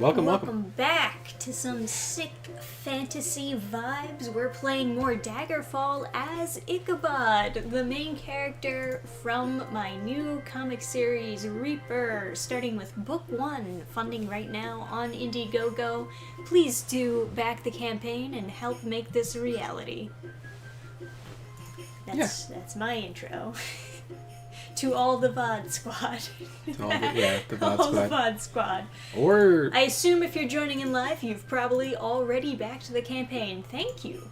Welcome back to some sick fantasy vibes. We're playing more Daggerfall as Ichabod, the main character from my new comic series Reaper, starting with book 1, funding right now on Indiegogo. Please do back the campaign and help make this a reality. That's my intro. To all the VOD squad. The VOD all squad. the VOD squad. Or I assume if you're joining in live, you've probably already backed the campaign. Thank you.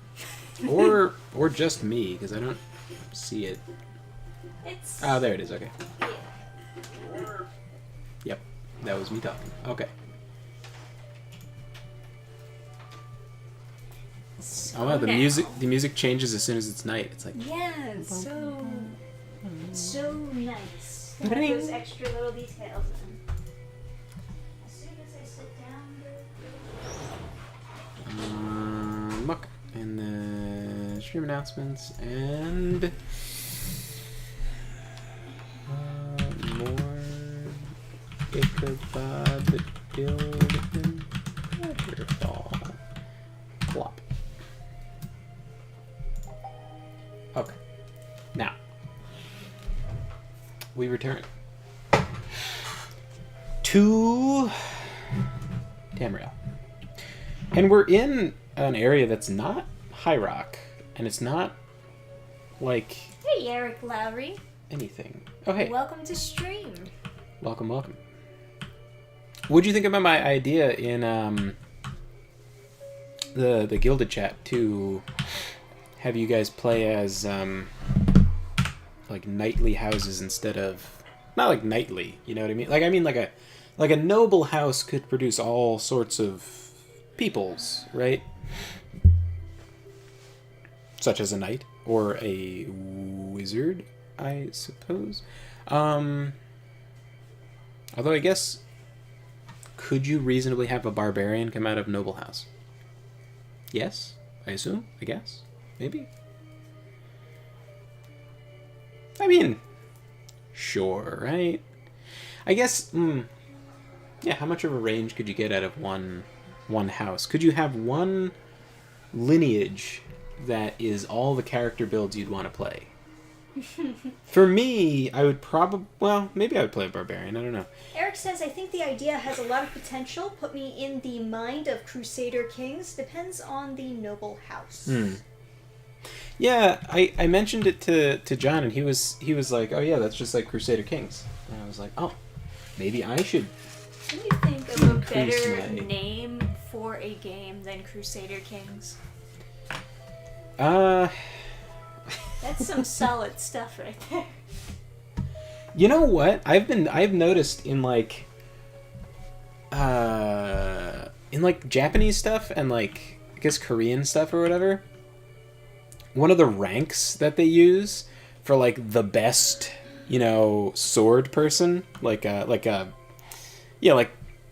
or just me, because I don't see it. It's... Oh, there it is. Okay. Yeah. Yep, that was me talking. Okay. So Oh wow, the now- music changes as soon as it's night. It's like Yeah, it's so nice. To have those extra little details in. As soon as I sit down... muck and the stream announcements and more Ichabod build and Daggerfall. Plop. Okay. Now we return to Tamriel. And we're in an area that's not High Rock, and it's not like Hey, Eric Lowry. anything. Oh, hey. Welcome to stream. Welcome. What'd you think about my idea in the Gilded chat to have you guys play as like knightly houses instead of not like knightly, you know what I mean? Like a noble house could produce all sorts of peoples, right? Such as a knight or a wizard, I suppose. Although I guess, could you reasonably have a barbarian come out of noble house? Yes, I assume. I guess, maybe. I mean, sure, right? I guess. Yeah, how much of a range could you get out of one house? Could you have one lineage that is all the character builds you'd want to play? For me, I would probably... Well, maybe I would play a barbarian. I don't know. Eric says, I think the idea has a lot of potential. Put me in the mind of Crusader Kings. Depends on the noble house. Yeah, I mentioned it to John, and he was like, oh yeah, that's just like Crusader Kings. And I was like, oh, maybe I should... Can you think of a better my- name for a game than Crusader Kings? That's some solid stuff right there. You know what? I've noticed in like Japanese stuff and like I guess Korean stuff or whatever. One of the ranks that they use for like the best, sword person, like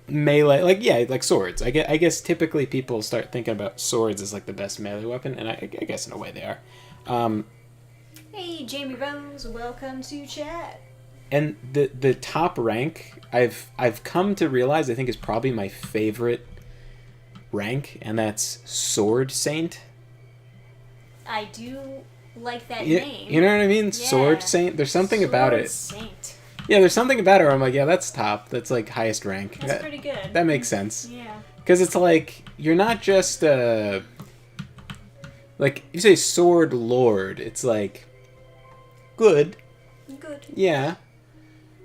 melee, like swords. I guess typically people start thinking about swords as like the best melee weapon, and I guess in a way they are. Hey, Jamie Rose, welcome to chat. And the top rank I've come to realize I think is probably my favorite rank, and that's Sword Saint. I do like that name. You know what I mean? Yeah. Sword Saint. There's something about it. Saint. Yeah, there's something about it where I'm like, yeah, that's top. That's like highest rank. That's pretty good. That makes sense. Yeah. Because it's like, you're not just, like, you say Sword Lord, it's like, good. Good. Yeah.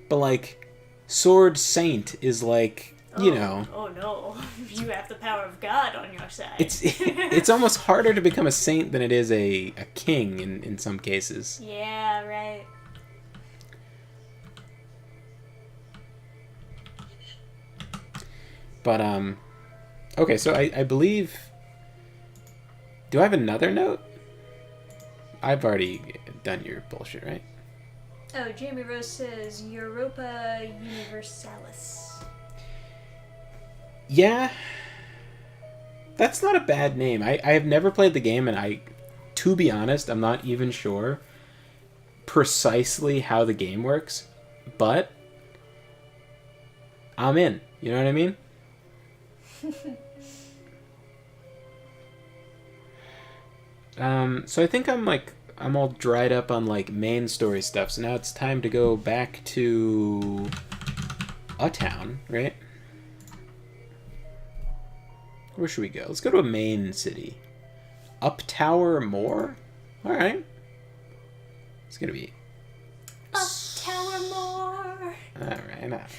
But like, Sword Saint is like, you know. Oh no, you have the power of God on your side. It's almost harder to become a saint than it is a king in some cases. Yeah, right. But, okay, so I believe... Do I have another note? I've already done your bullshit, right? Oh, Jamie Rose says Europa Universalis. Yeah. That's not a bad name. I have never played the game, and to be honest, I'm not even sure precisely how the game works, but I'm in. You know what I mean? So I think I'm all dried up on like main story stuff. So now it's time to go back to a town, right? Where should we go? Let's go to a main city. Up Tower Moor? Alright. It's gonna be... Up Tower Moor! Alright.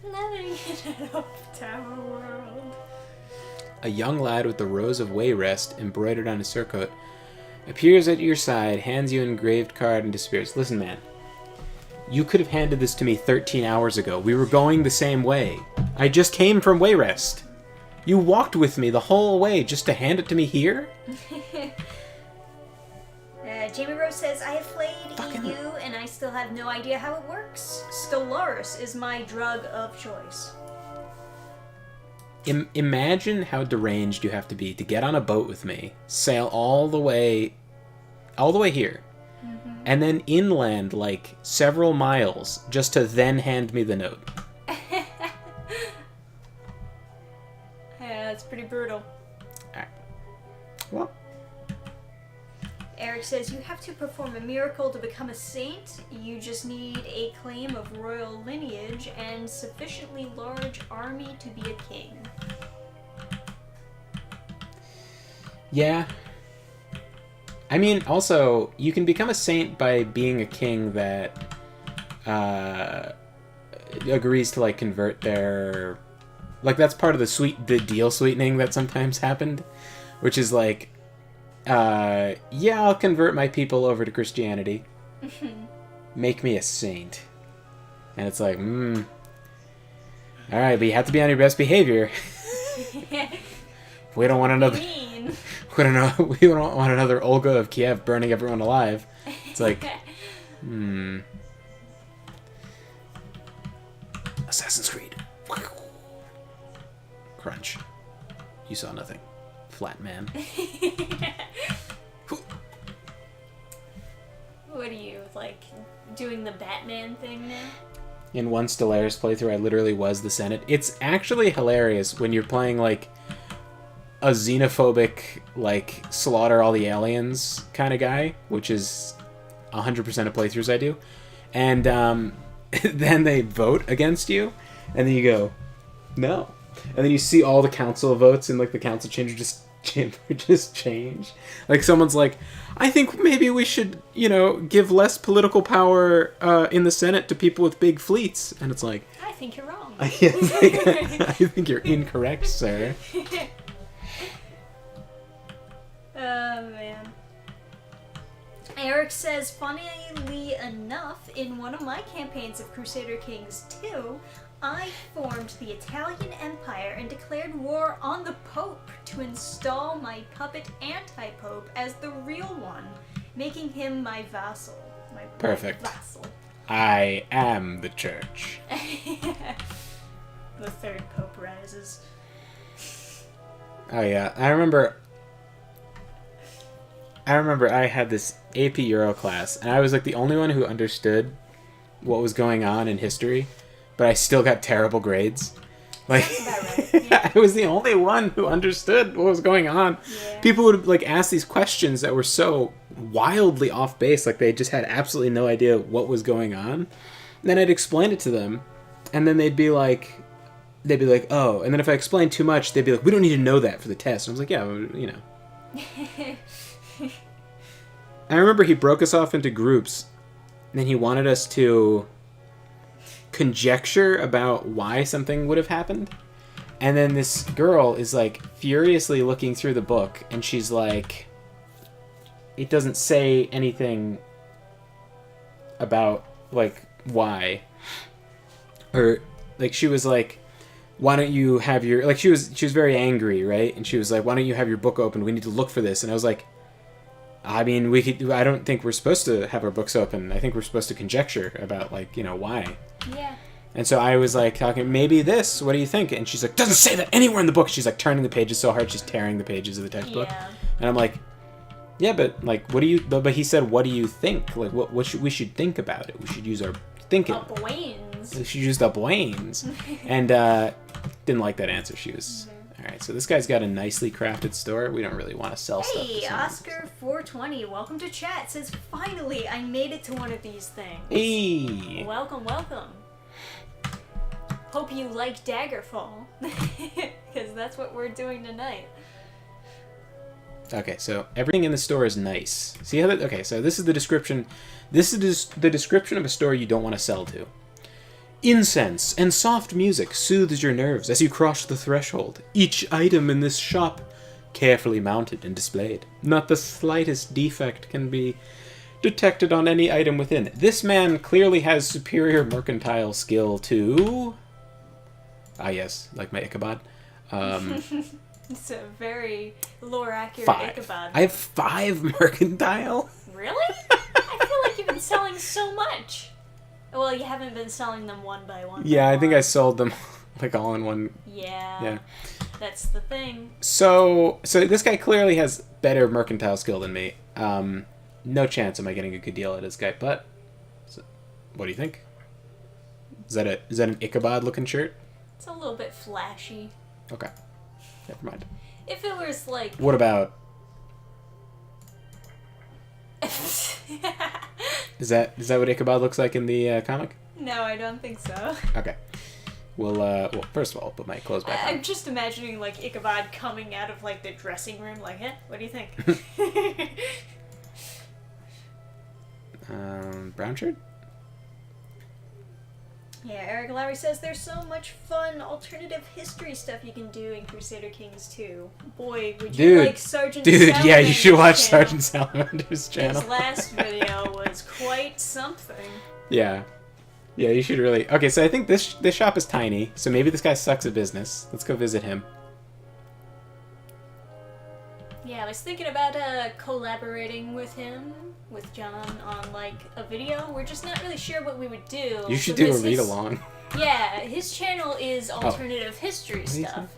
Living in an Up Tower world. A young lad with the rose of Wayrest embroidered on his surcoat appears at your side, hands you an engraved card, and disappears. Listen, man. You could have handed this to me 13 hours ago. We were going the same way. I just came from Wayrest. You walked with me the whole way just to hand it to me here? Jamie Rose says, I have played EU and I still have no idea how it works. Stellaris is my drug of choice. Imagine how deranged you have to be to get on a boat with me, sail all the way here, and then inland like several miles just to then hand me the note. Yeah, that's pretty brutal. Alright. Well. Eric says, you have to perform a miracle to become a saint. You just need a claim of royal lineage and sufficiently large army to be a king. Yeah. I mean, also, you can become a saint by being a king that agrees to, like, convert their... Like, that's part of the deal sweetening that sometimes happened, which is, like, yeah, I'll convert my people over to Christianity. Make me a saint. And it's like, alright, but you have to be on your best behavior. We don't want another... We don't want another Olga of Kiev burning everyone alive. It's like, Assassin's Creed. Crunch. You saw nothing. Flat man. What are you, like, doing the Batman thing now? In one Stellaris playthrough, I literally was the Senate. It's actually hilarious when you're playing, like, a xenophobic, like, slaughter all the aliens kind of guy, which is 100% of playthroughs I do. And then they vote against you, and then you go, no. And then you see all the council votes, and, like, the council chamber just change. Like, someone's like, I think maybe we should, give less political power in the Senate to people with big fleets. And it's like... I think you're wrong. I think you're incorrect, sir. Oh, man. Eric says, funnily enough, in one of my campaigns of Crusader Kings 2, I formed the Italian Empire and declared war on the Pope to install my puppet anti-Pope as the real one, making him my vassal. Perfect. My vassal. I am the church. The third Pope rises. Oh, yeah. I remember I had this AP Euro class, and I was like the only one who understood what was going on in history, but I still got terrible grades. Like, that's about right. Yeah. I was the only one who understood what was going on. Yeah. People would like ask these questions that were so wildly off base, like they just had absolutely no idea what was going on. And then I'd explain it to them, and then they'd be like, oh. And then if I explained too much, they'd be like, we don't need to know that for the test. And I was like, yeah, I remember he broke us off into groups, and then he wanted us to conjecture about why something would have happened. And then this girl is like furiously looking through the book, and she's like, it doesn't say anything about like why, or like she was like, why don't you have your, like she was very angry, right? And she was like, why don't you have your book open? We need to look for this. And I was like, I mean, I don't think we're supposed to have our books open. I think we're supposed to conjecture about, like, why. Yeah. And so I was, like, talking, maybe this, what do you think? And she's like, doesn't say that anywhere in the book. She's, like, turning the pages so hard, she's tearing the pages of the textbook. Yeah. And I'm like, yeah, but, like, what do you, but he said, what do you think? Like, what should we should think about it? We should use our thinking. Brains. brains. She used up Wayne's. And didn't like that answer. She was... All right, so this guy's got a nicely crafted store. We don't really want to sell stuff. Hey, Oscar420, welcome to chat. Says, finally, I made it to one of these things. Hey! Welcome, welcome. Hope you like Daggerfall. Because that's what we're doing tonight. Okay, so everything in the store is nice. See how that... Okay, so this is the description. This is the description of a store you don't want to sell to. Incense and soft music soothes your nerves as you cross the threshold. Each item in this shop carefully mounted and displayed. Not the slightest defect can be detected on any item within. This man clearly has superior mercantile skill to... Ah, yes, like my Ichabod. It's a very lore-accurate 5. Ichabod. I have 5 mercantile? Really? I feel like you've been selling so much. Well, you haven't been selling them one by one. Yeah, I think I sold them like all in one. Yeah. That's the thing. So this guy clearly has better mercantile skill than me. No chance am I getting a good deal at this guy, but what do you think? Is that an Ichabod looking shirt? It's a little bit flashy. Okay. Never mind. If it was like... What about... Is that what Ichabod looks like in the comic? No, I don't think so. Okay. Well, first of all, I'll put my clothes back on. I'm just imagining, like, Ichabod coming out of, like, the dressing room, like, what do you think? Brown shirt? Yeah, Eric Lowry says there's so much fun alternative history stuff you can do in Crusader Kings 2. Boy, would you like Sergeant Salamander's yeah, you should watch channel. Sergeant Salamander's channel. His last video was quite something. Yeah. Yeah, you should really... Okay, so I think this shop is tiny, so maybe this guy sucks at business. Let's go visit him. Yeah, I was thinking about collaborating with him, with John, on, like, a video. We're just not really sure what we would do. You should do a read-along. Yeah, his channel is alternative history stuff.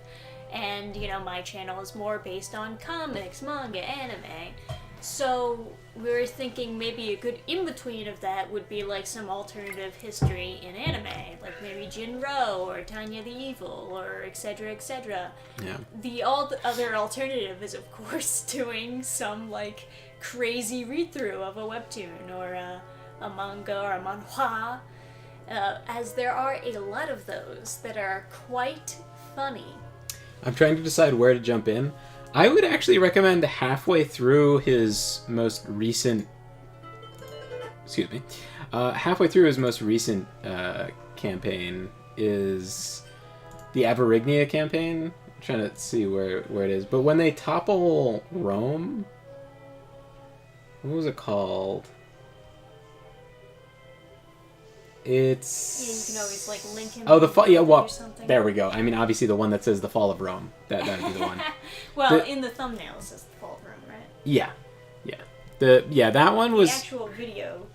And, you know, my channel is more based on comics, manga, anime. So we were thinking maybe a good in-between of that would be like some alternative history in anime, like maybe Jinro or Tanya the Evil or etc. etc. Yeah. The other alternative is of course doing some like crazy read-through of a webtoon or a manga or a manhwa, as there are a lot of those that are quite funny. I'm trying to decide where to jump in. I would actually recommend halfway through his most recent... halfway through his most recent campaign is the Averignia campaign. I'm trying to see where it is. But when they topple Rome... What was it called? It's... Yeah, you can always, like, link him. Oh, the fall... Yeah, well, or something. there we go. I mean, obviously the one that says the Fall of Rome. That'd be the one. Well, in the thumbnail it says the Fall of Rome, right? Yeah. Yeah. That one was... The actual video.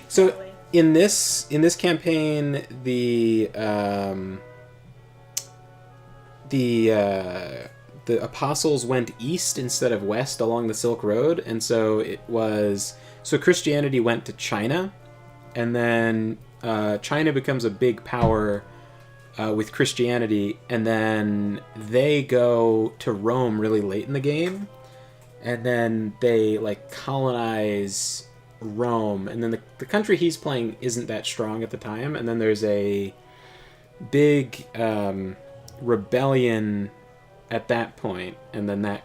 So, probably... in this campaign, the apostles went east instead of west along the Silk Road, and so Christianity went to China. And then China becomes a big power with Christianity, and then they go to Rome really late in the game, and then they like colonize Rome, and then the country he's playing isn't that strong at the time, and then there's a big rebellion at that point, and then that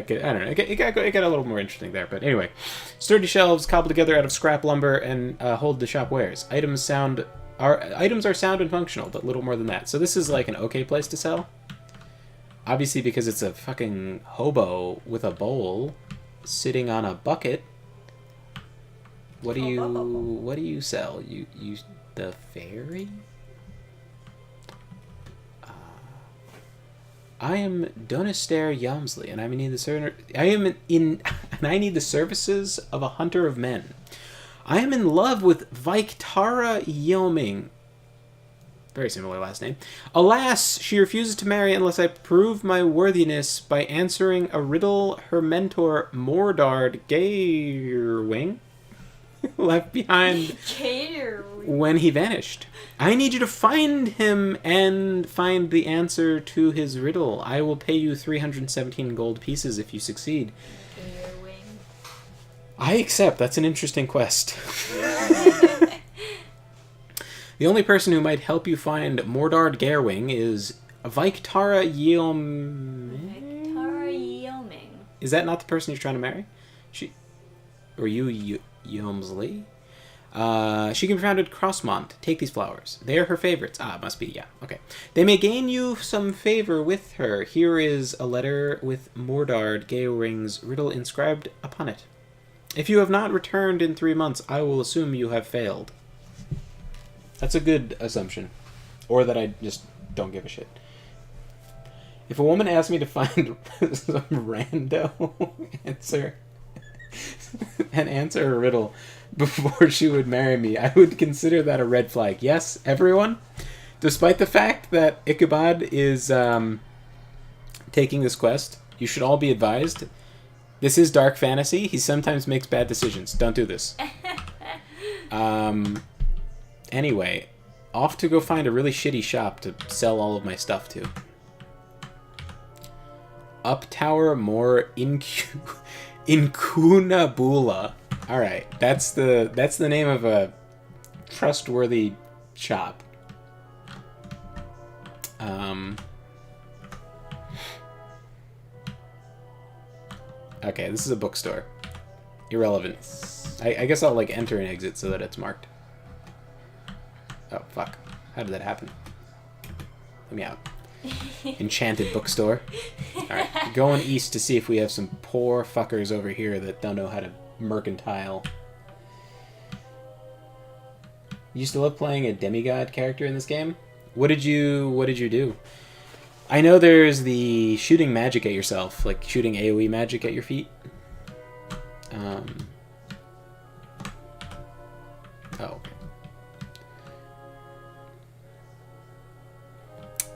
get, I don't know, it got a little more interesting there, but anyway. Sturdy shelves cobbled together out of scrap lumber and hold the shop wares. Items are sound and functional, but little more than that. So this is like an okay place to sell. Obviously because it's a fucking hobo with a bowl sitting on a bucket. What do you sell? You the fairy? I am Donister Yamsley, and I need the services of a hunter of men. I am in love with Victara Yoming. Very similar last name. Alas, she refuses to marry unless I prove my worthiness by answering a riddle her mentor Mordard Gairwing left behind Catering. when he vanished. I need you to find him and find the answer to his riddle. I will pay you 317 gold pieces if you succeed. Catering. I accept. That's an interesting quest. The only person who might help you find Mordard Garewing is Victara Victara Yeoming. Is that not the person you're trying to marry? Or you, Yomsley? She can be found at Crossmont. Take these flowers. They are her favorites. Ah, must be, yeah. Okay. They may gain you some favor with her. Here is a letter with Mordard Garewing's riddle inscribed upon it. If you have not returned in 3 months, I will assume you have failed. That's a good assumption. Or that I just don't give a shit. If a woman asked me to find some rando answer a riddle before she would marry me, I would consider that a red flag. Yes, everyone, despite the fact that Ichabod is taking this quest, you should all be advised. This is dark fantasy. He sometimes makes bad decisions. Don't do this. Anyway, off to go find a really shitty shop to sell all of my stuff to. Up Tower more Incunabula. All right, that's the name of a trustworthy shop. Okay, this is a bookstore. Irrelevant. I guess I'll like enter and exit so that it's marked. Oh fuck! How did that happen? Let me out. Enchanted bookstore. Alright, going east to see if we have some poor fuckers over here that don't know how to mercantile. You used to love playing a demigod character in this game? What did you do? I know there's the shooting magic at yourself, like shooting AoE magic at your feet. Oh, okay.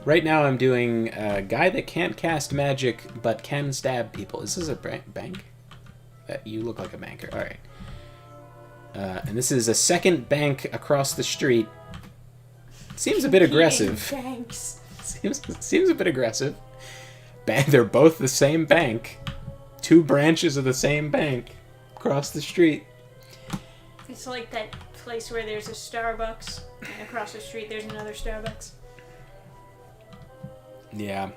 Right now I'm doing a guy that can't cast magic but can stab people. Is this a bank? You look like a banker. All right. And this is a second bank across the street. Seems a bit aggressive. Thanks. Seems a bit aggressive. They're both the same bank. 2 branches of the same bank across the street. It's like that place where there's a Starbucks and across the street there's another Starbucks. Yeah.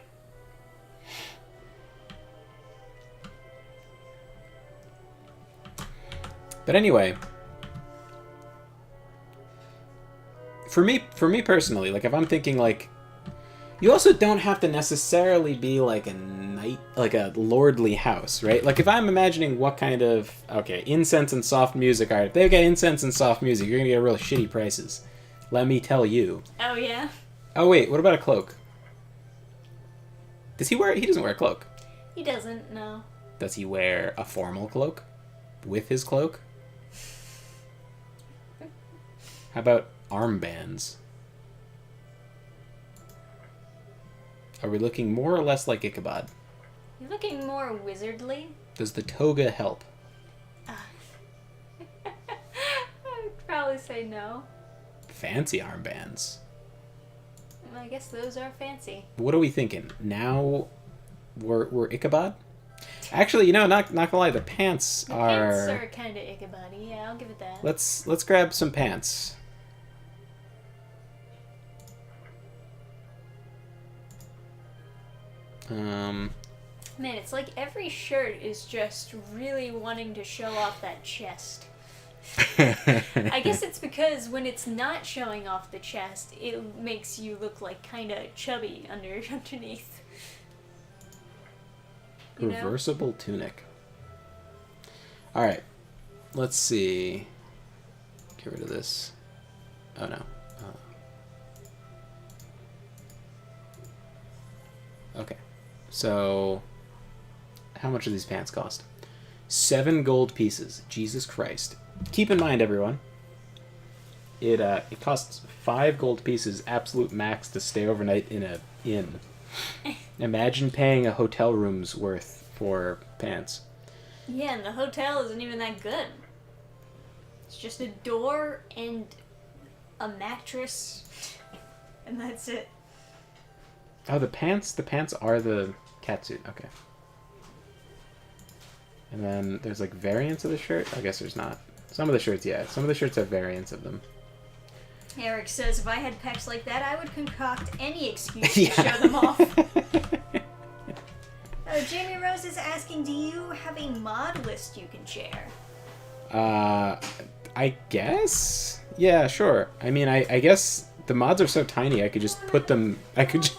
But anyway, for me personally, like if I'm thinking like, you also don't have to necessarily be like a knight, like a lordly house, right? Like if I'm imagining what kind of, okay, incense and soft music are, if they get incense and soft music, you're gonna get real shitty prices. Let me tell you. Oh yeah? Oh wait, what about a cloak? He doesn't wear a cloak. He doesn't, no. Does he wear a formal cloak? With his cloak? How about armbands? Are we looking more or less like Ichabod? You're looking more wizardly. Does the toga help? I would probably say no. Fancy armbands. I guess those are fancy. What are we thinking? Now we're Ichabod? Actually, you know, not gonna lie, the pants are... Pants are kind of Ichabod-y, yeah, I'll give it that. Let's grab some pants. Man, it's like every shirt is just really wanting to show off that chest. I guess it's because when it's not showing off the chest, it makes you look like kind of chubby underneath. You know? Reversible tunic. Alright. Let's see. Get rid of this. Oh no. Okay. So, how much do these pants cost? 7 gold pieces. Jesus Christ. Keep in mind, everyone, it costs 5 gold pieces, absolute max, to stay overnight in a inn. Imagine paying a hotel room's worth for pants. Yeah, and the hotel isn't even that good. It's just a door and a mattress, and that's it. Oh, the pants are the catsuit. Okay. And then there's like variants of the shirt. I guess there's not. Some of the shirts, yeah. Some of the shirts have variants of them. Eric says, if I had pecs like that, I would concoct any excuse to show them off. Jamie Rose is asking, do you have a mod list you can share? I guess? Yeah, sure. I mean, I guess the mods are so tiny, I could just put them... I could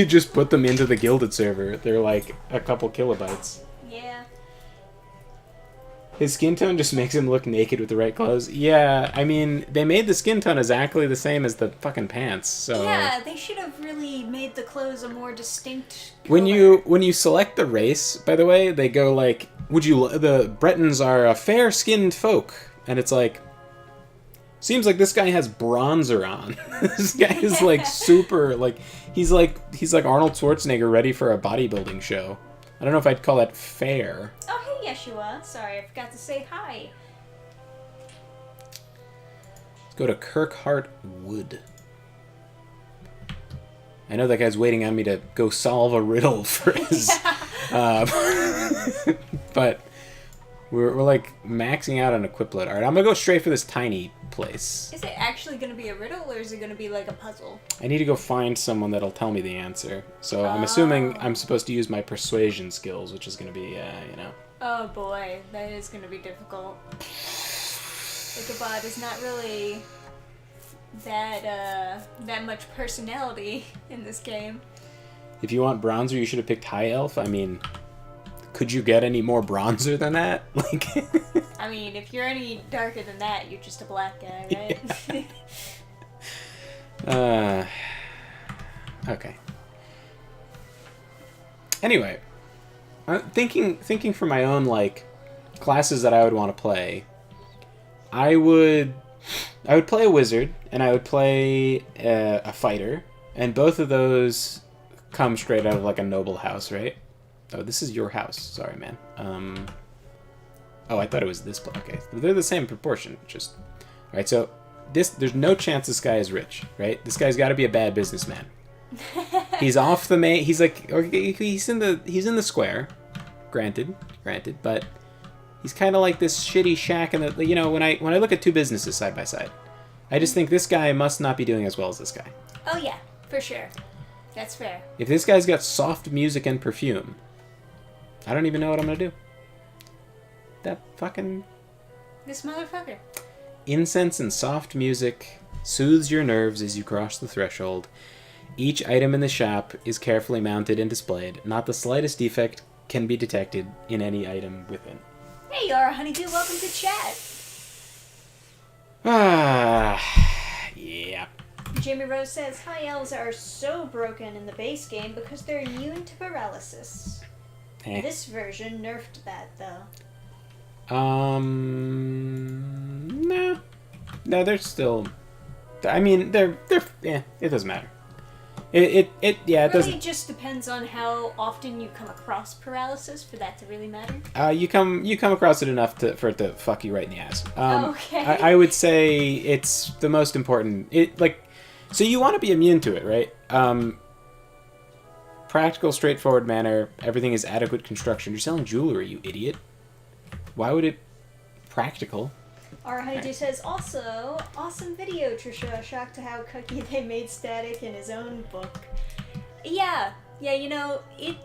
just put them into the Gilded server. They're like a couple kilobytes. Yeah. His skin tone just makes him look naked with the right clothes. Yeah, I mean, they made the skin tone exactly the same as the fucking pants, so... Yeah, they should have really made the clothes a more distinct color. When you select the race, by the way, they go like, the Bretons are a fair-skinned folk, and it's like, seems like this guy has bronzer on. This guy is like super, like, he's like Arnold Schwarzenegger ready for a bodybuilding show. I don't know if I'd call that fair. Oh, hey, Yeshua. Sorry, I forgot to say hi. Let's go to Kirkhart Wood. I know that guy's waiting on me to go solve a riddle for his... but we're like maxing out on equip load. Alright, I'm gonna go straight for this tiny place. Is it actually going to be a riddle, or is it going to be like a puzzle? I need to go find someone that'll tell me the answer. So I'm assuming I'm supposed to use my persuasion skills, which is going to be, you know... Oh boy, that is going to be difficult. Ichabod is not really that much personality in this game. If you want bronzer, you should have picked High Elf. I mean, could you get any more bronzer than that? Like... I mean, if you're any darker than that, you're just a black guy, right? Yeah. Okay. Anyway, thinking for my own like classes that I would want to play, I would play a wizard and I would play a fighter, and both of those come straight out of like a noble house, right? Oh, this is your house. Sorry, man. Oh, I thought it was this. Okay, they're the same proportion. Just all right. So there's no chance this guy is rich, right? This guy's got to be a bad businessman. He's off the main. He's like, okay, he's in the square. Granted, but he's kind of like this shitty shack. And you know, when I look at two businesses side by side, I just think this guy must not be doing as well as this guy. Oh yeah, for sure. That's fair. If this guy's got soft music and perfume, I don't even know what I'm gonna do. That fucking... This motherfucker. Incense and soft music soothes your nerves as you cross the threshold. Each item in the shop is carefully mounted and displayed. Not the slightest defect can be detected in any item within. Hey, Yara Honeydew, welcome to chat. Yeah. Jamie Rose says, high elves are so broken in the base game because they're immune to paralysis. This version nerfed that, though. No, they're still... I mean, they're it doesn't matter. It really doesn't... just depends on how often you come across paralysis for that to really matter. You come across it enough for it to fuck you right in the ass. Okay. I would say it's the most important. So you want to be immune to it, right? Practical, straightforward manner. Everything is adequate construction. You're selling jewelry, you idiot. Why would it... Practical? Our Honeydew says, also, awesome video, Trisha. Shocked to how cookie they made Static in his own book. Yeah, you know, it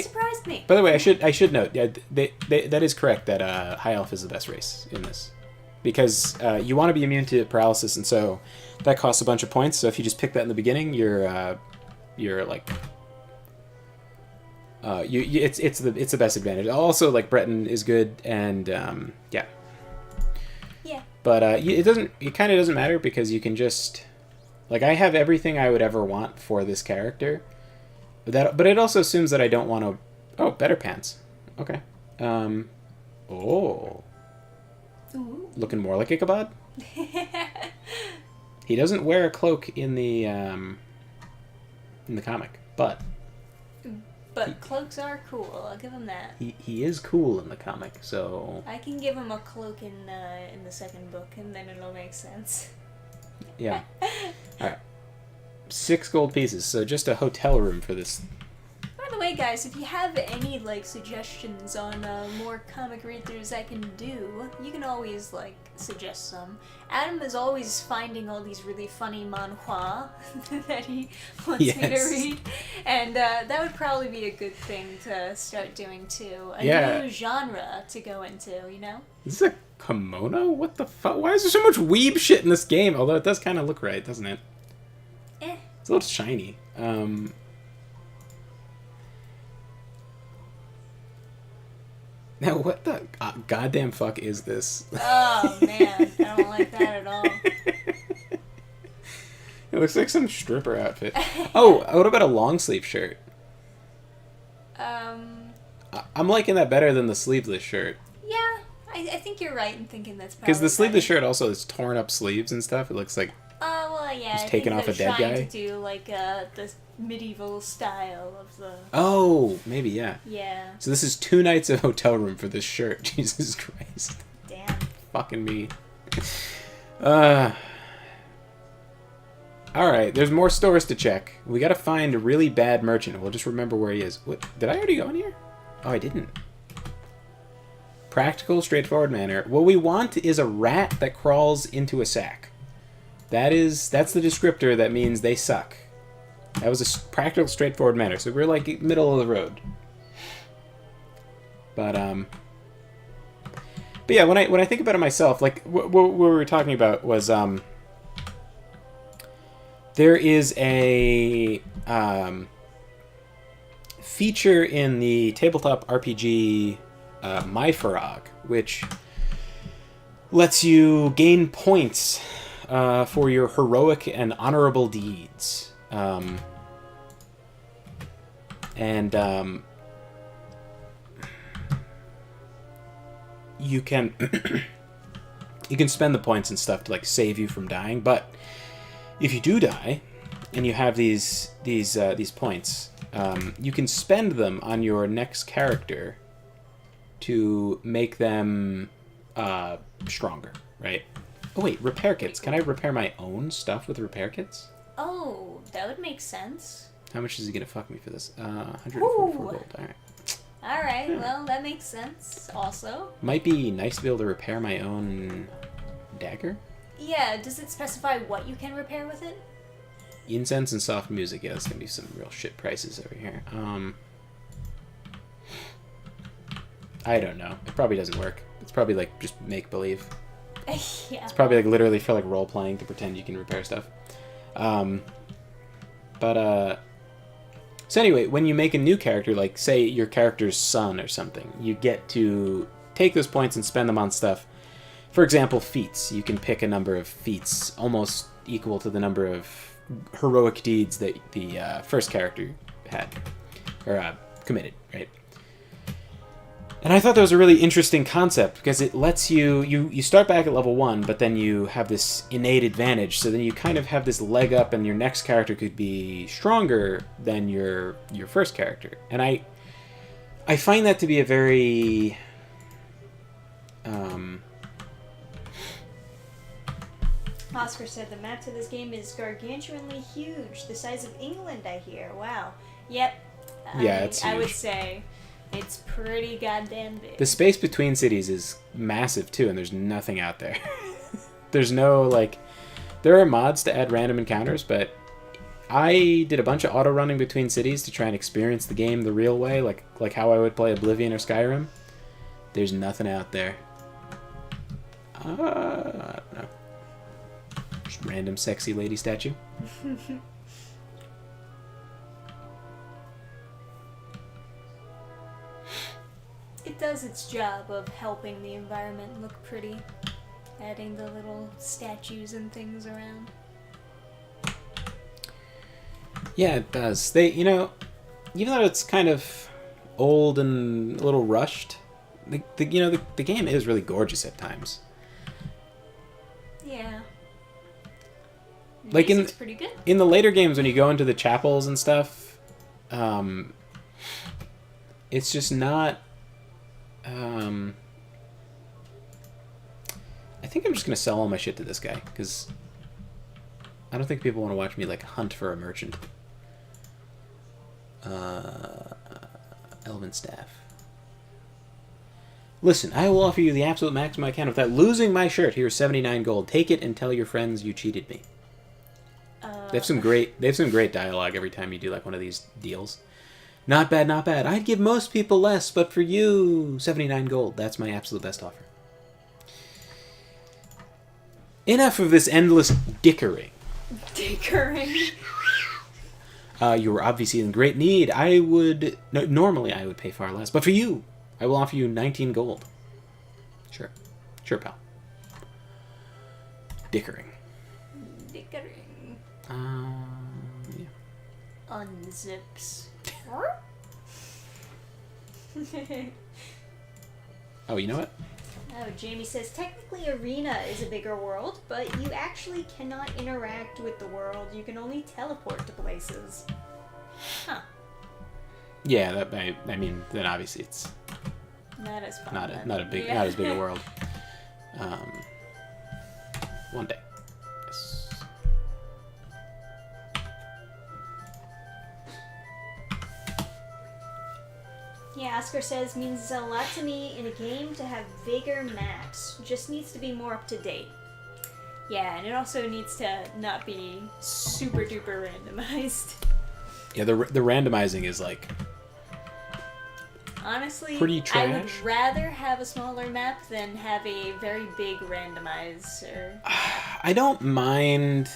surprised me. By the way, I should note, yeah, that is correct, that High Elf is the best race in this. Because you want to be immune to paralysis, and so that costs a bunch of points, so if you just pick that in the beginning, you're like... it's the best advantage. Also, like, Breton is good, and yeah. Yeah. But it kind of doesn't matter because you can just, like, I have everything I would ever want for this character. But it also assumes that I don't want to. Oh, better pants. Okay. Oh. Ooh. Looking more like Ichabod. He doesn't wear a cloak in the comic, but But cloaks are cool. I'll give him that. He is cool in the comic, so... I can give him a cloak in the second book, and then it'll make sense. Yeah. Alright. 6 gold pieces, so just a hotel room for this. By the way, guys, if you have any, like, suggestions on more comic read-throughs I can do, you can always, like, suggest some. Adam is always finding all these really funny manhwa that he wants me to read, and that would probably be a good thing to start doing, too. A new genre to go into, you know? Is this a kimono? What the fuck? Why is there so much weeb shit in this game? Although it does kind of look right, doesn't it? It's a little shiny. Now, what the goddamn fuck is this? Oh, man. I don't like that at all. It looks like some stripper outfit. Oh, what about a long sleeve shirt? I'm liking that better than the sleeveless shirt. Yeah, I think you're right in thinking that's probably because the sleeveless shirt also has torn up sleeves and stuff. It looks like well, yeah, he's taking off a dead guy. Trying to do like the medieval style of the. Oh, maybe yeah. Yeah. So this is 2 nights of hotel room for this shirt. Jesus Christ. Damn. Fucking me. Alright, there's more stores to check. We gotta find a really bad merchant. We'll just remember where he is. What? Did I already go in here? Oh, I didn't. Practical, straightforward manner. What we want is a rat that crawls into a sack. That's the descriptor that means they suck. That was a practical, straightforward manner. So we're like middle of the road. But yeah, when I think about it myself, like what we were talking about was there is a feature in the tabletop RPG Myfarog, which lets you gain points for your heroic and honorable deeds. You can you can spend the points and stuff to like save you from dying, but if you do die and you have these points, you can spend them on your next character to make them stronger, right? Oh wait, repair kits. Can I repair my own stuff with repair kits? Oh, that would make sense. How much is he gonna fuck me for this? 144 gold. All right. All right. Well, that makes sense. Also. Might be nice to be able to repair my own dagger. Yeah. Does it specify what you can repair with it? Incense and soft music. Yeah, that's gonna be some real shit prices over here. I don't know. It probably doesn't work. It's probably like just make believe. Yeah. It's probably like literally for like role playing to pretend you can repair stuff. So anyway, when you make a new character, like say your character's son or something, you get to take those points and spend them on stuff. For example, feats. You can pick a number of feats almost equal to the number of heroic deeds that the first character had or committed, right? And I thought that was a really interesting concept because it lets you start back at level 1, but then you have this innate advantage. So then you kind of have this leg up, and your next character could be stronger than your first character. And I find that to be a very Oscar said the map to this game is gargantuanly huge, the size of England. I hear. Wow. Yep. Yeah, it's huge. I would say. It's pretty goddamn big. The space between cities is massive, too, and there's nothing out there. There's no, like... There are mods to add random encounters, but I did a bunch of auto-running between cities to try and experience the game the real way, like how I would play Oblivion or Skyrim. There's nothing out there. I don't know. Just random sexy lady statue. It does its job of helping the environment look pretty, adding the little statues and things around. Yeah, it does. They, even though it's kind of old and a little rushed, the game is really gorgeous at times. Yeah. Like Music's pretty good. In the later games when you go into the chapels and stuff, it's just not. I think I'm just gonna sell all my shit to this guy because I don't think people want to watch me like hunt for a merchant. Elven staff. Listen, I will offer you the absolute maximum I can without losing my shirt. Here's 79 gold. Take it and tell your friends you cheated me. They have some great dialogue every time you do like one of these deals. Not bad, not bad. I'd give most people less, but for you, 79 gold. That's my absolute best offer. Enough of this endless dickering. Dickering. You were obviously in great need. Normally I would pay far less, but for you, I will offer you 19 gold. Sure, pal. Dickering. Yeah. Unzips. Oh, you know what? Oh, Jamie says, technically Arena is a bigger world, but you actually cannot interact with the world. You can only teleport to places. Huh. Yeah, I mean, then obviously it's not as fun. Not as big a world. One day. Yes. Yeah, Oscar says, means a lot to me in a game to have bigger maps. Just needs to be more up to date. Yeah, and it also needs to not be super duper randomized. Yeah, the randomizing is like honestly pretty trash. I would rather have a smaller map than have a very big randomizer. I don't mind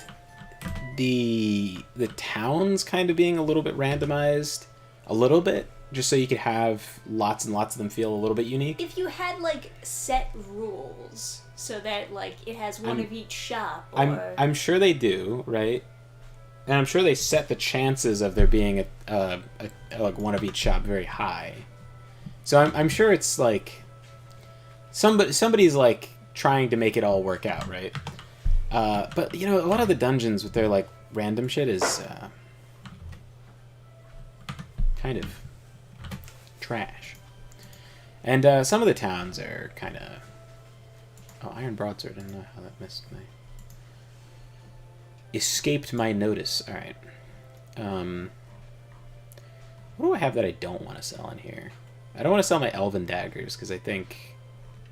the towns kind of being a little bit randomized, a little bit, just so you could have lots and lots of them feel a little bit unique. If you had like set rules so that like it has one of each shop. Or... I'm sure they do, right? And I'm sure they set the chances of there being a like one of each shop very high. So I'm sure it's like somebody's like trying to make it all work out, right? But you know, a lot of the dungeons with their like random shit is kind of trash. And some of the towns are kind of... Oh, Iron Broadsword. I didn't know how that missed my... Escaped my notice. Alright. What do I have that I don't want to sell in here? I don't want to sell my Elven Daggers, because I think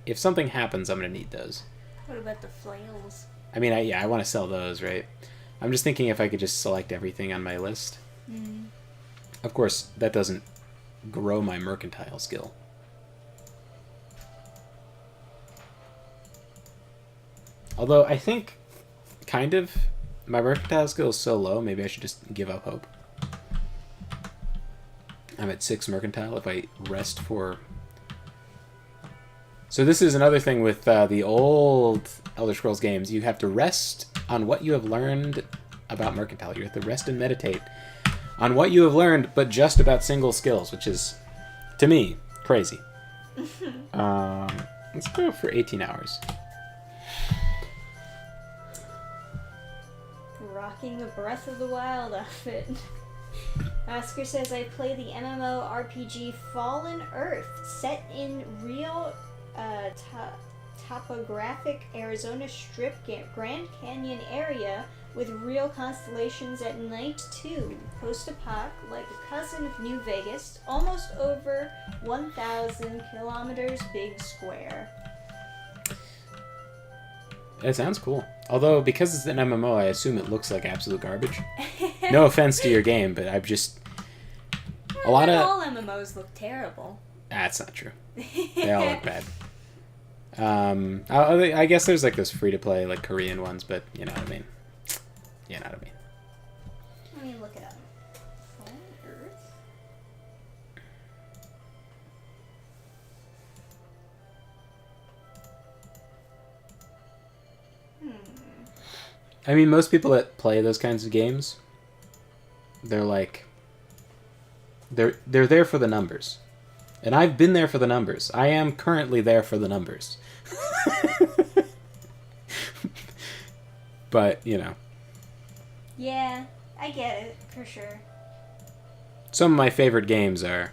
if something happens, I'm going to need those. What about the flails? I mean, I want to sell those, right? I'm just thinking if I could just select everything on my list. Mm. Of course, that doesn't grow my mercantile skill. Although, I think, kind of, my mercantile skill is so low, maybe I should just give up hope. I'm at 6 mercantile if I rest for... So this is another thing with the old Elder Scrolls games. You have to rest on what you have learned about mercantile. You have to rest and meditate on what you have learned, but just about single skills, which is, to me, crazy. Let's go for 18 hours. Rocking the Breath of the Wild outfit. Oscar says, I play the MMO RPG Fallen Earth, set in real topographic Arizona Strip Grand Canyon area with real constellations at night too. Post-apoc, like a cousin of New Vegas, almost over 1,000 kilometers big square. It sounds cool. Although, because it's an MMO, I assume it looks like absolute garbage. No offense to your game, but I've just... All MMOs look terrible. That's not true. They all look bad. I guess there's like those free-to-play, like Korean ones, but you know what I mean. You know what I mean. Let me look it up. Fallen Earth. I mean, most people that play those kinds of games, they're like, they're there for the numbers. And I've been there for the numbers. I am currently there for the numbers. But, you know. Yeah, I get it, for sure. Some of my favorite games are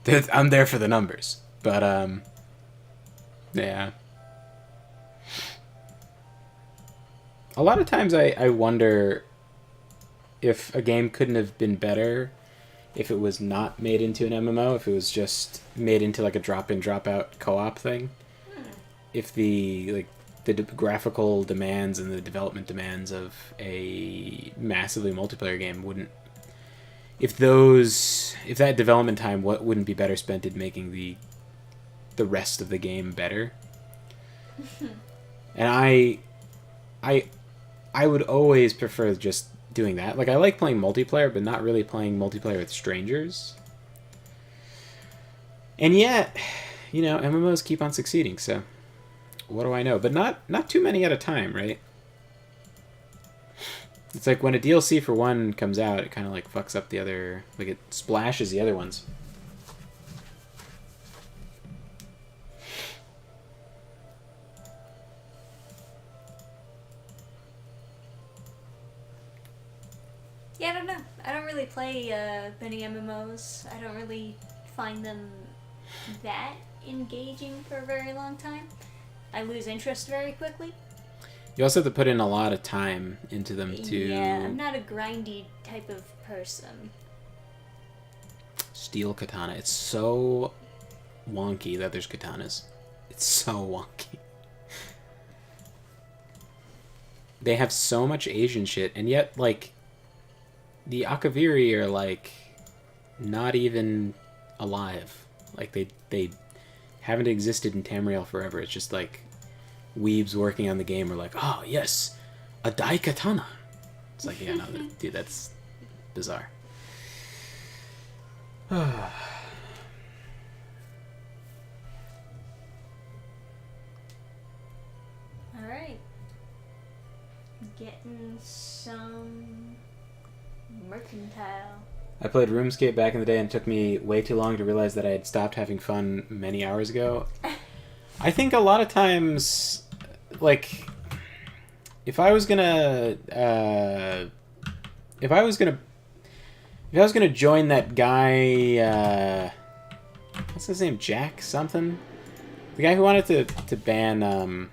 I'm there for the numbers. But yeah. A lot of times I wonder if a game couldn't have been better if it was not made into an MMO, if it was just made into like a drop-in, drop-out co-op thing. If the graphical demands and the development demands of a massively multiplayer game wouldn't, if that development time wouldn't be better spent in making the rest of the game better. And I would always prefer just doing that. Like, I like playing multiplayer, but not really playing multiplayer with strangers. And yet, MMOs keep on succeeding, so what do I know? But not too many at a time, right? It's like when a DLC for one comes out, it kind of like fucks up the other, like it splashes the other ones. Yeah, I don't know. I don't really play many MMOs. I don't really find them that engaging for a very long time. I lose interest very quickly. You also have to put in a lot of time into them too. Yeah, I'm not a grindy type of person. Steel katana. It's so wonky that there's katanas. It's so wonky. They have so much Asian shit, and yet, like, the Akaviri are, like, not even alive. Like, they haven't existed in Tamriel forever. It's just, like, weebs working on the game are like, oh, yes, a daikatana. It's like, yeah, no, dude, that's bizarre. Alright. Getting some mercantile. I played RuneScape back in the day, and it took me way too long to realize that I had stopped having fun many hours ago. I think a lot of times, like, if I was gonna join that guy, what's his name, Jack something, the guy who wanted to ban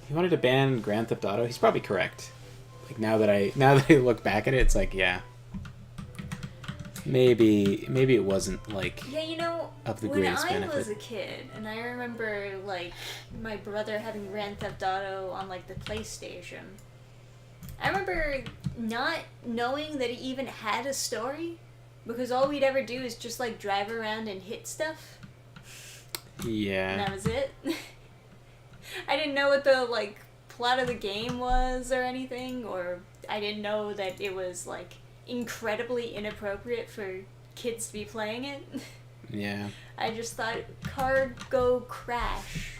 he wanted to ban Grand Theft Auto. He's probably correct. Like, now that I look back at it, it's like, yeah, maybe it wasn't like, yeah, of the greatest benefit. When I was a kid, and I remember like my brother having Grand Theft Auto on like the PlayStation, I remember not knowing that it even had a story, because all we'd ever do is just like drive around and hit stuff. Yeah. And that was it. I didn't know what the like plot of the game was or anything, or I didn't know that it was like incredibly inappropriate for kids to be playing it. Yeah. I just thought cargo crash.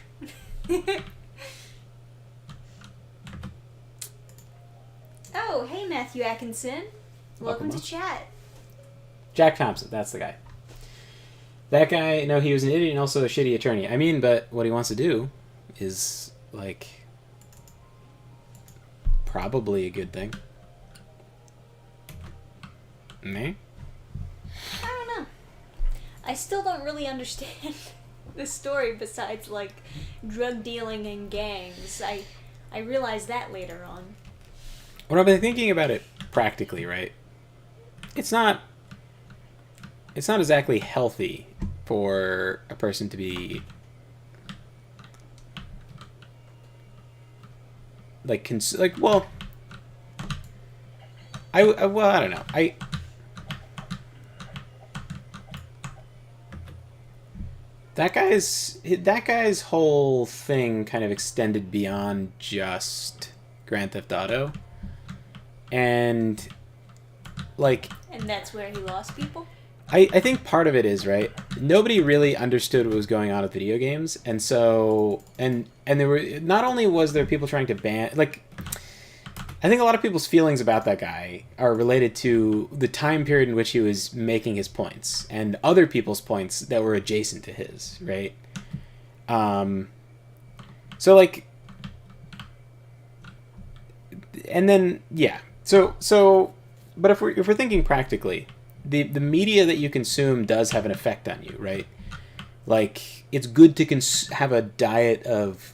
Oh, hey Matthew Atkinson. Welcome to chat. Jack Thompson, that's the guy. That guy, no, he was an idiot and also a shitty attorney. I mean, but what he wants to do is, like, probably a good thing. Me? I don't know. I still don't really understand the story besides, like, drug dealing and gangs. I realized that later on. When I've been thinking about it practically, right? It's not exactly healthy for a person to be like well, I don't know. That guy's whole thing kind of extended beyond just Grand Theft Auto. And like, and that's where he lost people? I think part of it is, right, nobody really understood what was going on with video games, and so and there were, not only was there people trying to ban, like, I think a lot of people's feelings about that guy are related to the time period in which he was making his points and other people's points that were adjacent to his, right? So like, and then yeah, so but if we're thinking practically, the media that you consume does have an effect on you, right? Like, it's good to have a diet of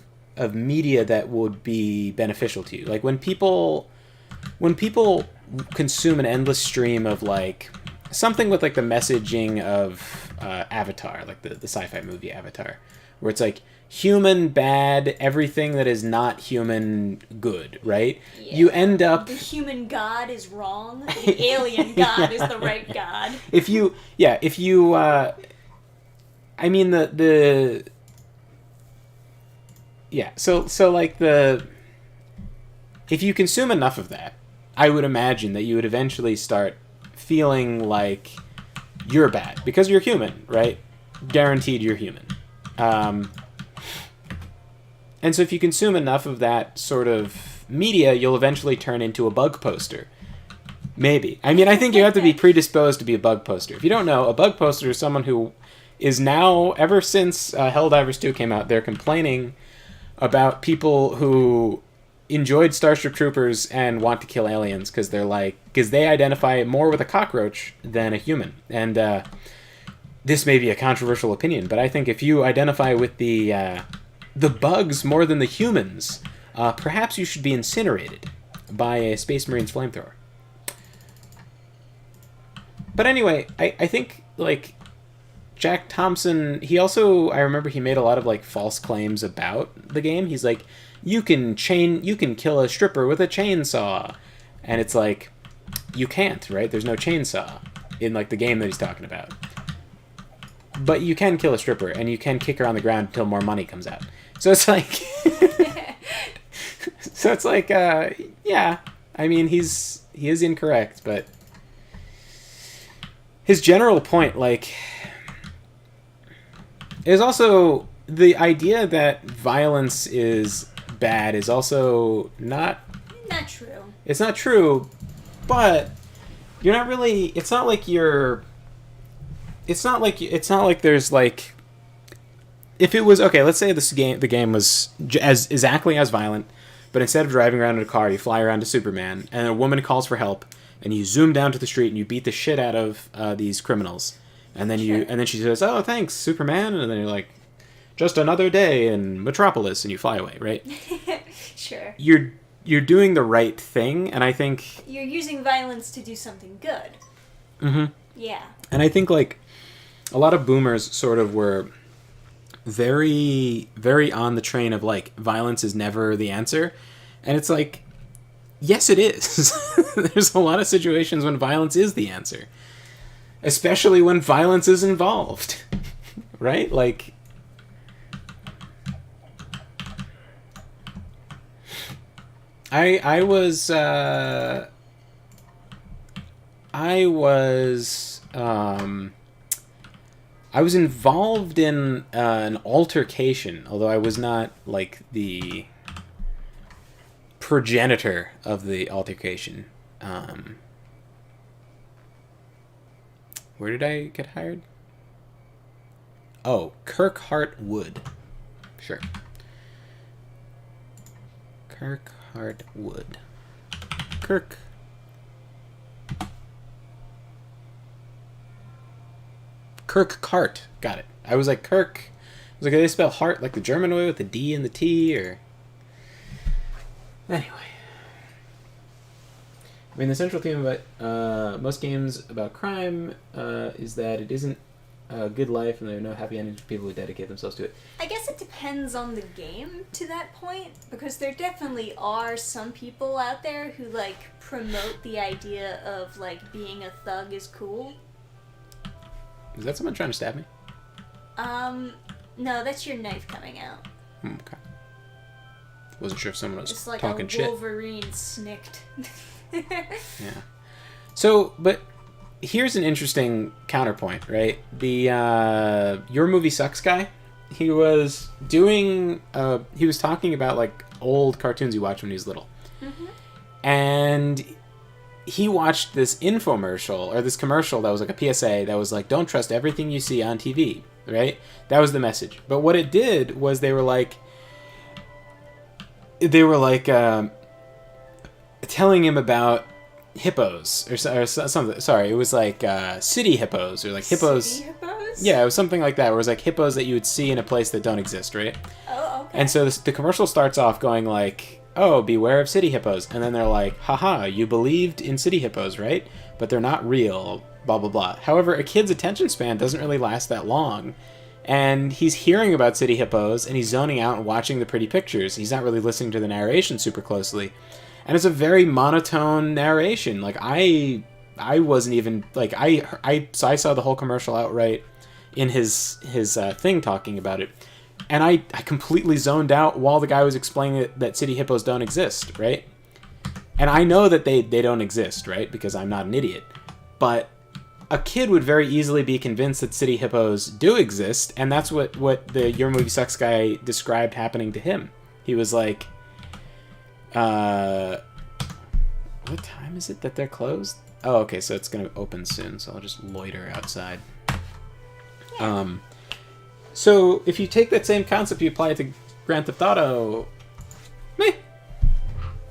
media that would be beneficial to you. Like, when people consume an endless stream of, like, something with, like, the messaging of Avatar, like the sci-fi movie Avatar, where it's like, human bad, everything that is not human good, right? Yeah. You end up... The human god is wrong. The alien god is the right god. If you... I mean, yeah, so like if you consume enough of that, I would imagine that you would eventually start feeling like you're bad, because you're human, right? Guaranteed you're human. And so if you consume enough of that sort of media, you'll eventually turn into a bug poster. Maybe. I mean, I think you have to be predisposed to be a bug poster. If you don't know, a bug poster is someone who is now, ever since Helldivers 2 came out, they're complaining about people who enjoyed Starship Troopers and want to kill aliens because they identify more with a cockroach than a human. And this may be a controversial opinion, but I think if you identify with the bugs more than the humans, perhaps you should be incinerated by a Space Marine's flamethrower. But anyway, I think, like, Jack Thompson, he also, I remember he made a lot of, like, false claims about the game. He's like, you can kill a stripper with a chainsaw. And it's like, you can't, right? There's no chainsaw in, like, the game that he's talking about. But you can kill a stripper, and you can kick her on the ground until more money comes out. So it's like... yeah. I mean, he is incorrect, but... His general point, like... is also... The idea that violence is bad is also not... Not true. It's not true, but... You're not really... It's not like you're... It's not like there's, like... If it was... Okay, let's say the game was exactly as violent, but instead of driving around in a car, you fly around to Superman, and a woman calls for help, and you zoom down to the street, and you beat the shit out of these criminals. And then then she says, "Oh, thanks, Superman," and then you're like, "Just another day in Metropolis," and you fly away, right? Sure. You're doing the right thing, and I think... You're using violence to do something good. Mm-hmm. Yeah. And I think, like, a lot of boomers sort of were very, very on the train of, like, violence is never the answer. And it's like, yes, it is. There's a lot of situations when violence is the answer. Especially when violence is involved. Right? Like... I was involved in an altercation, although I was not, like, the progenitor of the altercation. Where did I get hired? Oh, Kirkhart Wood. Sure. Kirkhart Wood. Kirkhart. Got it. I was like, Kirk. I was like, do they spell heart like the German way with the D and the T, or... Anyway. I mean, the central theme about most games about crime is that it isn't a good life, and there are no happy endings for people who dedicate themselves to it. I guess it depends on the game to that point, because there definitely are some people out there who, like, promote the idea of, like, being a thug is cool. Is that someone trying to stab me? No, that's your knife coming out. Okay. Wasn't sure if someone was it's like talking a Wolverine snicked. Yeah. So, but here's an interesting counterpoint, right? The Your Movie Sucks guy, he was doing he was talking about, like, old cartoons he watched when he was little. Mm-hmm. And he watched this infomercial, or this commercial that was like a PSA that was like, don't trust everything you see on TV, right? That was the message. But what it did was they were like telling him about, hippos or something. Sorry, it was like city hippos or like hippos. City hippos? Yeah, it was something like that. Where it was like hippos that you would see in a place that don't exist, right? Oh, okay. And so the commercial starts off going like, "Oh, beware of city hippos," and then they're like, "Haha, you believed in city hippos, right? But they're not real." Blah blah blah. However, a kid's attention span doesn't really last that long. And he's hearing about city hippos, and he's zoning out and watching the pretty pictures. He's not really listening to the narration super closely. And it's a very monotone narration. Like, I wasn't even, like, so I saw the whole commercial outright in his thing talking about it. And I completely zoned out while the guy was explaining that city hippos don't exist, right? And I know that they don't exist, right? Because I'm not an idiot. But a kid would very easily be convinced that city hippos do exist, and that's what the Your Movie Sucks guy described happening to him. He was like, what time is it that they're closed? Oh, okay, so it's going to open soon, so I'll just loiter outside. So if you take that same concept, you apply it to Grand Theft Auto, meh.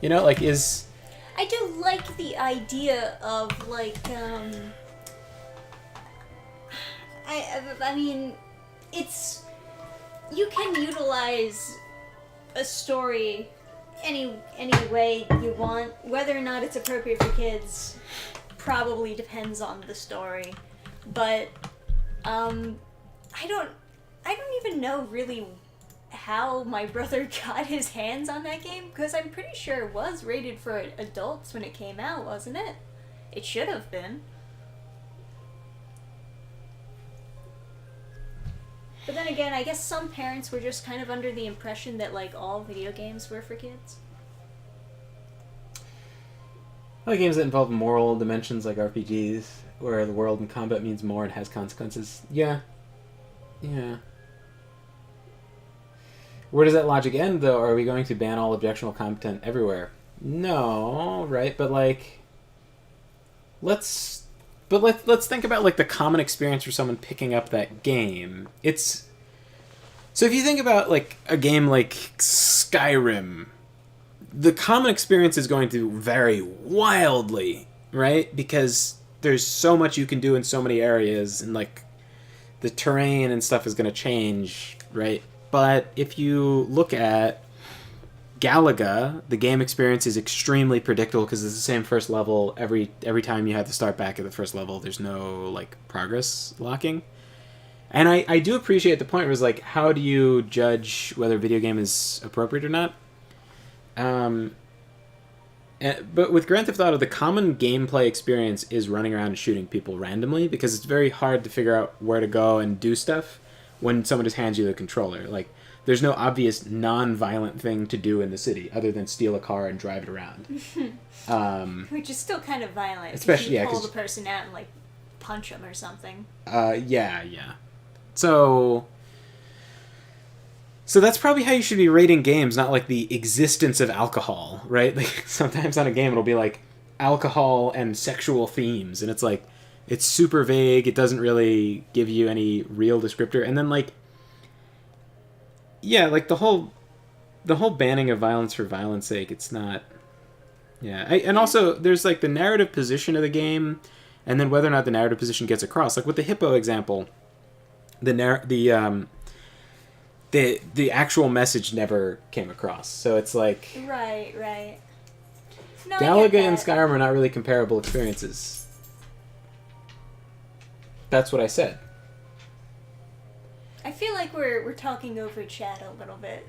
You know, like, I do like the idea of, like, I mean, it's... You can utilize a story any way you want. Whether or not it's appropriate for kids probably depends on the story. But, I don't even know really how my brother got his hands on that game, because I'm pretty sure it was rated for adults when it came out, wasn't it? It should have been. But then again, I guess some parents were just kind of under the impression that, like, all video games were for kids. Like games that involve moral dimensions like RPGs, where the world and combat means more and has consequences. Yeah. Where does that logic end, though? Are we going to ban all objectionable content everywhere? No, right? But, like, let's think about, like, the common experience for someone picking up that game. So if you think about, like, a game like Skyrim, the common experience is going to vary wildly, right? Because there's so much you can do in so many areas, and, like, the terrain and stuff is going to change, right? But if you look at Galaga, the game experience is extremely predictable because it's the same first level every time you have to start back at the first level. There's no, like, progress locking. And I do appreciate the point where it's like, how do you judge whether a video game is appropriate or not? But with Grand Theft Auto, the common gameplay experience is running around and shooting people randomly, because it's very hard to figure out where to go and do stuff when someone just hands you the controller. Like, there's no obvious non-violent thing to do in the city other than steal a car and drive it around. Which is still kind of violent. Especially, if you pull the person out and, like, punch them or something. Yeah. So that's probably how you should be rating games, not like the existence of alcohol, right? Like, sometimes on a game it'll be like alcohol and sexual themes, and it's like, it's super vague. It doesn't really give you any real descriptor. And then, like, yeah, like the whole banning of violence for violence sake, it's not. Yeah, and also there's, like, the narrative position of the game, and then whether or not the narrative position gets across. Like with the hippo example, the actual message never came across. So it's like, Right. No, Galaga and Skyrim are not really comparable experiences. That's what I said. I feel like we're talking over chat a little bit.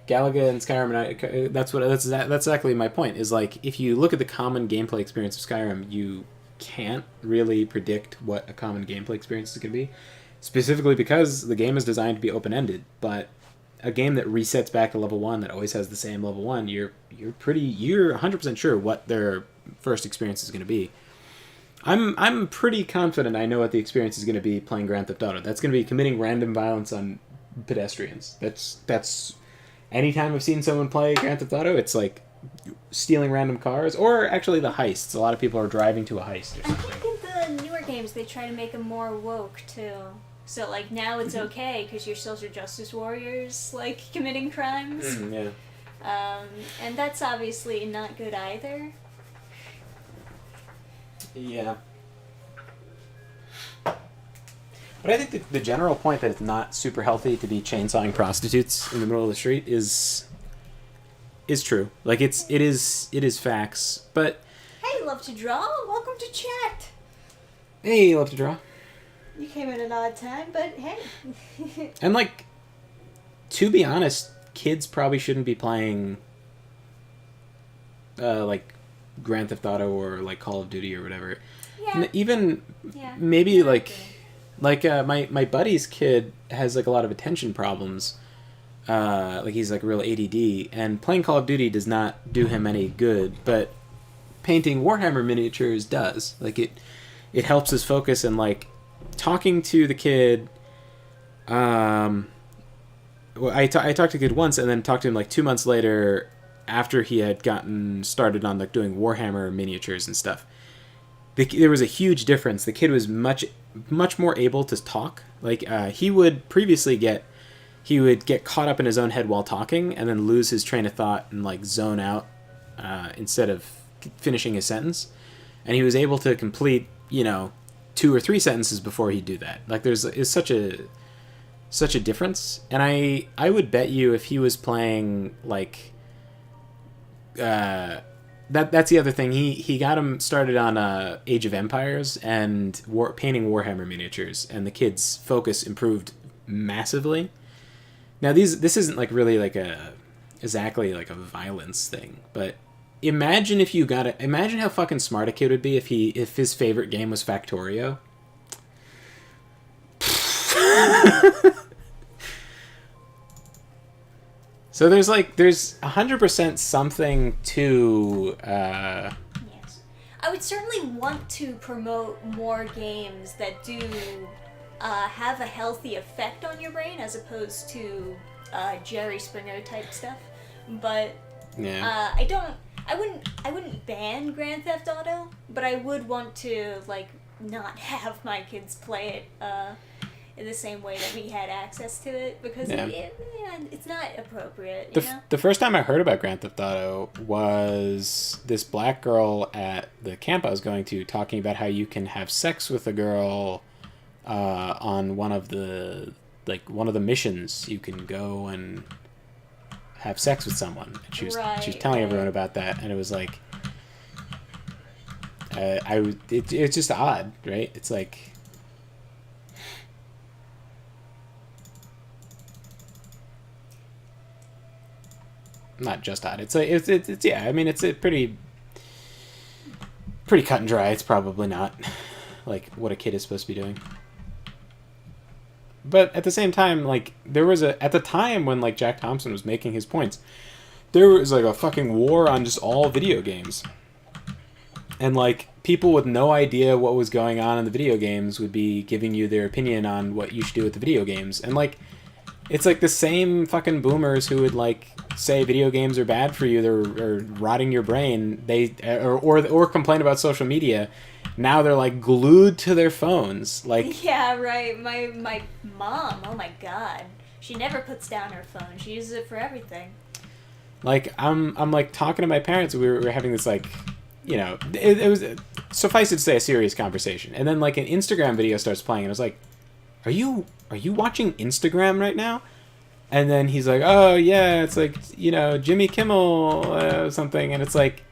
Galaga and Skyrim, that's exactly my point. Is like, if you look at the common gameplay experience of Skyrim, you can't really predict what a common gameplay experience is going to be, specifically because the game is designed to be open-ended. But a game that resets back to level 1, that always has the same level 1, you're 100% sure what their first experience is going to be. I'm pretty confident I know what the experience is going to be playing Grand Theft Auto. That's going to be committing random violence on pedestrians. That's anytime I've seen someone play Grand Theft Auto, it's like stealing random cars, or actually the heists. A lot of people are driving to a heist or something. I think in the newer games they try to make them more woke too. So, like, now it's okay because you're social justice warriors, like, committing crimes. Yeah. And that's obviously not good either. Yeah. But I think the general point that it's not super healthy to be chainsawing prostitutes in the middle of the street is true. Like it is facts. But Hey, love to draw. Welcome to chat. hey, love to draw. You came at an odd time, but hey. And like, to be honest, kids probably shouldn't be playing like Grand Theft Auto or like Call of Duty or whatever. Yeah. Even Yeah. maybe Yeah, like okay. my buddy's kid has like a lot of attention problems. Like he's like real ADD, and playing Call of Duty does not do him any good. But painting Warhammer miniatures does. Like it helps his focus, and like talking to the kid. Well, I talked to the kid once, and then talked to him like 2 months later, after he had gotten started on like doing Warhammer miniatures and stuff. There was a huge difference. The kid was much more able to talk. Like he would previously get caught up in his own head while talking, and then lose his train of thought and like zone out instead of finishing his sentence. And he was able to complete 2 or 3 sentences before he'd do that. Like is such a difference. And I would bet you if he was playing like that's the other thing. He got him started on Age of Empires and painting Warhammer miniatures, and the kid's focus improved massively. Now this isn't like really like exactly like a violence thing, but imagine imagine how fucking smart a kid would be if his favorite game was Factorio. So there's 100% something to Yes. I would certainly want to promote more games that do have a healthy effect on your brain as opposed to Jerry Springer type stuff. But yeah. I wouldn't ban Grand Theft Auto, but I would want to like not have my kids play it in the same way that we had access to it, because it's not appropriate. The first time I heard about Grand Theft Auto was this black girl at the camp I was going to talking about how you can have sex with a girl on one of the missions. You can go and have sex with someone. And she was telling everyone about that, and it was like it's just odd, right? It's like not just odd. It's yeah. I mean, it's a pretty cut and dry. It's probably not like what a kid is supposed to be doing. But at the same time, like there was at the time when like Jack Thompson was making his points, there was like a fucking war on just all video games, and like people with no idea what was going on in the video games would be giving you their opinion on what you should do with the video games, and like it's like the same fucking boomers who would like say video games are bad for you, they're rotting your brain, or complain about social media. Now they're like glued to their phones. Like yeah, right. My mom, oh my god, she never puts down her phone. She uses it for everything. Like I'm like talking to my parents. We were having this like, it was, suffice it to say, a serious conversation. And then like an Instagram video starts playing, and I was like, Are you watching Instagram right now? And then he's like, oh yeah, it's like Jimmy Kimmel something, and it's like,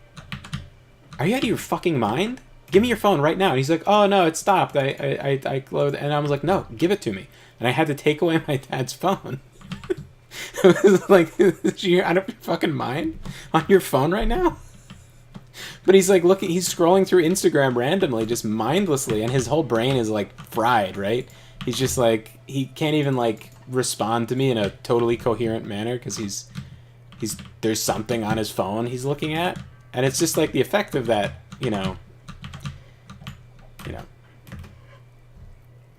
are you out of your fucking mind? Give me your phone right now. And he's like, oh no, it stopped. I closed, and I was like, no, give it to me. And I had to take away my dad's phone. It was like, you're out of your fucking mind on your phone right now? But he's like he's scrolling through Instagram randomly, just mindlessly, and his whole brain is like fried, right? He's just like, he can't even like respond to me in a totally coherent manner because he's there's something on his phone he's looking at, and it's just like the effect of that,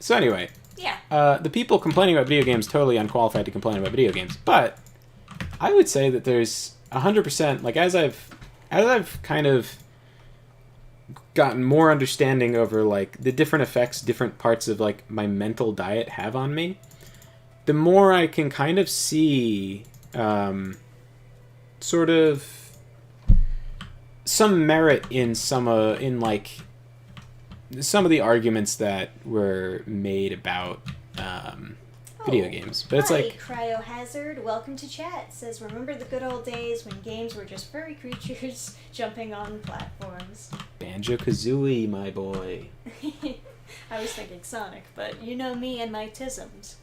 So anyway, yeah. The people complaining about video games totally unqualified to complain about video games, but I would say that there's 100% like as I've kind of gotten more understanding over like the different effects different parts of like my mental diet have on me, the more I can kind of see sort of some merit in in like some of the arguments that were made about video games. But it's like Cryohazard, welcome to chat. Says, remember the good old days when games were just furry creatures jumping on platforms. Banjo-Kazooie, my boy. I was thinking Sonic, but you know me and my tisms.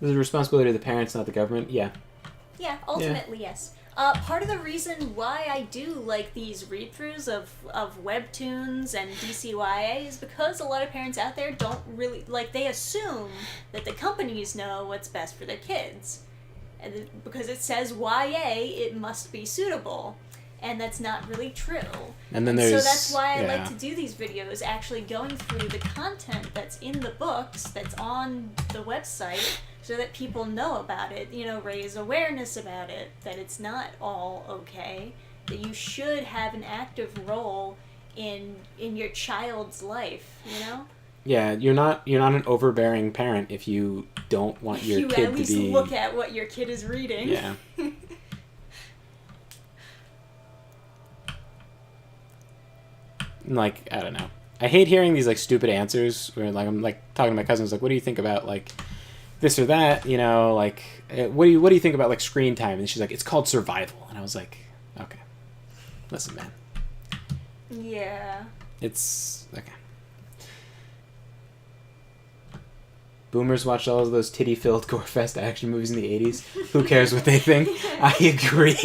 This is the responsibility of the parents, not the government. Yeah. Yeah, ultimately, yes. Part of the reason why I do like these read-throughs of webtoons and DCYA is because a lot of parents out there don't really, like, they assume that the companies know what's best for their kids. And because it says YA, it must be suitable. And that's not really true. And then there's... So that's why I like to do these videos, actually going through the content that's in the books, that's on the website, so that people know about it, you know, raise awareness about it, that it's not all okay, that you should have an active role in your child's life, you know? Yeah, you're not an overbearing parent if you don't want your kid to be... You at least look at what your kid is reading. Yeah. Like, I don't know. I hate hearing these, like, stupid answers where, like, I'm, like, talking to my cousins, like, what do you think about, like, this or that, you know, like, what do you think about, like, screen time? And she's like, it's called survival. And I was like, okay. Listen, man. Yeah. It's, okay. Boomers watched all of those titty-filled gore-fest action movies in the 80s. Who cares what they think? I agree.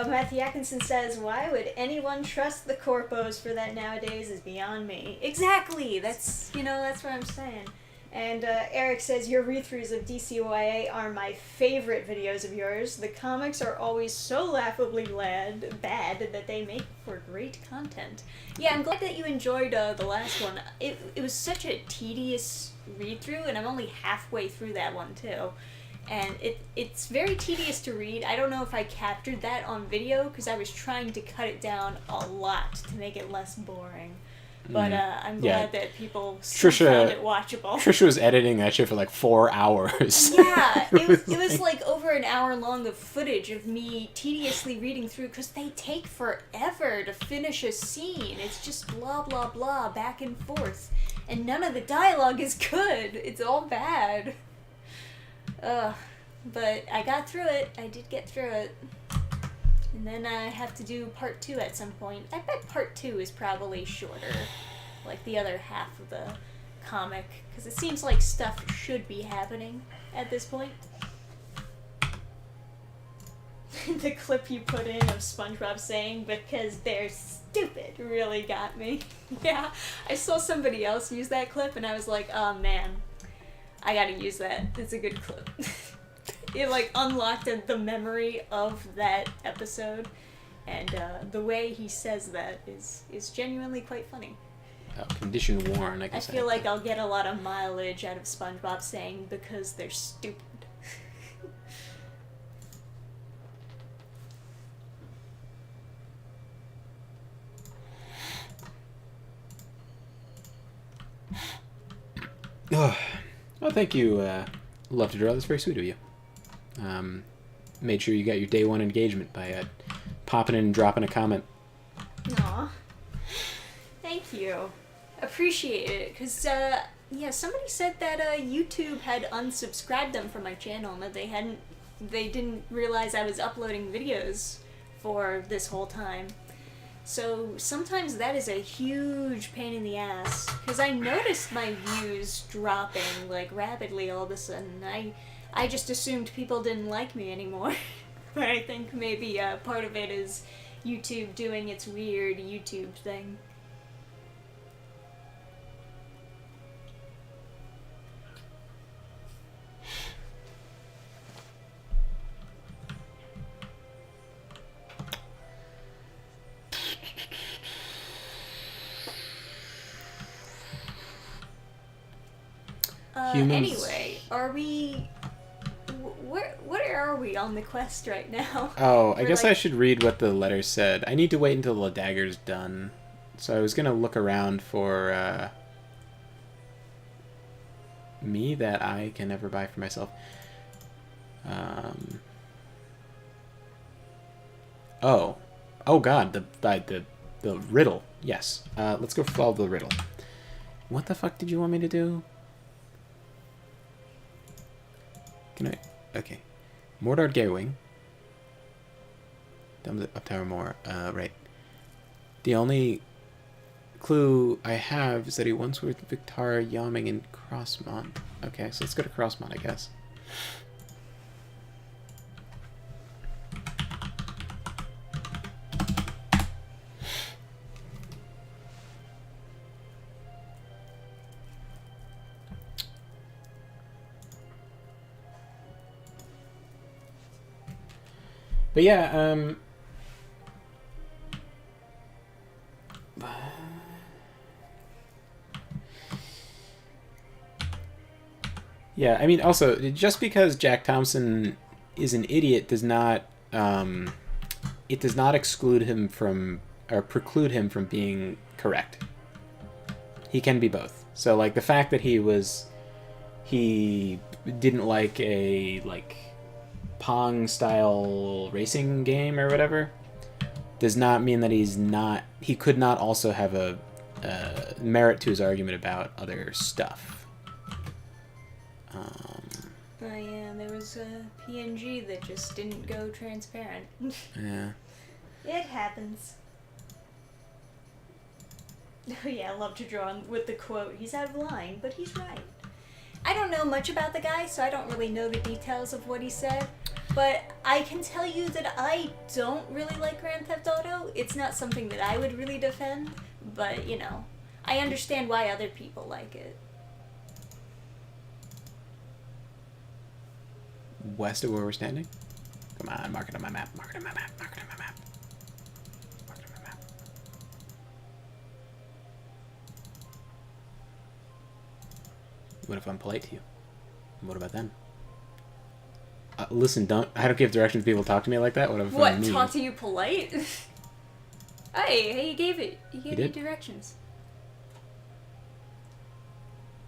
Matthew Atkinson says, why would anyone trust the corpos for that nowadays is beyond me. Exactly! That's what I'm saying. And Eric says, your read-throughs of DCYA are my favorite videos of yours. The comics are always so laughably bad that they make for great content. Yeah, I'm glad that you enjoyed the last one. It was such a tedious read-through, and I'm only halfway through that one, too. And it's very tedious to read. I don't know if I captured that on video, because I was trying to cut it down a lot to make it less boring. But I'm glad that people still found it watchable. Trisha was editing that shit for like 4 hours. Yeah, it was like over an hour long of footage of me tediously reading through, because they take forever to finish a scene. It's just blah, blah, blah, back and forth. And none of the dialogue is good. It's all bad. But I got through it. I did get through it. And then I have to do part 2 at some point. I bet part 2 is probably shorter, like the other half of the comic, because it seems like stuff should be happening at this point. The clip you put in of SpongeBob saying, because they're stupid, really got me. Yeah, I saw somebody else use that clip, and I was like, oh man, I gotta use that. It's a good clip. It like unlocked the memory of that episode, and the way he says that is genuinely quite funny. Oh, condition worn, I guess. I feel like I'll get a lot of mileage out of SpongeBob saying, because they're stupid. Oh, well, thank you. Love to draw. That's very sweet of you. Made sure you got your day one engagement by popping in and dropping a comment. Aw. Thank you. Appreciate it. Because, yeah, somebody said that YouTube had unsubscribed them from my channel and that they didn't realize I was uploading videos for this whole time. So sometimes that is a huge pain in the ass. Because I noticed my views dropping, like, rapidly all of a sudden. I just assumed people didn't like me anymore. But I think maybe part of it is YouTube doing its weird YouTube thing. Anyway, are we... Where are we on the quest right now? Oh, I guess I should read what the letter said. I need to wait until the dagger's done. So I was going to look around for me that I can never buy for myself. Oh god, the The riddle. Yes. Let's go follow the riddle. What the fuck did you want me to do? Can I... Okay. Mordard Garewing. Up Tower more. Right. The only clue I have is that he once worked with Victara, Yaming, and Crossmont. Okay, so let's go to Crossmont, I guess. But yeah, yeah, I mean, also, just because Jack Thompson is an idiot does not, it does not exclude him from, or preclude him from being correct. He can be both. So, like, the fact that he didn't like a, like, Pong-style racing game or whatever, does not mean that he could not also have a merit to his argument about other stuff. Oh yeah, there was a PNG that just didn't go transparent. Yeah. It happens. Oh yeah, I love to draw with the quote, he's out of line, but he's right. I don't know much about the guy, so I don't really know the details of what he said, but I can tell you that I don't really like Grand Theft Auto. It's not something that I would really defend, but, you know, I understand why other people like it. West of where we're standing? Come on, mark it on my map, mark it on my map, mark it on my map. Mark it on my map. What if I'm polite to you? What about them? Listen, I don't give directions to people talk to me like that. What if I'm mean? Talk to you polite? Hey, he gave it. He gave you directions.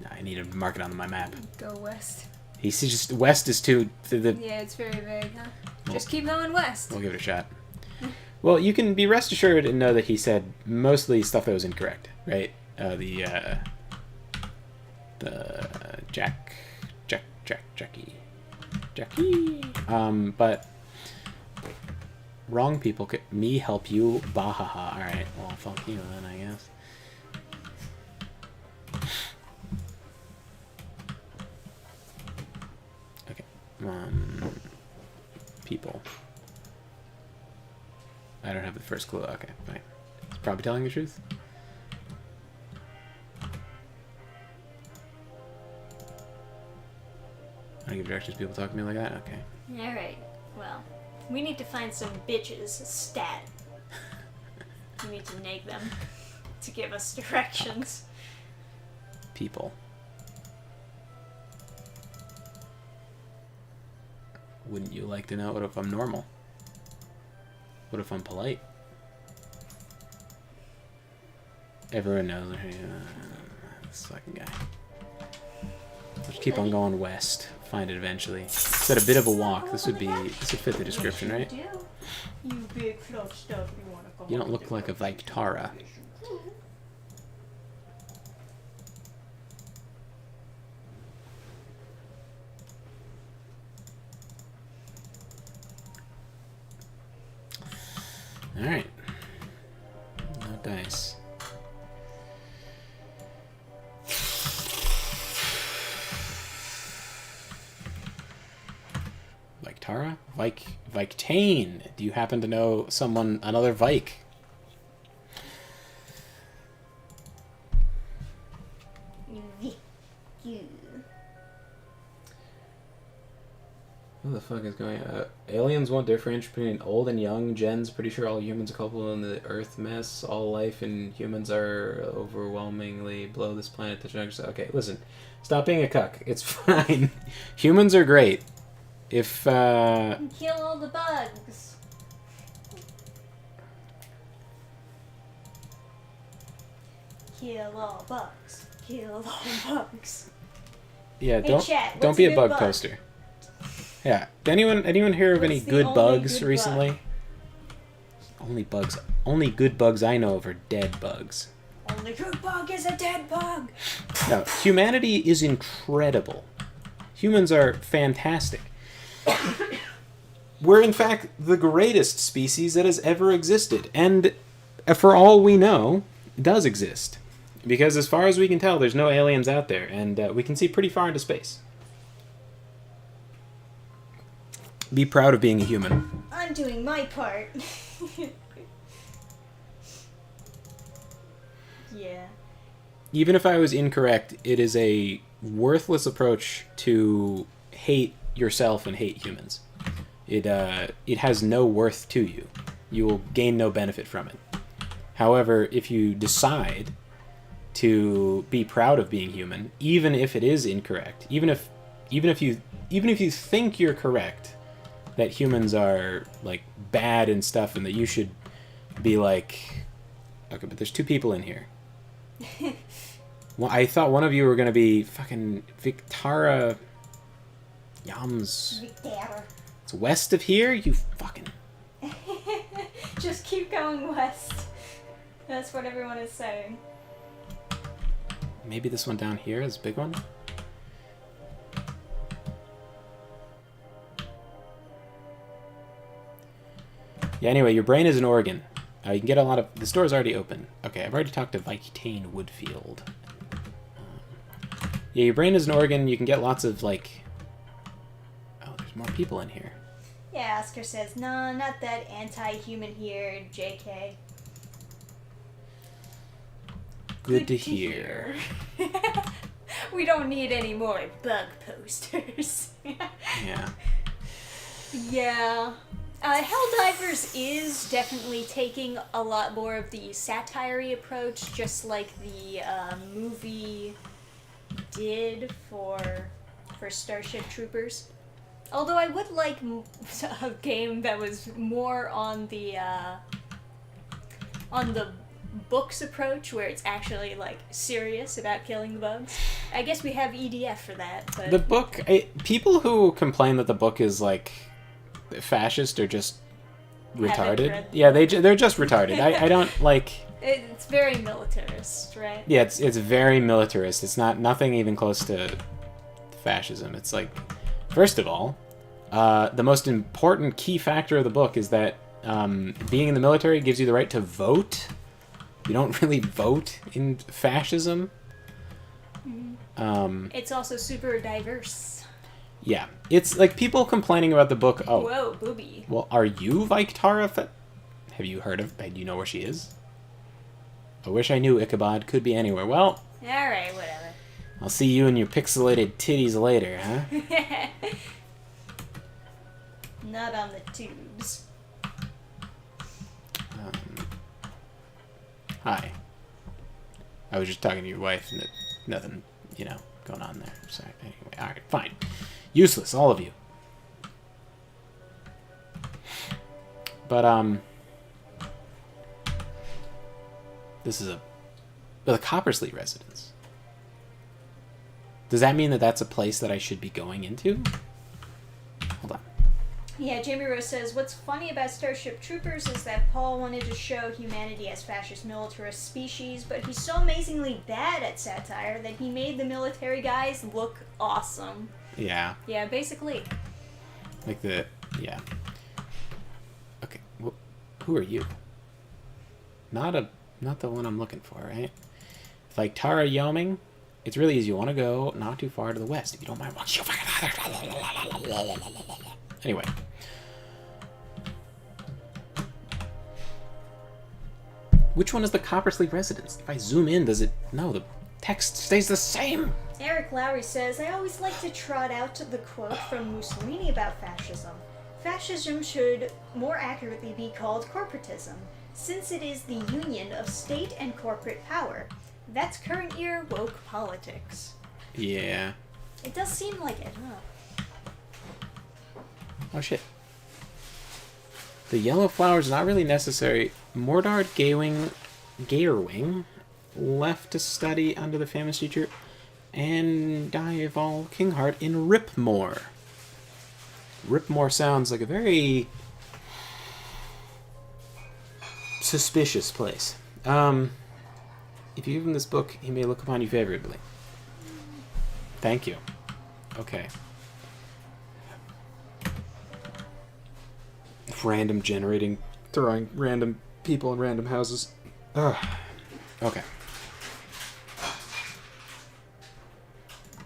No, I need to mark it on my map. Go west. He's just west is too. Yeah, it's very vague, huh? Just keep going west. We'll give it a shot. Well, you can be rest assured and know that he said mostly stuff that was incorrect, right? The Jackie. But wrong people could me help you. Bahaha. All right. Well, fuck you then, I guess. Okay. People. I don't have the first clue. Okay, fine. It's probably telling the truth. I don't give directions. People talk to me like that. Okay. All right. Well, we need to find some bitches. Stat. We need to nag them to give us directions. People. Wouldn't you like to know? What if I'm normal? What if I'm polite? Everyone knows. This fucking guy. Let's keep on going west. Find it eventually. It's at a bit of a walk. This would fit the description, right? You big fluff stuff. You wanna come? You don't look like a Victara. Alright. No dice. Victara? Victane. Do you happen to know another Vike? What the fuck is going on? Aliens won't differentiate between old and young. Jen's pretty sure all humans are culpable in the Earth mess. All life and humans are overwhelmingly below this planet. Okay, listen. Stop being a cuck. It's fine. Humans are great. If, Kill all the bugs. Kill all bugs. Kill all bugs. Yeah, Hey, chat, don't what's be a a good bug bug? poster. Yeah. Anyone hear of any What's the good only bugs good recently? Only good bugs I know of are dead bugs. Only good bug is a dead bug. No, humanity is incredible. Humans are fantastic. We're, in fact, the greatest species that has ever existed. And for all we know, does exist. Because as far as we can tell, there's no aliens out there. And we can see pretty far into space. Be proud of being a human. I'm doing my part. Yeah. Even if I was incorrect, it is a worthless approach to hate yourself and hate humans. It has no worth to you. You will gain no benefit from it. However, if you decide to be proud of being human, even if it is incorrect, even if you think you're correct, that humans are like bad and stuff, and that you should be like, okay, but there's two people in here. Well, I thought one of you were gonna be fucking Victara Yams. Victara. It's west of here, you fucking. Just keep going west. That's what everyone is saying. Maybe this one down here is a big one. Yeah, anyway, your brain is an organ. You can get a lot of... The store's already open. Okay, I've already talked to Victane Woodfield. Yeah, your brain is an organ. You can get lots of, like... Oh, there's more people in here. Yeah, Oscar says, no, not that anti-human here, JK. Good to hear. We don't need any more bug posters. Yeah. Yeah. Helldivers is definitely taking a lot more of the satire-y approach, just like the movie did for Starship Troopers. Although I would like a game that was more on the books approach, where it's actually like serious about killing the bugs. I guess we have EDF for that. But The book... people who complain that the book is like fascist are just retarded. Yeah, they're just retarded. I don't like... It's very militarist, right? Yeah, it's very militarist. It's nothing even close to fascism. It's like, first of all, the most important key factor of the book is that being in the military gives you the right to vote. You don't really vote in fascism. It's also super diverse. Yeah, it's like people complaining about the book. Oh, whoa, booby. Well, are you Victara? Have you heard of? Do you know where she is? I wish I knew. Ichabod could be anywhere. Well, all right, whatever. I'll see you and your pixelated titties later, huh? Not on the tubes. Hi. I was just talking to your wife, and nothing, going on there. Sorry. Anyway, all right, fine. Useless, all of you. But this is the Coppersley residence. Does that mean that that's a place that I should be going into? Hold on. Yeah, Jamie Rose says, what's funny about Starship Troopers is that Paul wanted to show humanity as fascist militarist species, but he's so amazingly bad at satire that he made the military guys look awesome. Yeah. Yeah, basically. Yeah. Okay, well, who are you? Not the one I'm looking for, right? Like Tara Yoming, it's really easy. You want to go not too far to the west, if you don't mind. Anyway. Which one is the Coppersley residence? If I zoom in, does it... No, the text stays the same. Eric Lowry says, I always like to trot out the quote from Mussolini about fascism. Fascism should more accurately be called corporatism, since it is the union of state and corporate power. That's current year woke politics. Yeah. It does seem like it, huh? Oh shit. The yellow flowers not really necessary. Mordard Gairwing left to study under the famous teacher Andival Kinghart in Ripmore. Ripmore sounds like a very suspicious place. If you give him this book, he may look upon you favorably. Thank you. Okay. Random generating, throwing random people in random houses. Ugh. Okay.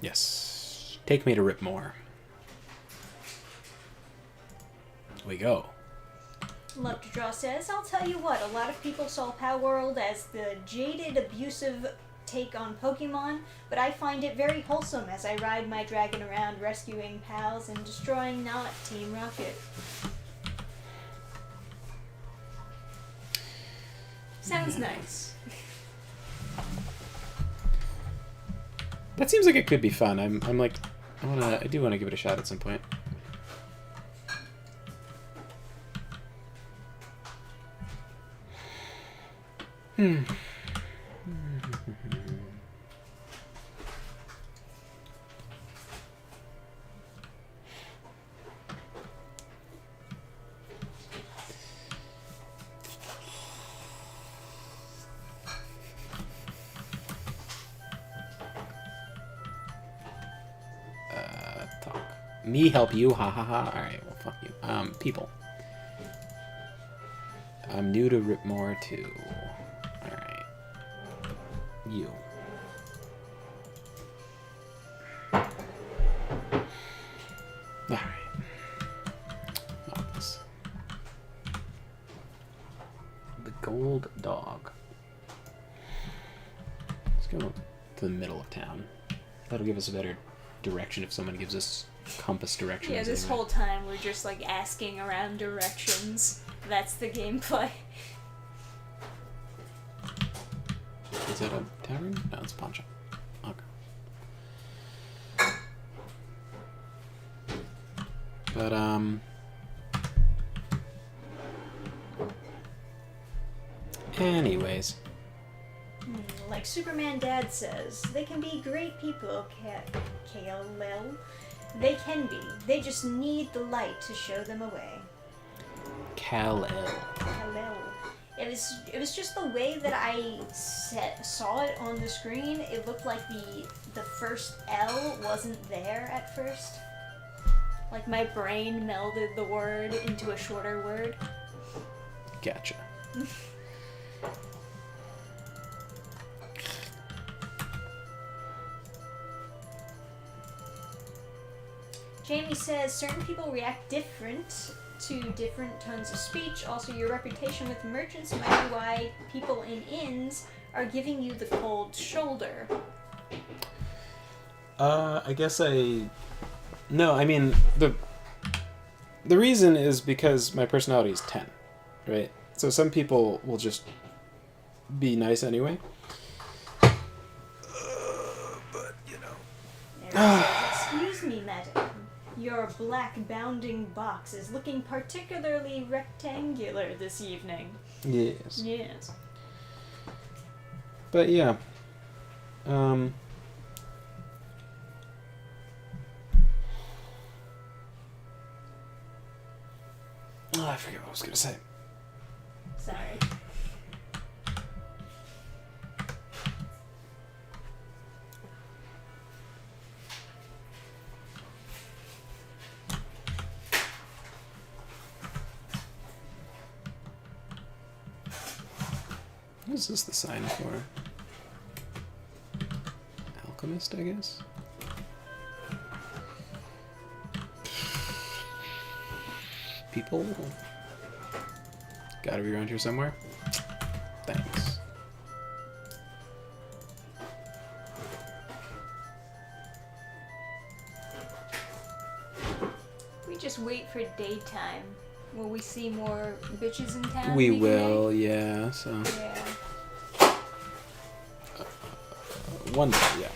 Yes. Take me to Ripmore. We go. Love to Draw says, I'll tell you what, a lot of people saw Pow World as the jaded, abusive take on Pokemon, but I find it very wholesome as I ride my dragon around rescuing pals and destroying not Team Rocket. Sounds nice. That seems like it could be fun. I'm like, I do want to give it a shot at some point. Talk. Me help you, ha ha ha. Alright, well, fuck you. People. I'm new to Ripmore too. Alright. You. Alright. Office. The gold dog. Let's go to the middle of town. That'll give us a better direction if someone gives us compass directions. Yeah, this whole time we're just like asking around directions. That's the gameplay. Is that a tavern? No, it's a pawn shop. Okay. But, anyways. Like Superman Dad says, they can be great people, KLL. They can be. They just need the light to show them a way. Kal-El. Kal-El. It was just the way that I saw it on the screen. It looked like the first L wasn't there at first. Like my brain melded the word into a shorter word. Gotcha. Jamie says certain people react different to different tones of speech. Also, your reputation with merchants might be why people in inns are giving you the cold shoulder. I guess no, I mean, the reason is because my personality is 10, right? So some people will just be nice anyway. But, you know. Excuse me, madam. Your black bounding box is looking particularly rectangular this evening. Yes. Yes. But yeah. Oh, I forget what I was going to say. Sorry. What is this the sign for? Alchemist, I guess? People? Gotta be around here somewhere. Thanks. We just wait for daytime. Will we see more bitches in town? We will, yeah, so. Yeah. One day, yeah.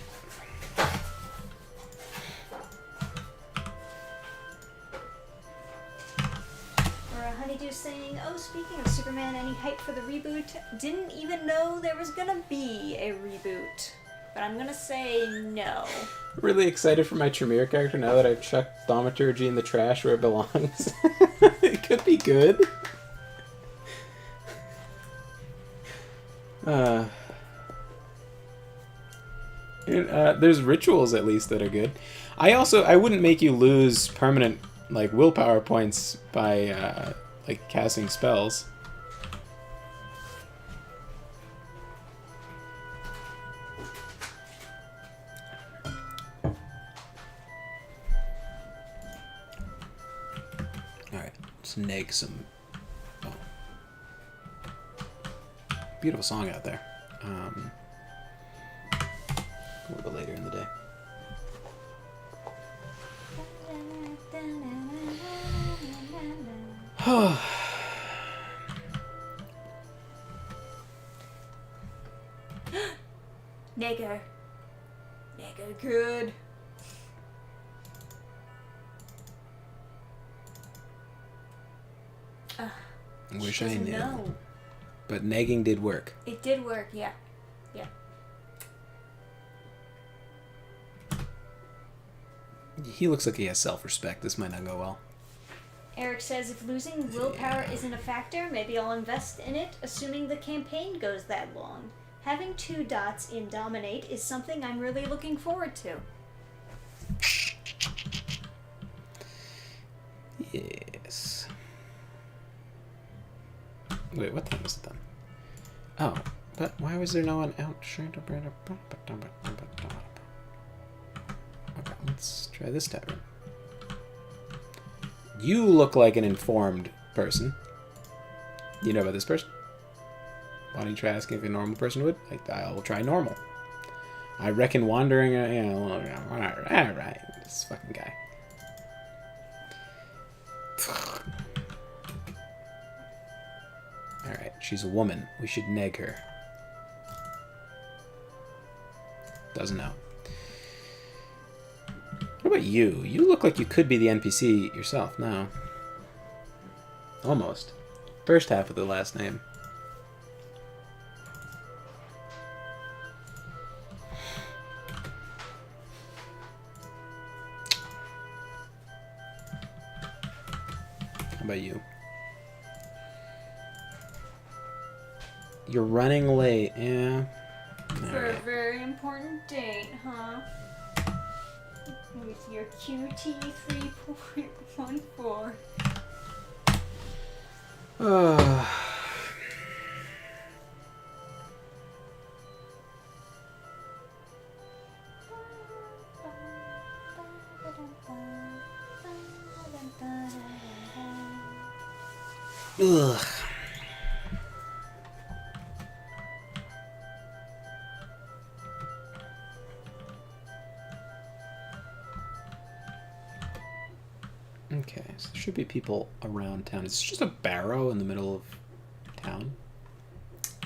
Or a honeydew saying, oh, speaking of Superman, any hype for the reboot? Didn't even know there was gonna be a reboot. But I'm gonna say no. Really excited for my Tremere character now that I've chucked thaumaturgy in the trash where it belongs. It could be good. There's rituals at least that are good. I wouldn't make you lose permanent like willpower points by like casting spells. Alright, let's neg some. Oh. Beautiful song out there. A little bit later in the day. Nigger. Nigger good. Wish I knew. No. But negging did work. It did work, yeah. Yeah. He looks like he has self-respect. This might not go well. Eric says, if losing willpower isn't a factor, maybe I'll invest in it, assuming the campaign goes that long. Having 2 dots in Dominate is something I'm really looking forward to. Yes. Wait, what time is it then? Oh, but why was there no one out? Okay, let's try this tavern. You look like an informed person. Do you know about this person? Why don't you try asking if a normal person would? I will try normal. I reckon wandering, alright, this fucking guy. Alright, she's a woman. We should neg her. Doesn't know. What about you? You look like you could be the NPC yourself. No. Almost. First half of the last name. How about you? You're running late, yeah. For a very important date, huh? With your QT 3.14. Ugh. Okay, so there should be people around town. Is this just a barrow in the middle of town?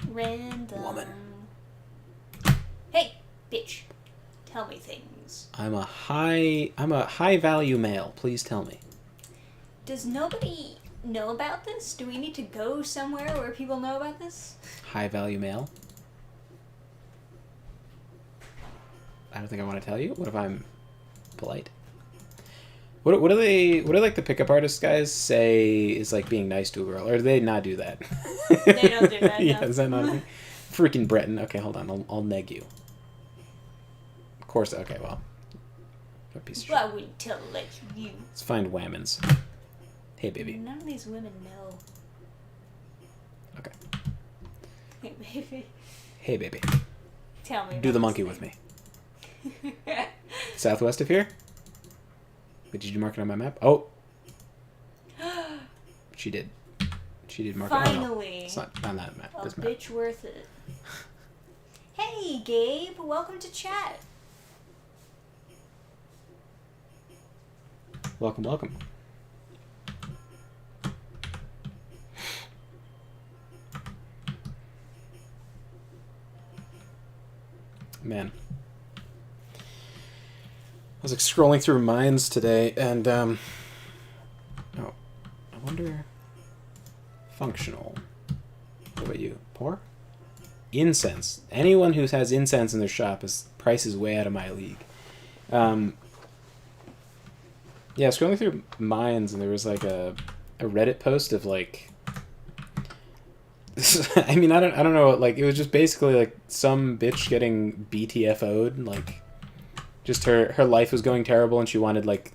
Random. Woman. Hey, bitch. Tell me things. I'm a high value male. Please tell me. Does nobody know about this? Do we need to go somewhere where people know about this? High value male? I don't think I want to tell you. What if I'm polite? What do like the pickup artist guys say is like being nice to a girl, or do they not do that? They don't do that. Yeah, no. is that not a thing? Freaking Breton. Okay, hold on. I'll neg you. Of course. Okay, well. What a piece of shit. Well, I wouldn't tell like you. Let's find whammons. Hey, baby. None of these women know. Okay. Hey, baby. Hey, baby. Tell me. Do the about monkey this with me. thing. Southwest of here? Wait, did you mark it on my map? Oh. She did. She did mark it. Oh, no. Finally. It's not on that map. A This map. bitch worth it. Hey, Gabe. Welcome to chat. Welcome, welcome. Man. I was like scrolling through mines today, and oh, I wonder. Functional. What about you? Poor? Incense. Anyone who has incense in their shop is price is way out of my league. Yeah, scrolling through mines, and there was like a Reddit post of like I mean, I don't know. Like, it was just basically like some bitch getting BTFO'd. Like, just her life was going terrible, and she wanted like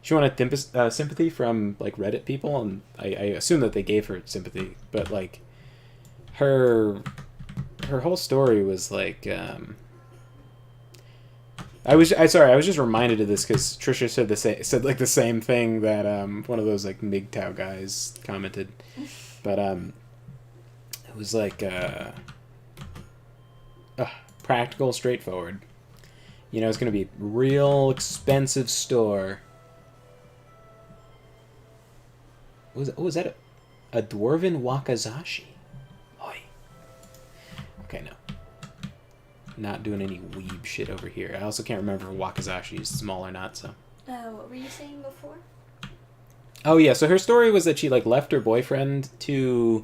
sympathy from like Reddit people, and I assume that they gave her sympathy, but like her whole story was like I was just reminded of this because Trisha said like the same thing that one of those like MGTOW guys commented, but it was like practical, straightforward. You know, it's gonna be a real expensive store. Was that a dwarven wakizashi? Oi. Okay, no. Not doing any weeb shit over here. I also can't remember if wakizashi is small or not, so. What were you saying before? Oh, yeah, so her story was that she, like, left her boyfriend to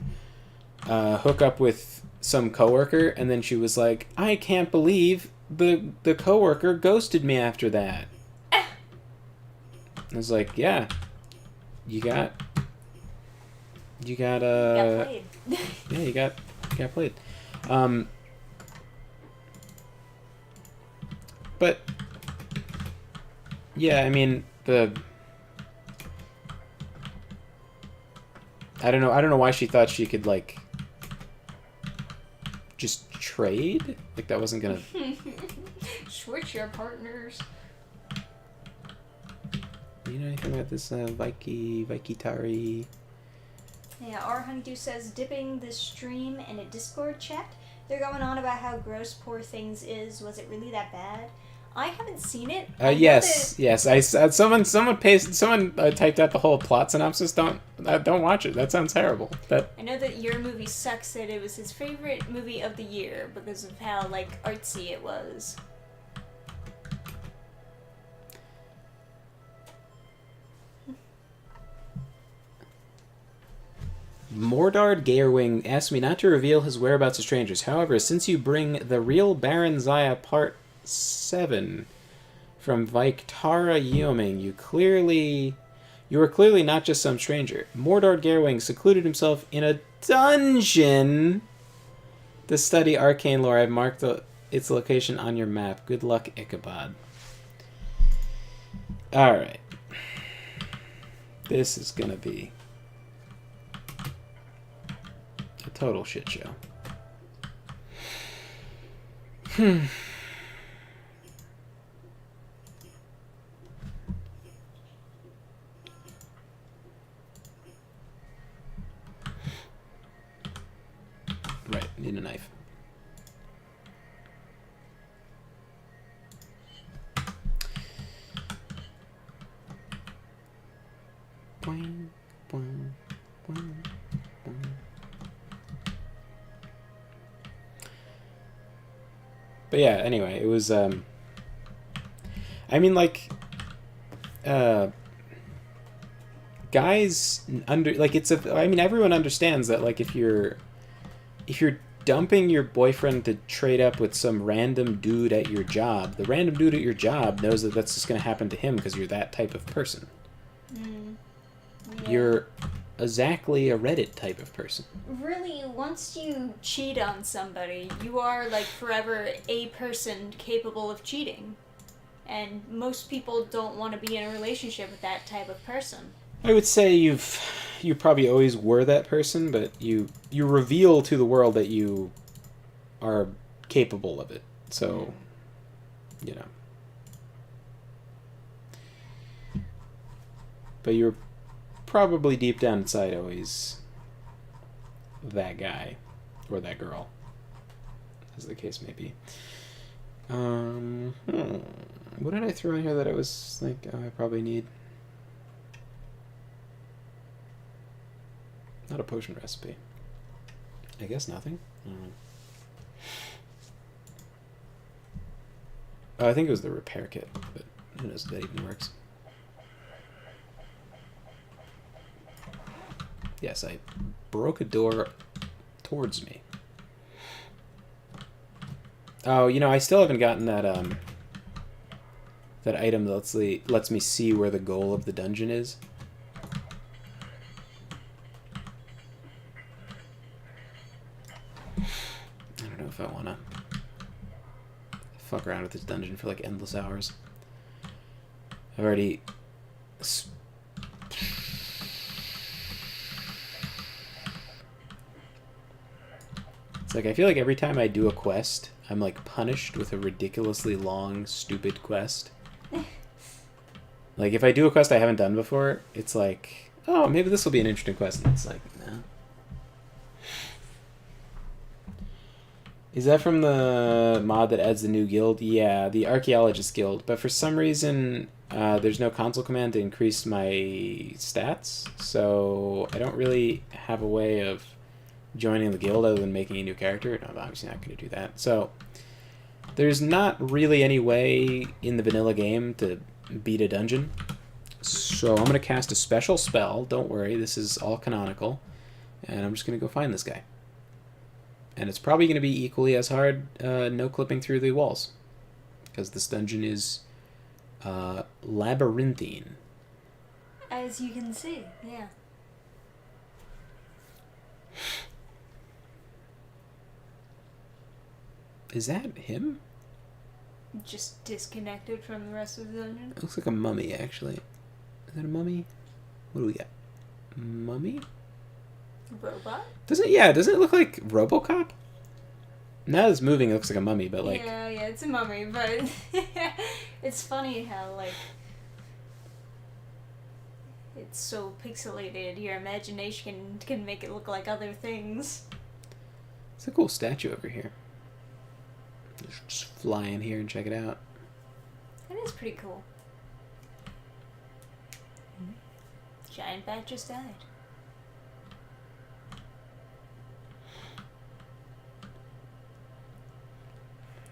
hook up with some coworker, and then she was like, I can't believe the coworker ghosted me after that. I was like, yeah, you got played. Yeah, you got played. But yeah, I mean I don't know why she thought she could like just trade, like that wasn't gonna switch your partners. You know anything about this Vikitari? Yeah, our honeydew says dipping the stream in a Discord chat. They're going on about how gross Poor Things is. Was it really that bad? I haven't seen it. Yes. I someone typed out the whole plot synopsis. Don't watch it. That sounds terrible. I know that Your Movie Sucks said it was his favorite movie of the year because of how like artsy it was. Mordard Gaerwing asked me not to reveal his whereabouts to strangers. However, since you bring the real Baron Zaya Part 7 from Victara Yoming, you are clearly not just some stranger. Mordard Gaerwing secluded himself in a dungeon to study arcane lore. I've marked its location on your map. Good luck, Ichabod. Alright. This is gonna be a total shit show. Right, need a knife. Boing, boing, boing, boing. But yeah, anyway, it was I mean like guys everyone understands that like if you're dumping your boyfriend to trade up with some random dude at your job, the random dude at your job knows that that's just going to happen to him because you're that type of person. Yeah. You're exactly a Reddit type of person. Really, once you cheat on somebody, you are like forever a person capable of cheating. And most people don't want to be in a relationship with that type of person. I would say you probably always were that person, but you reveal to the world that you are capable of it. So, you know. But you're probably deep down inside always that guy or that girl, as the case may be. What did I throw in here that I was like, I probably need? Not a potion recipe. I guess nothing. Oh, I think it was the repair kit, but who knows if that even works. Yes, I broke a door towards me. Oh, you know, I still haven't gotten that that item that lets me see where the goal of the dungeon is. I don't know if I want to fuck around with this dungeon for like endless hours. I've already... It's like, I feel like every time I do a quest, I'm like punished with a ridiculously long, stupid quest. Like, if I do a quest I haven't done before, it's like, oh, maybe this will be an interesting quest. And it's like, no. Is that from the mod that adds the new guild? Yeah, the Archaeologist Guild. But for some reason, there's no console command to increase my stats. So I don't really have a way of joining the guild other than making a new character. No, I'm obviously not going to do that. So there's not really any way in the vanilla game to beat a dungeon. So I'm going to cast a special spell. Don't worry, this is all canonical. And I'm just going to go find this guy. And it's probably going to be equally as hard no clipping through the walls. Because this dungeon is labyrinthine. As you can see, yeah. Is that him? Just disconnected from the rest of the dungeon. It looks like a mummy, actually. Is that a mummy? What do we got? Mummy? Robot? Doesn't it look like RoboCop? Now that it's moving, it looks like a mummy, but like... Yeah, it's a mummy, but it's funny how, like, it's so pixelated, your imagination can make it look like other things. It's a cool statue over here. Just fly in here and check it out. That is pretty cool. Giant bat just died.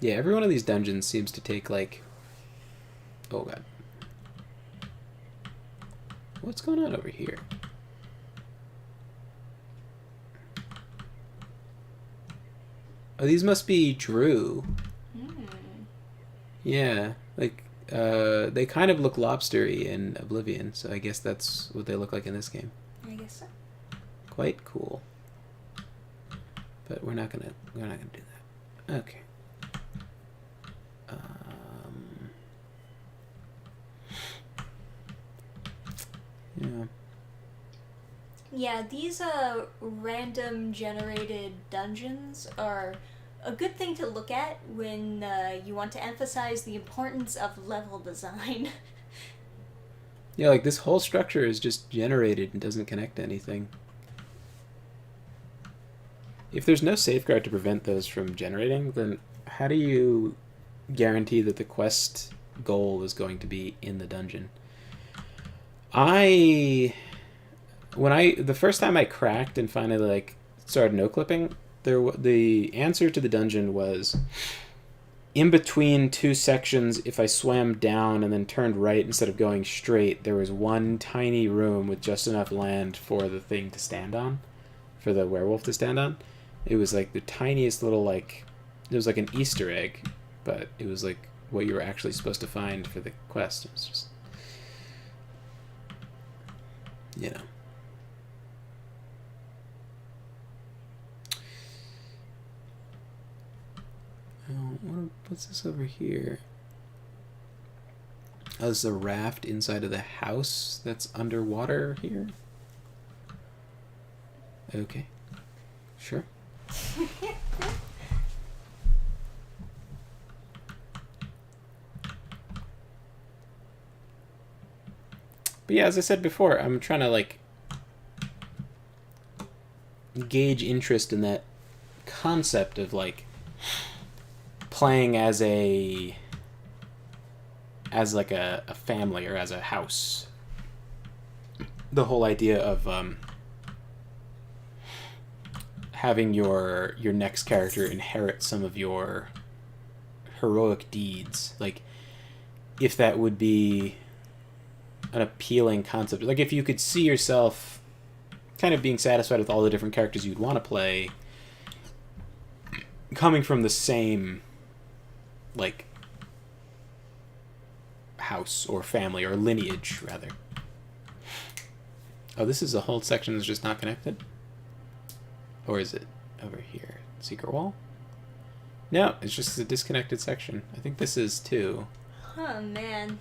Yeah, every one of these dungeons seems to take, like... Oh, God. What's going on over here? Oh, these must be Drew. Yeah, like, they kind of look lobstery in Oblivion, so I guess that's what they look like in this game. I guess so. Quite cool. But we're not gonna do that. Okay. Yeah. Yeah, these random generated dungeons are a good thing to look at when you want to emphasize the importance of level design. Yeah, like this whole structure is just generated and doesn't connect to anything. If there's no safeguard to prevent those from generating, then how do you guarantee that the quest goal is going to be in the dungeon? The first time I cracked and finally like started no clipping, the answer to the dungeon was in between two sections. If I swam down and then turned right instead of going straight, there was one tiny room with just enough land for the thing to stand on, for the werewolf to stand on. It was like the tiniest little, like, it was like an Easter egg, but it was like what you were actually supposed to find for the quest. It was just, you know. What's this over here? Oh, this is a raft inside of the house that's underwater here? Okay. Sure. But yeah, as I said before, I'm trying to, like, gauge interest in that concept of, like, playing as a family or as a house. The whole idea of having your next character inherit some of your heroic deeds, like if that would be an appealing concept, like if you could see yourself kind of being satisfied with all the different characters you'd want to play coming from the same, like, house or family or lineage, rather. Oh, this is a whole section that's just not connected? Or is it over here? Secret wall? No, it's just a disconnected section. I think this is too. Oh, man.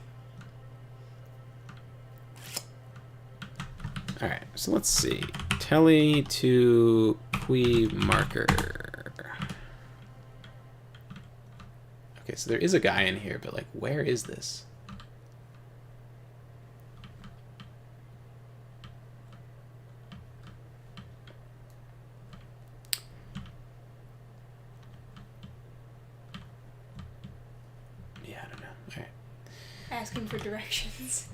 Alright, so let's see. Telly to Qui marker. Okay, so there is a guy in here, but like, where is this? Yeah, I don't know. Alright. Asking for directions.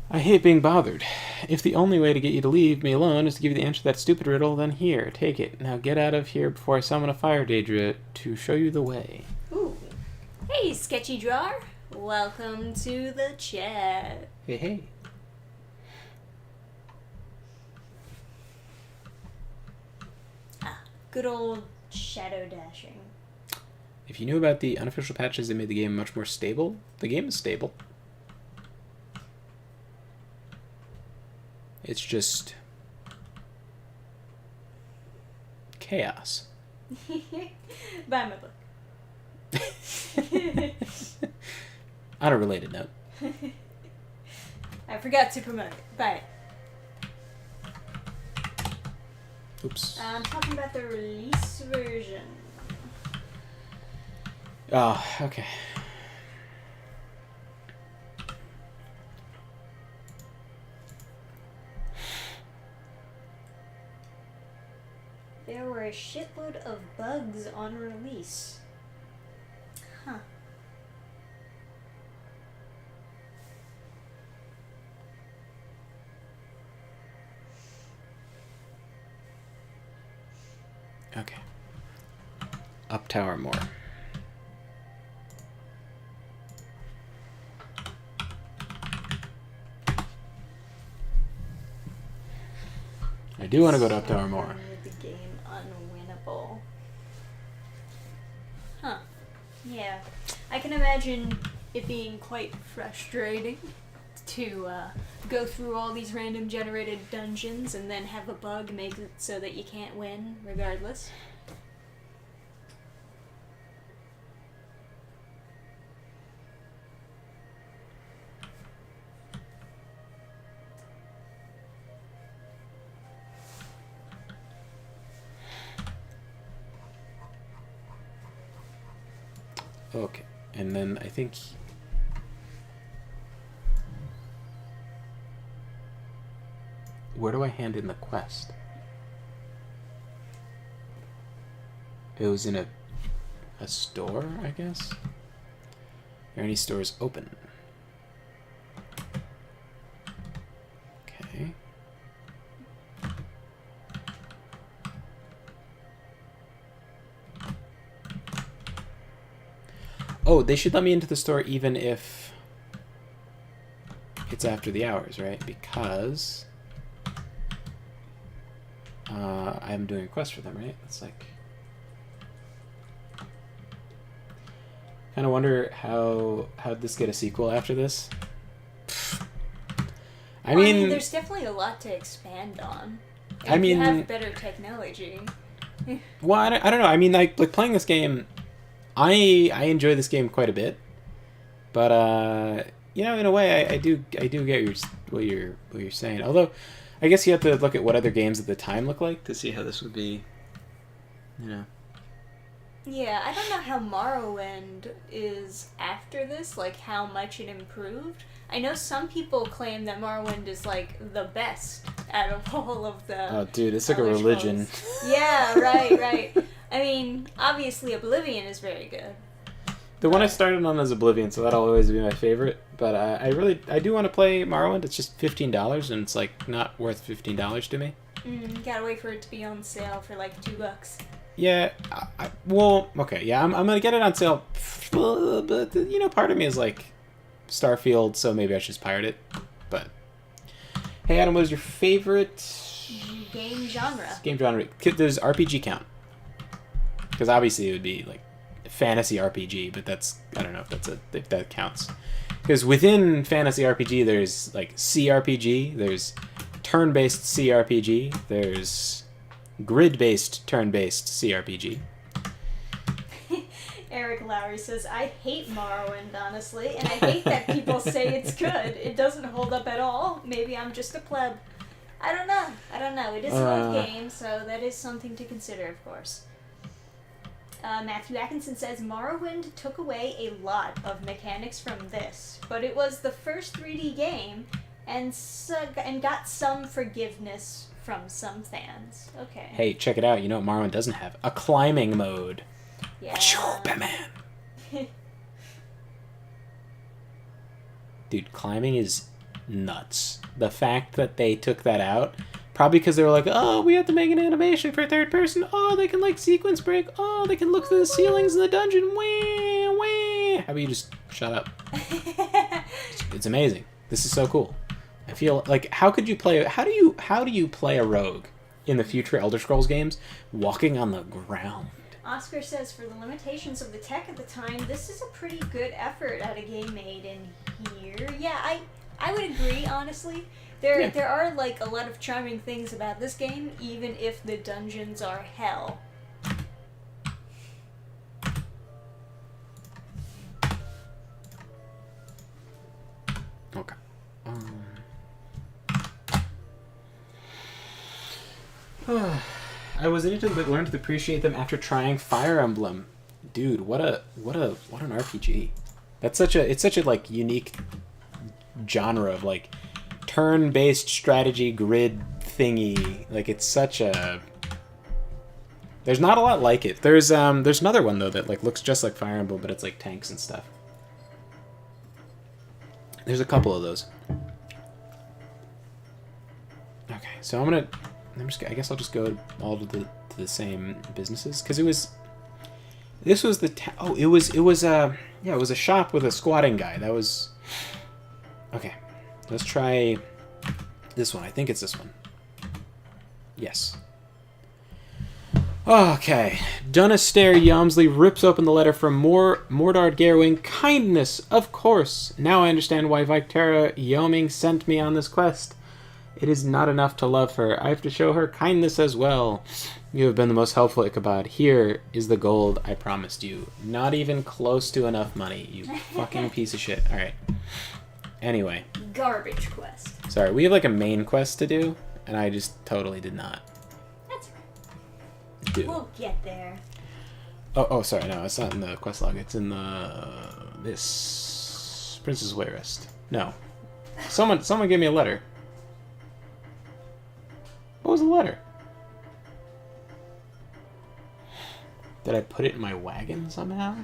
I hate being bothered. If the only way to get you to leave me alone is to give you the answer to that stupid riddle, then here, take it. Now get out of here before I summon a fire Daedra to show you the way. Ooh. Hey, Sketchy Drawer. Welcome to the chat. Hey, hey. Ah, good old shadow dashing. If you knew about the unofficial patches that made the game much more stable, the game is stable. It's just chaos. Buy my book. On a related note. I forgot to promote it. Buy it. Oops. I'm talking about the release version. Oh, okay. There were a shitload of bugs on release. Huh. Okay. Up tower more. I do want to go to up tower more. The game unwinnable. Huh. Yeah. I can imagine it being quite frustrating to go through all these random generated dungeons and then have a bug make it so that you can't win regardless. Okay, and then I think... Where do I hand in the quest? It was in a store, I guess? Are any stores open? Okay. Oh, they should let me into the store even if it's after the hours, right? Because I'm doing a quest for them, right? It's like... Kind of wonder how'd this get a sequel after this? I mean, there's definitely a lot to expand on. I If mean, you have better technology. well, I don't know. I mean, like playing this game, I enjoy this game quite a bit, but you know, in a way, I do get what you're saying. Although, I guess you have to look at what other games at the time look like to see how this would be. You know. Yeah, I don't know how Morrowind is after this, like how much it improved. I know some people claim that Morrowind is like the best out of all of the... Oh, dude, it's like a Elder religion. Scrolls. Yeah, right. I mean, obviously Oblivion is very good. The one I started on is Oblivion, so that'll always be my favorite. But I do want to play Morrowind. It's just $15, and it's like not worth $15 to me. Gotta wait for it to be on sale for like $2. Yeah, well, okay, yeah, I'm gonna get it on sale, but you know, part of me is like Starfield, so maybe I should just pirate it. But hey, Adam, what is your favorite game genre? Game genre. Does RPG count? Because obviously it would be like fantasy RPG, but that's, I don't know if that counts. Because within fantasy RPG, there's like CRPG, there's turn-based CRPG, there's grid-based, turn-based CRPG. Eric Lowry says, I hate Morrowind, honestly, and I hate that people say it's good. It doesn't hold up at all. Maybe I'm just a pleb. I don't know. It is an old game, so that is something to consider, of course. Matthew Atkinson says, Morrowind took away a lot of mechanics from this, but it was the first 3D game and got some forgiveness from some fans. Okay. Hey, check it out. You know what Morrowind doesn't have? A climbing mode. Yeah. Batman. Dude, climbing is nuts. The fact that they took that out, probably because they were like, oh, we have to make an animation for third person. Oh, they can like sequence break. Oh, they can look through the ceilings in the dungeon. Wah, wah. How about you just shut up? It's amazing. This is so cool. I feel like how do you play a rogue in the future Elder Scrolls games walking on the ground? Oscar says, for the limitations of the tech at the time, this is a pretty good effort at a game made in here. Yeah, I would agree, honestly. There are, like, a lot of charming things about this game, even if the dungeons are hell. Okay. I was into them, but learned to appreciate them after trying Fire Emblem. Dude, what an RPG. It's such a like unique genre of like turn-based strategy grid thingy. Like it's such a. There's not a lot like it. There's another one though that like looks just like Fire Emblem, but it's like tanks and stuff. There's a couple of those. Okay, so I guess I'll just go all to the same businesses because it was a shop with a squatting guy. That was okay. Let's try this one. I think it's this one. Yes. Okay. Dunastair Yamsley rips open the letter from Mordard Garrowing. Kindness, of course. Now I understand why Victera Yoming sent me on this quest. It is not enough to love her. I have to show her kindness as well. You have been the most helpful, Ichabod. Here is the gold I promised you. Not even close to enough money, you fucking piece of shit. Alright. Anyway. Garbage quest. Sorry, we have like a main quest to do, and I just totally did not. That's right. We'll get there. Oh, sorry, no, it's not in the quest log. It's in this Princess Wayrest. No. Someone gave me a letter. What was the letter? Did I put it in my wagon somehow?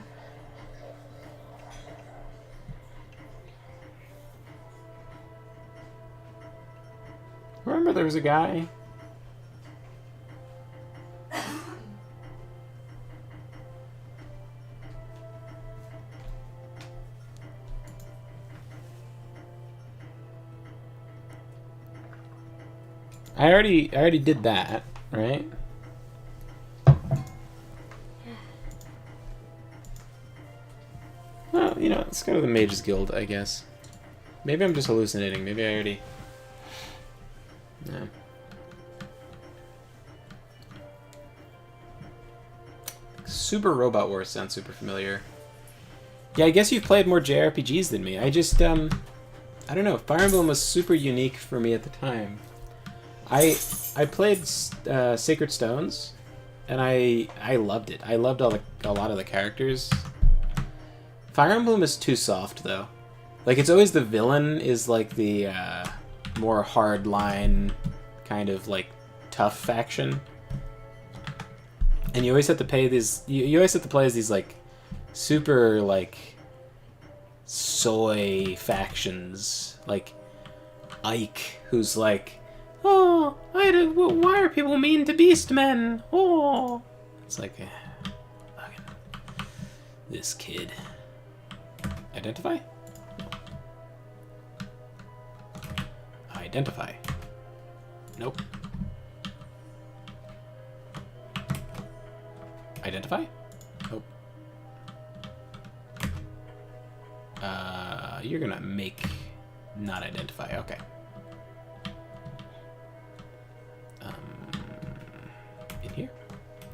Remember there was a guy? I already did that, right? Well, you know, let's go to the Mages Guild, I guess. Maybe I'm just hallucinating. Maybe I already... No. Super Robot Wars sounds super familiar. Yeah, I guess you've played more JRPGs than me. I just, I don't know. Fire Emblem was super unique for me at the time. I played Sacred Stones, and I loved it. I loved a lot of the characters. Fire Emblem is too soft, though. Like, it's always the villain is, like, the more hardline, kind of, like, tough faction. And you always have to pay these... You always have to play as these, like, super, like, soy factions. Like, Ike, who's, like... Oh, why are people mean to beastmen? Oh, it's like, fucking, this kid. Identify? Identify. Nope. Identify? Nope. You're gonna make not identify. Okay.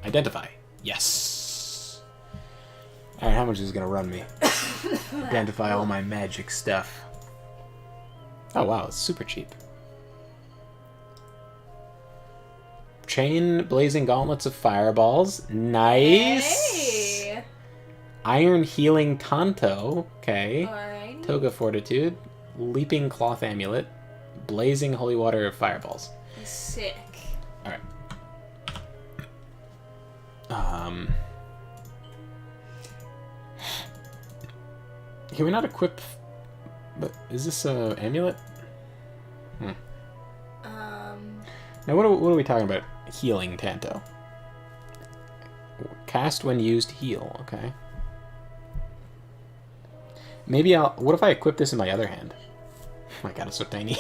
Identify. Yes. Alright, how much is it going to run me? Identify all my magic stuff. Oh, wow. It's super cheap. Chain blazing gauntlets of fireballs. Nice. Hey. Iron healing Tanto. Okay. Alright. Toga fortitude. Leaping cloth amulet. Blazing holy water of fireballs. Sick. Alright. Can we not equip... But is this a amulet? Now, what are we talking about? Healing Tanto. Cast when used, heal. Okay. Maybe I'll... What if I equip this in my other hand? Oh my god, it's so tiny.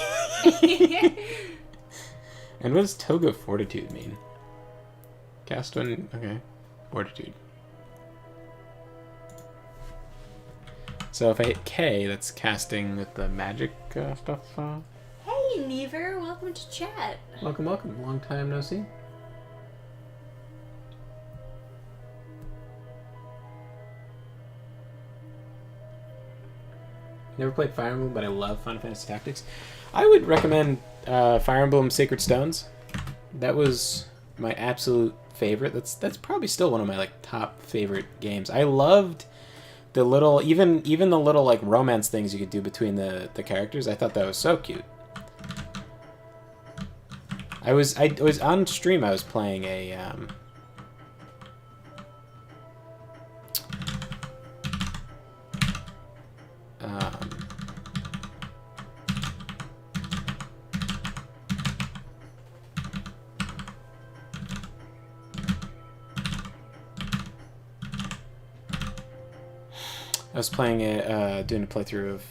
And what does Toga Fortitude mean? Cast when... Okay. Fortitude. So if I hit K, that's casting with the magic stuff. Hey, Never, welcome to chat. Welcome, welcome. Long time no see. Never played Fire Emblem, but I love Final Fantasy Tactics. I would recommend Fire Emblem Sacred Stones. That was my absolute favorite. That's probably still one of my like top favorite games. I loved the little, even the little like romance things you could do between the characters. I thought that was so cute. I was on stream. I was playing a doing a playthrough of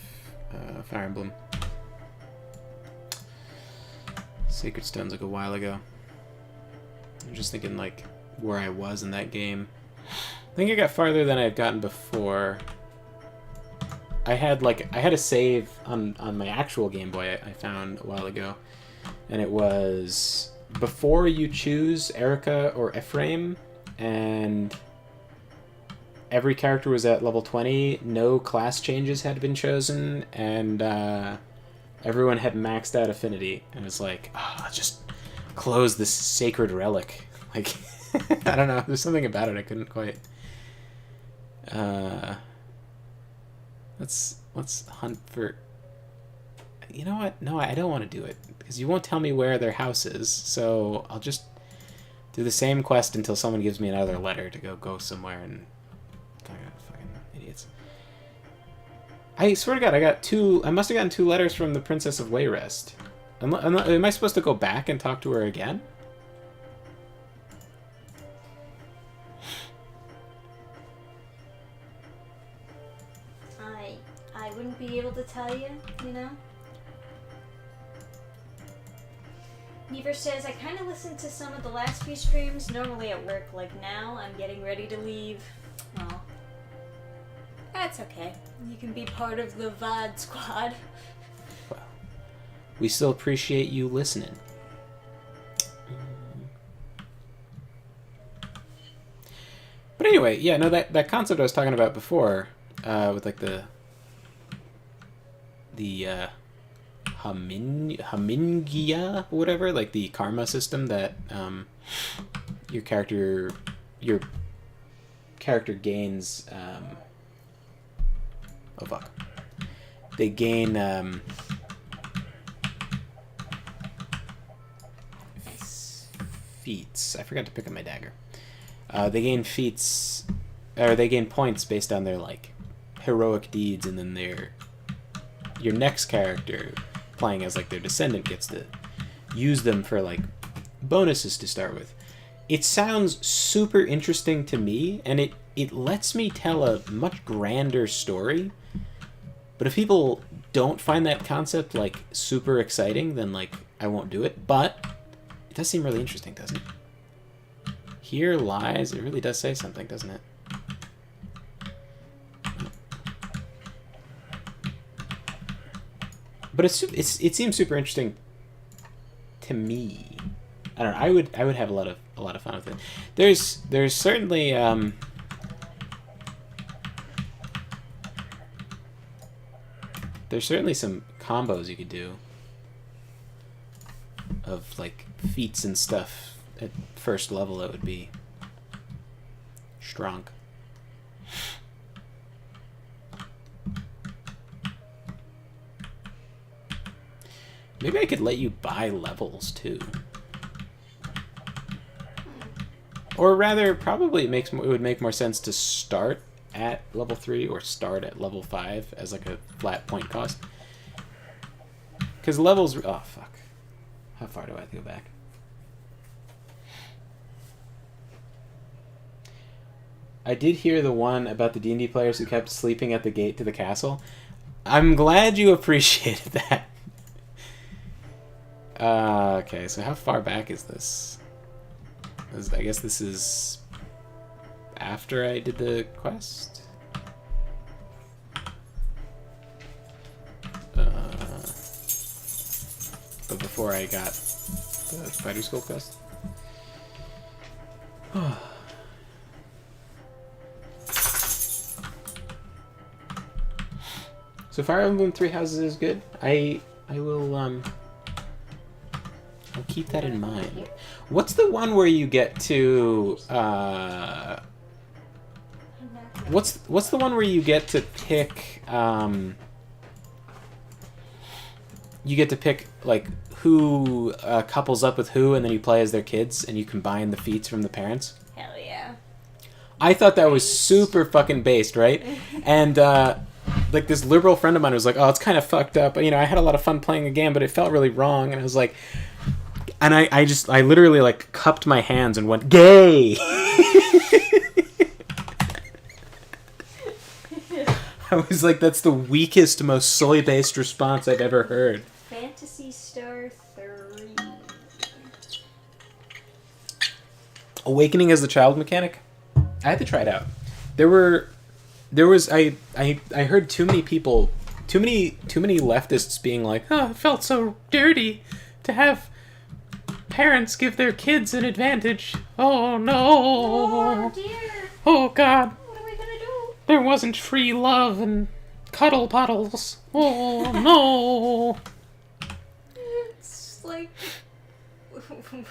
Fire Emblem Sacred Stones like a while ago. I'm just thinking like where I was in that game. I think I got farther than I had gotten before. I had a save on my actual Game Boy I found a while ago, and it was before you choose Erica or Ephraim, and every character was at level 20, no class changes had been chosen, and everyone had maxed out affinity. And it's like, just close this sacred relic. Like, I don't know, there's something about it I couldn't quite... Let's hunt for... You know what? No, I don't want to do it, because you won't tell me where their house is, so I'll just do the same quest until someone gives me another letter to go somewhere and... Fucking idiots. I swear to God, I must have gotten 2 letters from the Princess of Wayrest. Am I supposed to go back and talk to her again? I wouldn't be able to tell you, you know? Never says, I kind of listened to some of the last few streams, normally at work. Like now, I'm getting ready to leave. Well, that's okay. You can be part of the VOD squad. Well, we still appreciate you listening. But anyway, yeah, no, that concept I was talking about before, with like the Hamingia, whatever, like the karma system that your character gains. Oh fuck! They gain feats. I forgot to pick up my dagger. They gain feats, or they gain points based on their like heroic deeds, and then your next character playing as like their descendant gets to use them for like bonuses to start with. It sounds super interesting to me, and it lets me tell a much grander story. But if people don't find that concept like super exciting, then like I won't do it. But it does seem really interesting, doesn't it? Here lies, it really does say something, doesn't it? But it seems super interesting to me. I don't know. I would have a a lot of fun with it. There's certainly there's certainly some combos you could do of like feats and stuff at first level that would be strong. Maybe I could let you buy levels too. Or rather, probably it would make more sense to start at level 3 or start at level 5 as like a flat point cost. Because levels... Oh, fuck. How far do I have to go back? I did hear the one about the D&D players who kept sleeping at the gate to the castle. I'm glad you appreciated that. Okay, so how far back is this? I guess this is after I did the quest? But before I got the Spider School quest? So Fire Emblem Three Houses is good. I will I'll keep that in mind. What's the one where you get to what's the one where you get to pick like who couples up with who, and then you play as their kids and you combine the feats from the parents? Hell yeah. I thought that was super fucking based, right? And like this liberal friend of mine was like, "Oh, it's kind of fucked up. You know, I had a lot of fun playing the game, but it felt really wrong." And I was like, and I literally like cupped my hands and went, "Gay." I was like, that's the weakest, most soy-based response I've ever heard. Phantasy Star 3. Awakening as the child mechanic? I had to try it out. I heard too many people, too many leftists being like, "Oh, it felt so dirty to have parents give their kids an advantage. Oh no. Oh dear. Oh god. What are we gonna do? There wasn't free love and cuddle puddles. Oh no." It's like,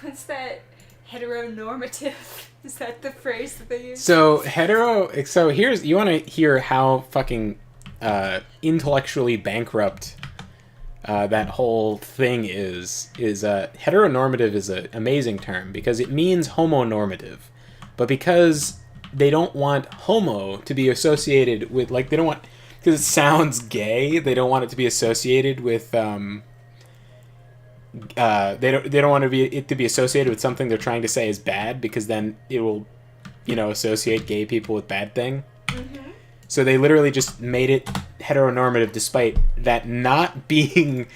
what's that? Heteronormative? Is that the phrase that they use? So here's, you want to hear how fucking intellectually bankrupt that whole thing is heteronormative is an amazing term because it means homonormative, but because they don't want homo to be associated with, like, they don't want, because it sounds gay, they don't want it to be associated with they don't want it to be associated with something they're trying to say is bad, because then it will, you know, associate gay people with bad thing. Mm-hmm. So they literally just made it heteronormative, despite that not being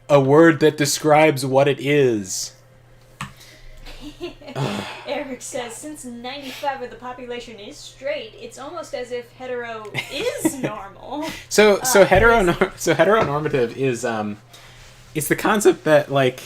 a word that describes what it is. Eric says, since 95% of the population is straight, it's almost as if hetero is normal. So heteronormative is it's the concept that, like,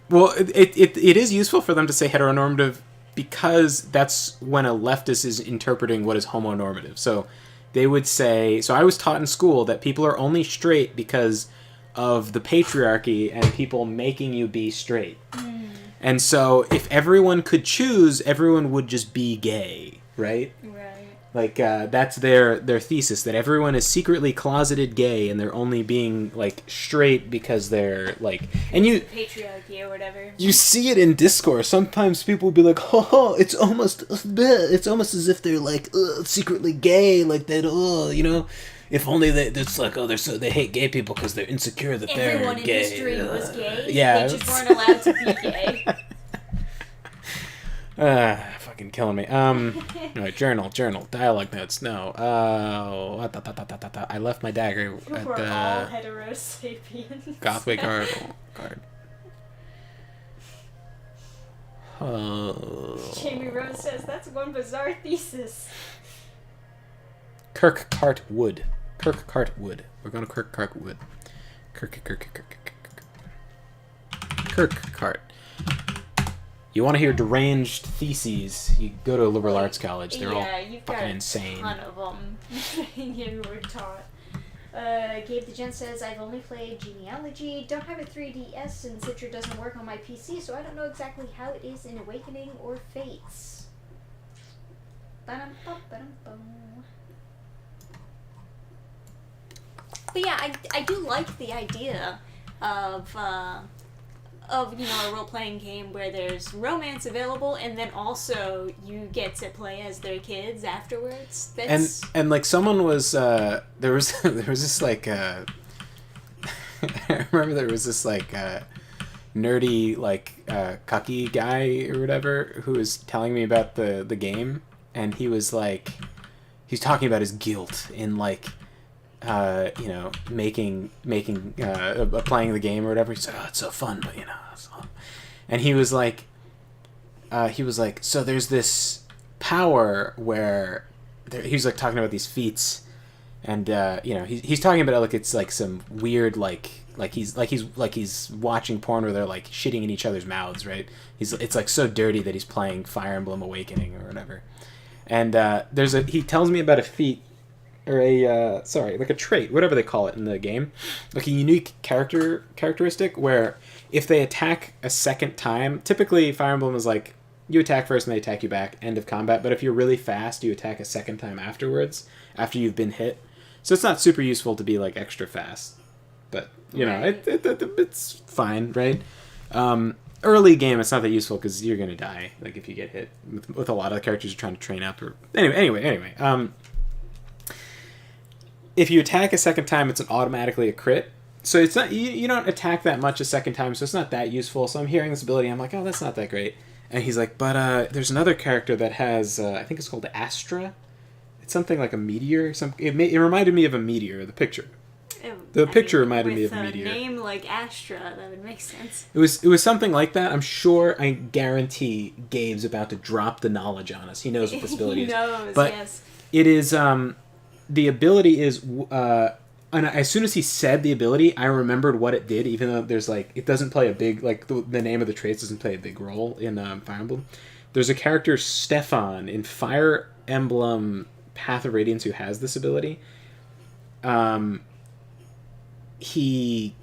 well, it is useful for them to say heteronormative because that's when a leftist is interpreting what is homonormative. So they would say, so I was taught in school that people are only straight because of the patriarchy and people making you be straight. And so if everyone could choose, everyone would just be gay, right? Right. Like, that's their thesis, that everyone is secretly closeted gay and they're only being, like, straight because they're, like... And you... Patriarchy or whatever. You see it in discourse. Sometimes people will be like, "Oh, it's almost as if they're, like, secretly gay, like, that, you know... If only it's like, oh, they hate gay people because they're insecure that they're gay." Everyone in history was gay. Yeah. They just weren't allowed to be gay. Fucking killing me. No, journal, dialogue notes. No. I left my dagger at We're the all heterosapiens. Gothway guard. Oh. Jamie Rose says, that's one bizarre thesis. Kirkcart Wood. We're going to Kirkcart Wood. Kirkcart. You want to hear deranged theses? You go to a liberal arts college. They're all you've fucking got insane. a ton of them you were taught. Gabe the Gent says, I've only played Genealogy, don't have a 3DS, and Citra doesn't work on my PC, so I don't know exactly how it is in Awakening or Fates. Ba-dum-bum-ba-dum-bum. But yeah, I do like the idea of a role-playing game where there's romance available, and then also you get to play as their kids afterwards. And like someone was there was this like I remember there was this like nerdy like cucky guy or whatever who was telling me about the game, and he was talking about his guilt in like making playing the game or whatever. He's like, oh, it's so fun, but and he was like, so there's this power where he was like talking about these feats, and he's talking about it like it's like some weird like he's watching porn where they're like shitting in each other's mouths, right? It's like so dirty that he's playing Fire Emblem Awakening or whatever, and he tells me about a feat. Or like a trait, whatever they call it in the game, like a unique characteristic where if they attack a second time, typically Fire Emblem is like you attack first and they attack you back, end of combat. But if you're really fast, you attack a second time afterwards after you've been hit. So it's not super useful to be like extra fast, but it's fine, right? Early game, it's not that useful because you're gonna die like if you get hit with a lot of the characters you're trying to train up. Or anyway. If you attack a second time, it's automatically a crit. So it's not you don't attack that much a second time, so it's not that useful. So I'm hearing this ability, I'm like, oh, that's not that great. And he's like, but there's another character that has, I think it's called Astra. It's something like a meteor. It reminded me of a meteor. The picture. Reminded me of a meteor. With a name like Astra, that would make sense. It was something like that. I'm sure. I guarantee Gabe's about to drop the knowledge on us. He knows what this ability is. He knows. But yes. It is. The ability is, and as soon as he said the ability, I remembered what it did, even though there's like, it doesn't play a big, like the name of the traits doesn't play a big role in Fire Emblem. There's a character, Stefan, in Fire Emblem Path of Radiance who has this ability. If he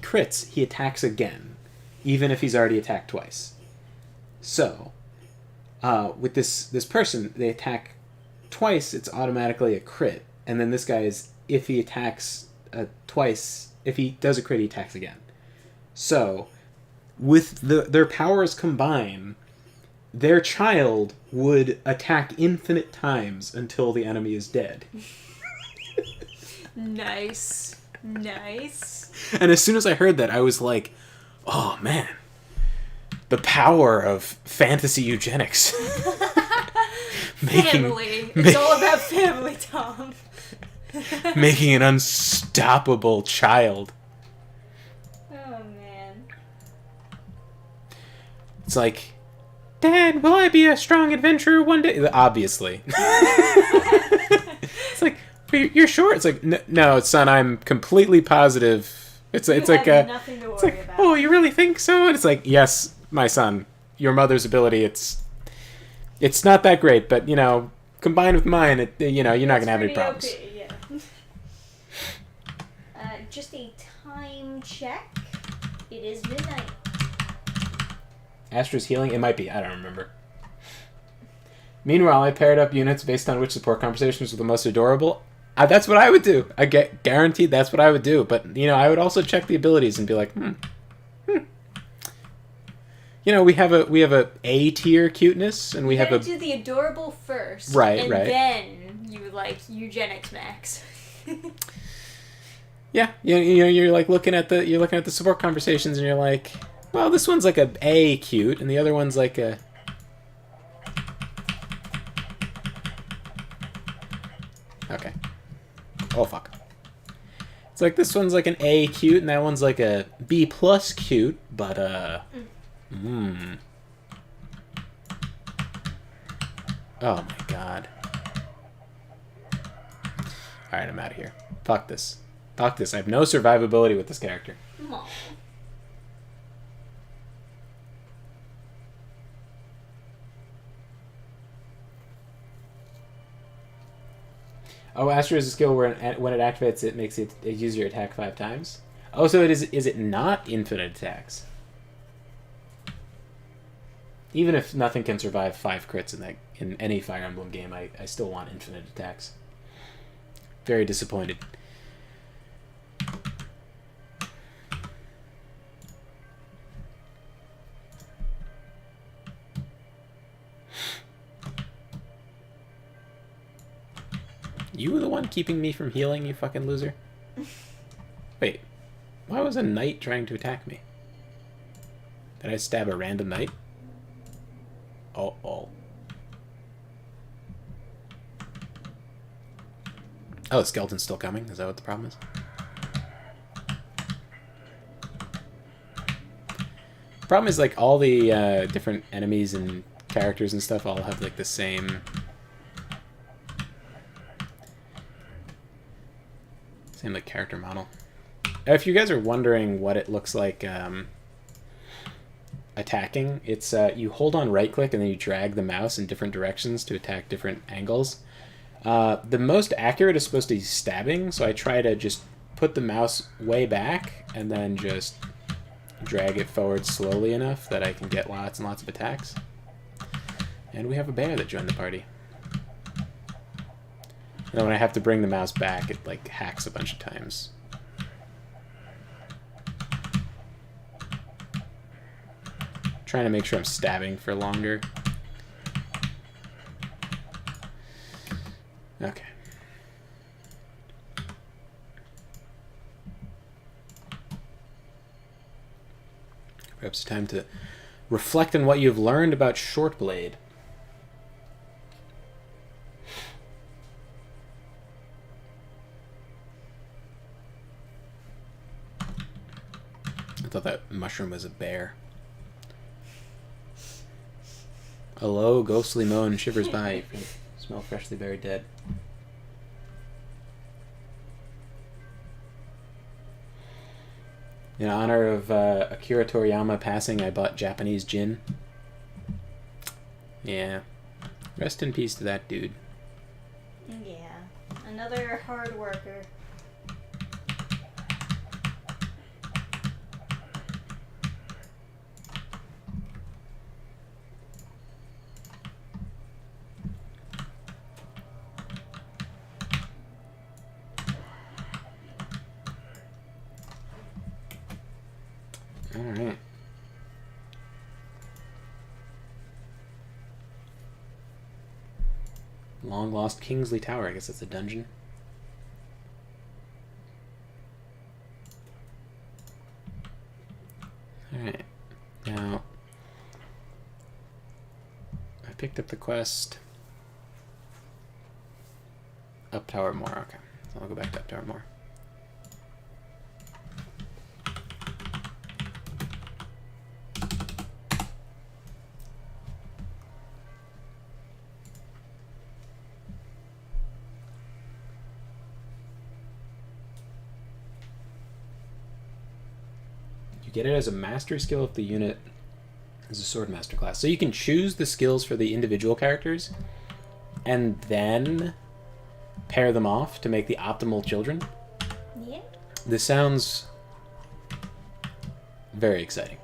crits, he attacks again, even if he's already attacked twice. So, with this person, they attack twice, it's automatically a crit. And then this guy is, if he attacks twice, if he does a crit, he attacks again. So, with their powers combined, their child would attack infinite times until the enemy is dead. Nice. And as soon as I heard that, I was like, oh man, the power of fantasy eugenics. Family. It's all about family, Tom. Making an unstoppable child. Oh, man. It's like, Dad, will I be a strong adventurer one day? Obviously. It's like, you're sure? It's like, no, son, I'm completely positive. It's like nothing to worry about. Oh, you really think so? And it's like, yes, my son, your mother's ability, it's not that great, but, combined with mine, you're not going to have any problems. Okay, yeah. Just a time check. It is midnight. Astra's healing? It might be. I don't remember. Meanwhile, I paired up units based on which support conversations were the most adorable. That's what I would do. I get guaranteed that's what I would do. But, I would also check the abilities and be like, we have a A tier cuteness, and we have do the adorable first, right, and right. then you like eugenics max. Yeah, you're like looking at the support conversations, and you're like, well, this one's like a A cute, and the other one's like a. Okay. Oh fuck. It's like this one's like an A cute, and that one's like a B plus cute, but Oh my god. Alright, I'm out of here. Fuck this. I have no survivability with this character. Aww. Oh, Astro is a skill where when it activates, it makes it use your attack 5 times. Oh, so it is it not infinite attacks? Even if nothing can survive 5 crits in any Fire Emblem game, I still want infinite attacks. Very disappointed. You were the one keeping me from healing, you fucking loser. Wait, why was a knight trying to attack me? Did I stab a random knight? Oh. Oh, the skeleton's still coming? Is that what the problem is? The problem is, like, all the different enemies and characters and stuff all have, like, the same like character model. If you guys are wondering what it looks like attacking, it's you hold on right click and then you drag the mouse in different directions to attack different angles. The most accurate is supposed to be stabbing, so I try to just put the mouse way back and then just drag it forward slowly enough that I can get lots and lots of attacks. And we have a bear that joined the party. And then when I have to bring the mouse back, it like hacks a bunch of times. Trying to make sure I'm stabbing for longer. Okay. Perhaps it's time to reflect on what you've learned about Shortblade. I thought that mushroom was a bear. A low, ghostly moan shivers by. Smell freshly buried dead. In honor of Akira Toriyama passing, I bought Japanese gin. Yeah. Rest in peace to that dude. Yeah. Another hard worker. Alright. Long lost Kingsley Tower. I guess that's a dungeon. Alright. Now, I picked up the quest. Up Tower more. Okay. So I'll go back to Up Tower more. You get it as a mastery skill if the unit is a sword master class. So you can choose the skills for the individual characters and then pair them off to make the optimal children. Yeah. This sounds very exciting.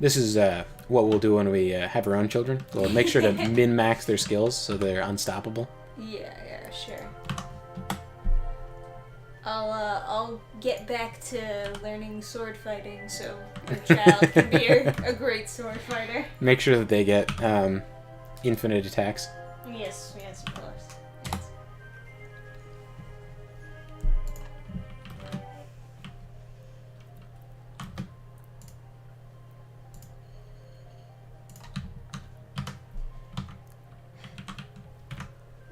This is what we'll do when we have our own children. We'll make sure to min-max their skills so they're unstoppable. Yeah, sure. I'll get back to learning sword fighting so your child can be a great sword fighter. Make sure that they get infinite attacks. Yes, of course. Yes.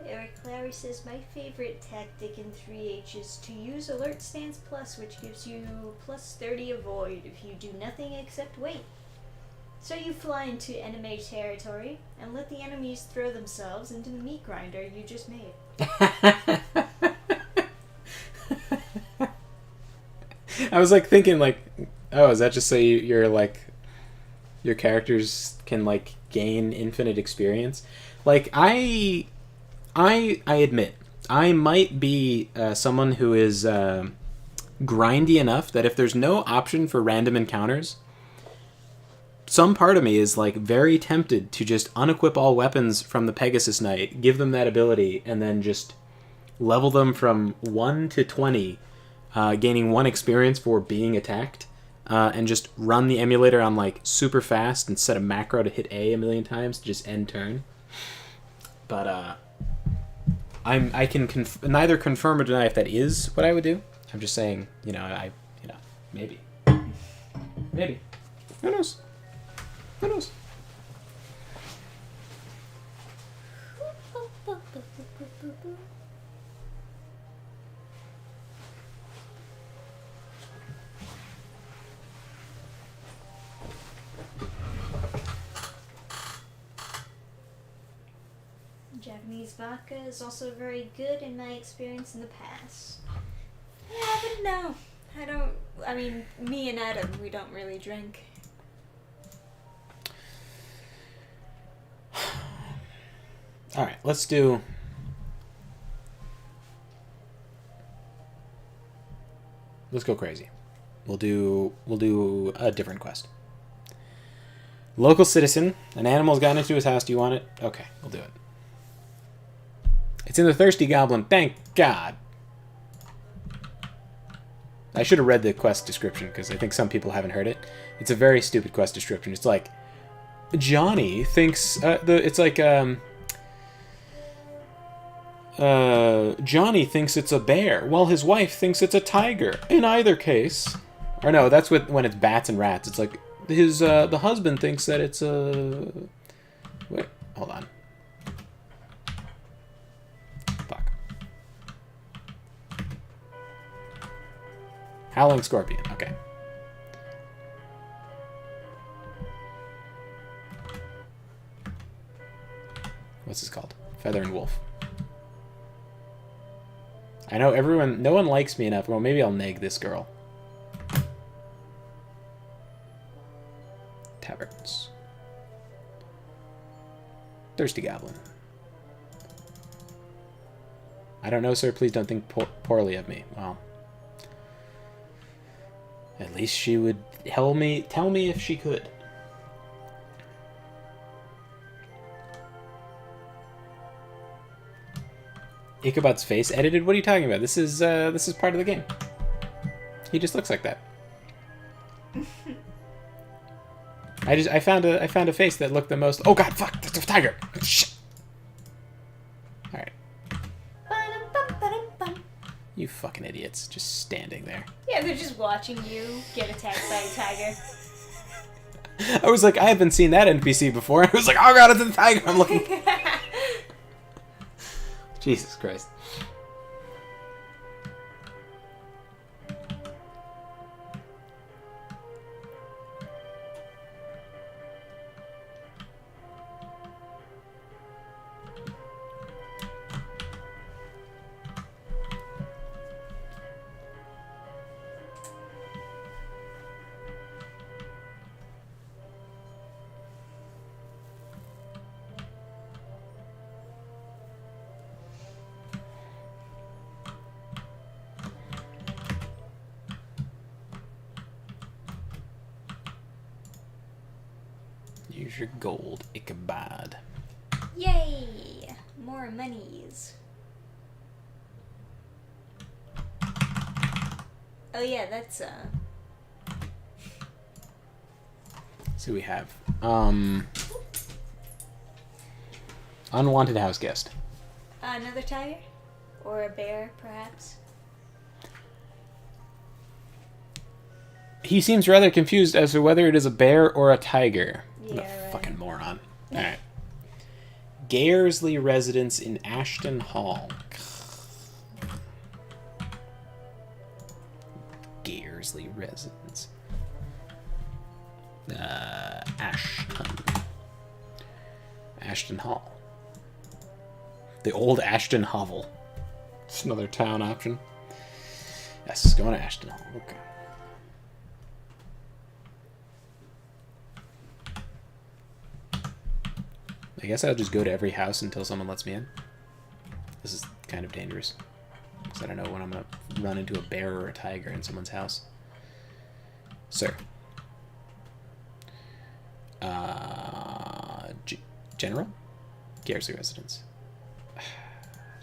Eric Clary says, my favorite tactic in 3H is to use Alert Stance Plus, which gives you plus 30 avoid if you do nothing except wait. So you fly into enemy territory and let the enemies throw themselves into the meat grinder you just made. I was like thinking like, oh, is that just so you're like your characters can like gain infinite experience? Like I admit I might be someone who is grindy enough that if there's no option for random encounters, some part of me is like very tempted to just unequip all weapons from the Pegasus Knight, give them that ability, and then just level them from 1 to 20, gaining 1 experience for being attacked, and just run the emulator on like super fast and set a macro to hit A million times to just end turn. But I can neither confirm or deny if that is what I would do. I'm just saying, maybe. Who knows? Who knows? Japanese vodka is also very good in my experience in the past. Yeah, but no. Me and Adam, we don't really drink. All right, let's go crazy. We'll do a different quest. Local citizen, an animal's gotten into his house. Do you want it? Okay, we'll do it. It's in the Thirsty Goblin. Thank God. I should have read the quest description because I think some people haven't heard it. It's a very stupid quest description. It's like Johnny thinks Johnny thinks it's a bear, while his wife thinks it's a tiger. In either case, or no, that's when it's bats and rats. It's like the husband thinks that it's a. Wait, hold on. Fuck. Howling Scorpion. Okay. What's this called? Feather and Wolf. I know no one likes me enough. Well, maybe I'll neg this girl. Taverns. Thirsty Goblin. I don't know, sir. Please don't think poorly of me. Well, at least she would tell me if she could. Ichabod's face edited? What are you talking about? This is part of the game. He just looks like that. I found a face that looked the most. Oh God! Fuck! That's a tiger. Shit. All right. You fucking idiots, just standing there. Yeah, they're just watching you get attacked by a tiger. I was like, I haven't seen that NPC before. I was like, oh God, it's a tiger. I'm looking. Jesus Christ. Use your gold, Ichabod. Yay! More monies. Oh yeah, that's So we have unwanted house guest. Another tiger? Or a bear, perhaps? He seems rather confused as to whether it is a bear or a tiger. Yeah, what a right. fucking moron. Alright. Gairsley residence in Ashton Hall. Gairsley residence. Ashton Hall. The old Ashton Hovel. It's another town option. Yes, going to Ashton Hall. Okay. guess I'll just go to every house until someone lets me in. This is kind of dangerous. Because I don't know when I'm going to run into a bear or a tiger in someone's house. Sir. General? Garrison residence.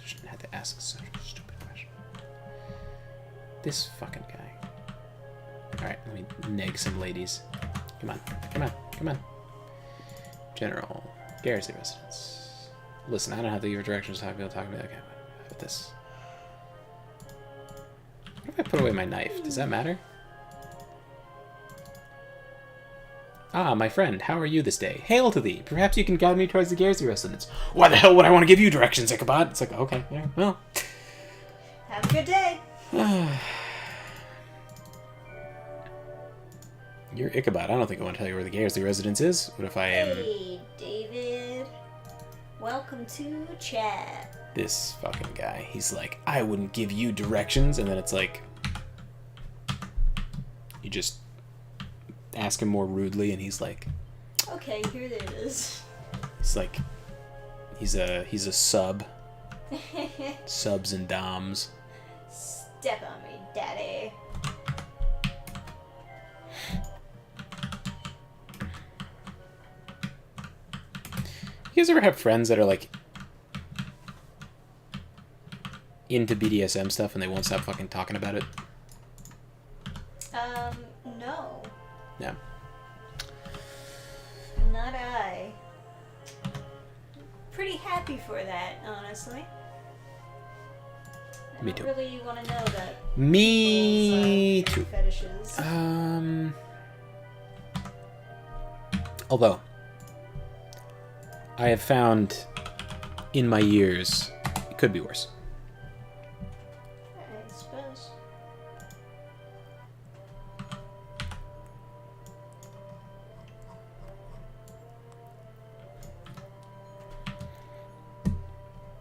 Shouldn't have to ask such a stupid question. This fucking guy. Alright, let me neg some ladies. Come on, come on, come on. General. Garrison residence. Listen, I don't have to give her directions. How people talking to me. Okay, how about this? What if I put away my knife? Does that matter? Ah, my friend, how are you this day? Hail to thee. Perhaps you can guide me towards the Garrison residence. Why the hell would I want to give you directions, Ichabod? It's like, okay, yeah, well. Have a good day. You're Ichabod. I don't think I want to tell you where the Garrison residence is. What if I am... Hey, David. Welcome to chat. This fucking guy. He's like, I wouldn't give you directions. And then it's like... You just ask him more rudely and he's like... Okay, here it is. He's like... He's a sub. Subs and doms. Step on me, daddy. You guys ever have friends that are like into BDSM stuff and they won't stop fucking talking about it? No. Yeah. Not I. Pretty happy for that, honestly. Me I too. don't really want to know that. Me people's, too. Fetishes. Although I have found in my years it could be worse. I suppose.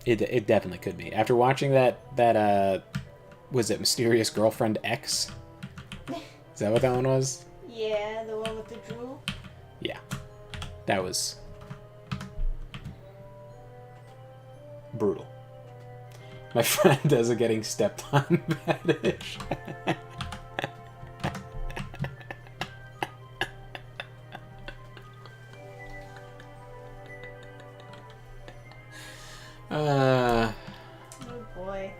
It definitely could be. After watching that was it Mysterious Girlfriend X? Is that what that one was? Yeah, the one with the drool. Yeah. That was brutal. My friend does a getting stepped on fetish. Oh boy.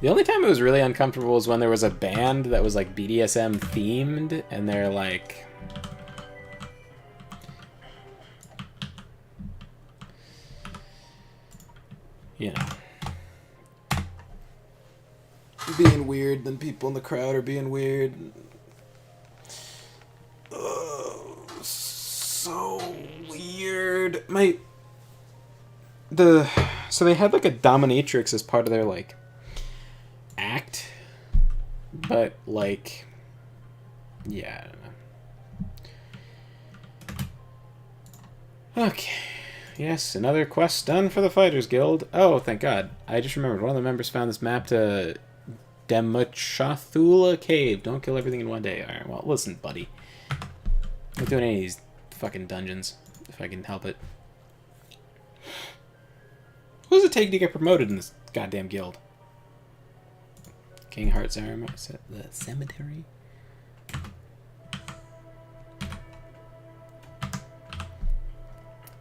The only time it was really uncomfortable was when there was a band that was like BDSM themed and they're like... You know. Being weird, then people in the crowd are being weird. Oh, so weird. So they had like a dominatrix as part of their like act, but like, yeah, I don't know. Okay. Yes, another quest done for the Fighters Guild. Oh, thank God. I just remembered one of the members found this map to Demachathula Cave. Don't kill everything in one day. Alright, well, listen, buddy. I'm not doing any of these fucking dungeons, if I can help it. What does it take to get promoted in this goddamn guild? King Heart Ceremony? The cemetery?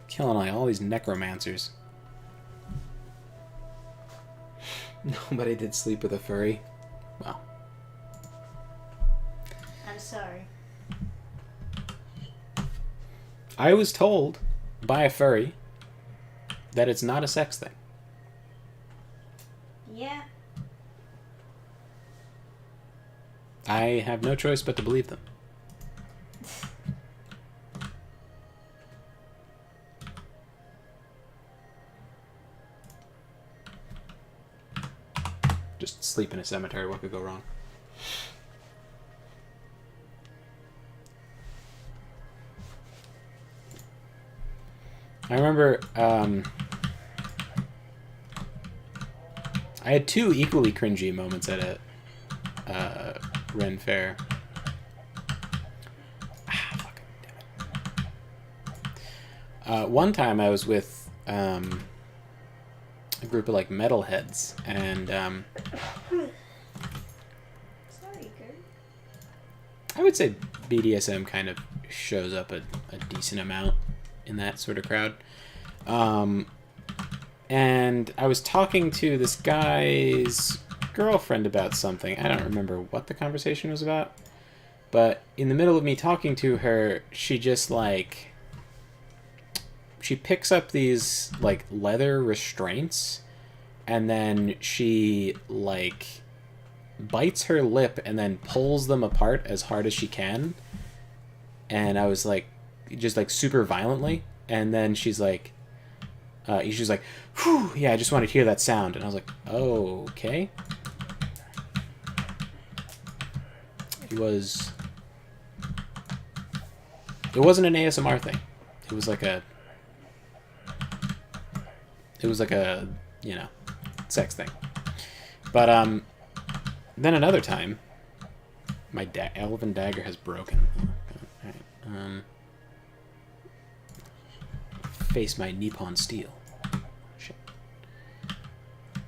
Killing all these necromancers. Nobody did sleep with a furry. Well. I'm sorry. I was told by a furry that it's not a sex thing. Yeah. I have no choice but to believe them. Just sleep in a cemetery, what could go wrong? I remember, I had two equally cringy moments at a Ren Fair. Fucking damn it. one time I was with a group of like metalheads, and Sorry, Kurt. I would say BDSM kind of shows up a decent amount in that sort of crowd. And I was talking to this guy's girlfriend about something. I don't remember what the conversation was about. But in the middle of me talking to her, she just like... She picks up these like leather restraints, and then she like bites her lip and then pulls them apart as hard as she can. And I was like, just like super violently. And then she's like, whew, yeah, I just wanted to hear that sound. And I was like, oh, okay. It wasn't an ASMR thing. It was like a, you know, sex thing. But, then another time, my elven dagger has broken. Alright, face my Nippon steel. Shit.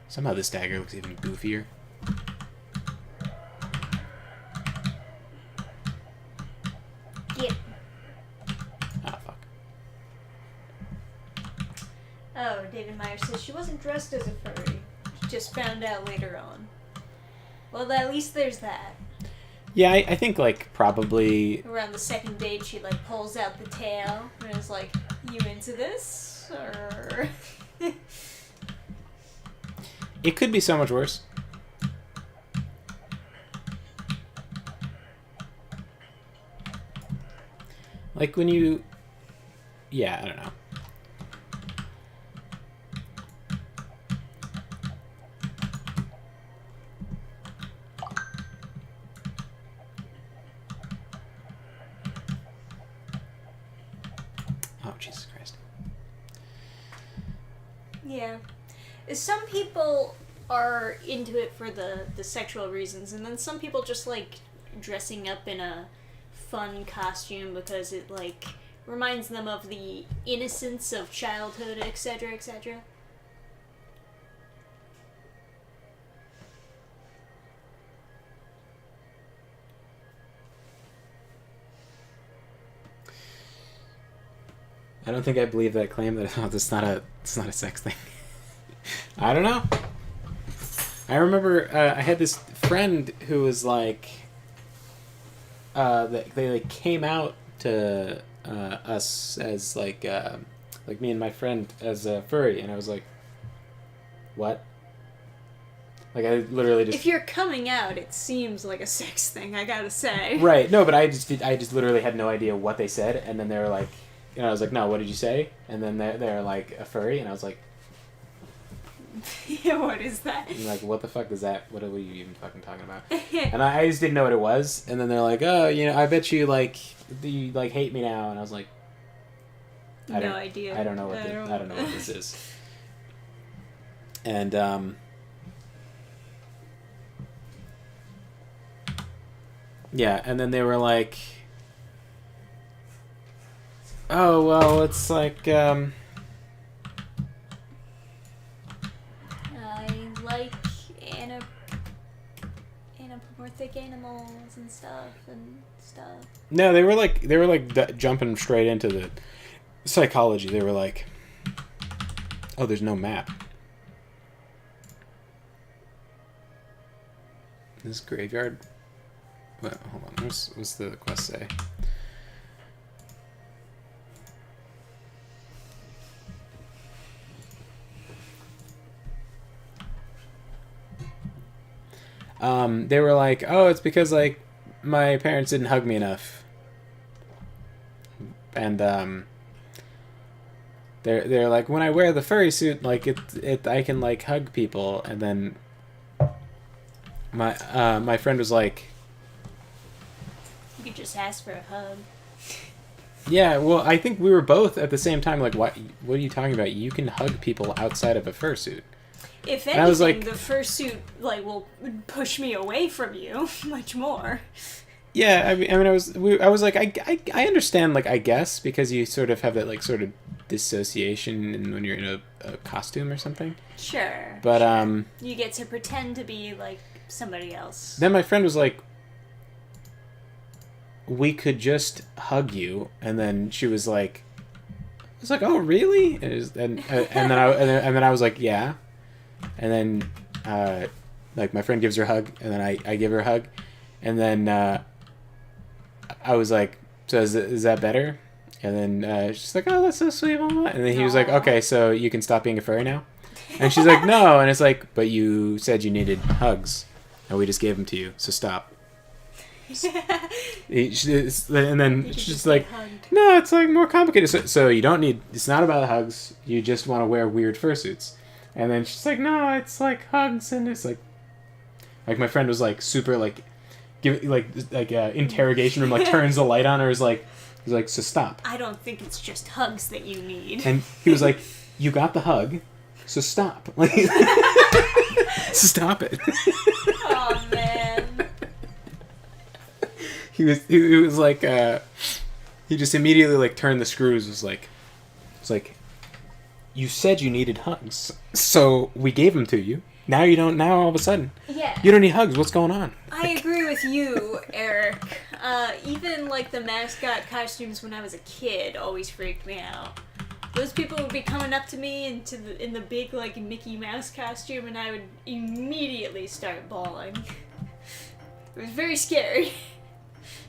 Somehow this dagger looks even goofier. Yeah. Ah, fuck. Oh, David Meyer says she wasn't dressed as a furry. She just found out later on. Well, at least there's that. Yeah, I think, like, probably... Around the second date, she, like, pulls out the tail and is like, you into this? Or... It could be so much worse. Like, when you... Yeah, I don't know. Oh, Jesus Christ. Yeah. Some people are into it for the sexual reasons, and then some people just like dressing up in a fun costume because it, like, reminds them of the innocence of childhood, etc., etc. I don't think I believe that claim that it's not a sex thing. I don't know. I remember I had this friend who was like, they like came out to us as like me and my friend as a furry, and I was like, what? Like, I literally just... If you're coming out, it seems like a sex thing, I gotta say. Right. No, but I just literally had no idea what they said, and then they were like, I was like, no, what did you say? And then they're like, a furry, and I was like... Yeah, what is that? And like, what the fuck is that? What are you even fucking talking about? And I just didn't know what it was, and then they're like, oh, you know, I bet you hate me now, and I was like... No idea. I don't know what this is. And, yeah, and then they were like... Oh, well, it's like, I like anthropomorphic animals and stuff. No, they were like jumping straight into the psychology. They were like, oh, there's no map. This graveyard... Wait, hold on, what's the quest say? They were like, oh, it's because, like, my parents didn't hug me enough. And, they're like, when I wear the furry suit, like, I can, like, hug people. And then my friend was like... You could just ask for a hug. Yeah, well, I think we were both at the same time like, what are you talking about? You can hug people outside of a fursuit. If anything, I was like, the fursuit, like, will push me away from you much more. Yeah, I was like, I understand, like, I guess, because you sort of have that, like, sort of dissociation when you're in a costume or something. Sure. But, sure. You get to pretend to be, like, somebody else. Then my friend was like, we could just hug you, and then she was like, I was like, oh, really? And then I was like, yeah. And then, like, my friend gives her a hug, and then I give her a hug, and then, I was like, so is that better? And then she's like, oh, that's so sweet, mama. And then he was like, okay, so you can stop being a furry now? And she's like, no. And it's like, but you said you needed hugs, and we just gave them to you, so stop. And then she's like, no, it's like more complicated. So you don't need, it's not about hugs, you just want to wear weird fursuits. And then she's like, no, it's like hugs, and it's like my friend was like super like, give like interrogation room, like turns the light on her, he's like, so stop. I don't think it's just hugs that you need. And he was like, you got the hug, so stop. Like, stop it. Oh man. He was like, he just immediately like turned the screws. Was like, you said you needed hugs, so we gave them to you. Now you don't. Now all of a sudden, yeah, you don't need hugs. What's going on? I agree with you, Eric. Even like the mascot costumes when I was a kid always freaked me out. Those people would be coming up to me in the big like Mickey Mouse costume, and I would immediately start bawling. It was very scary.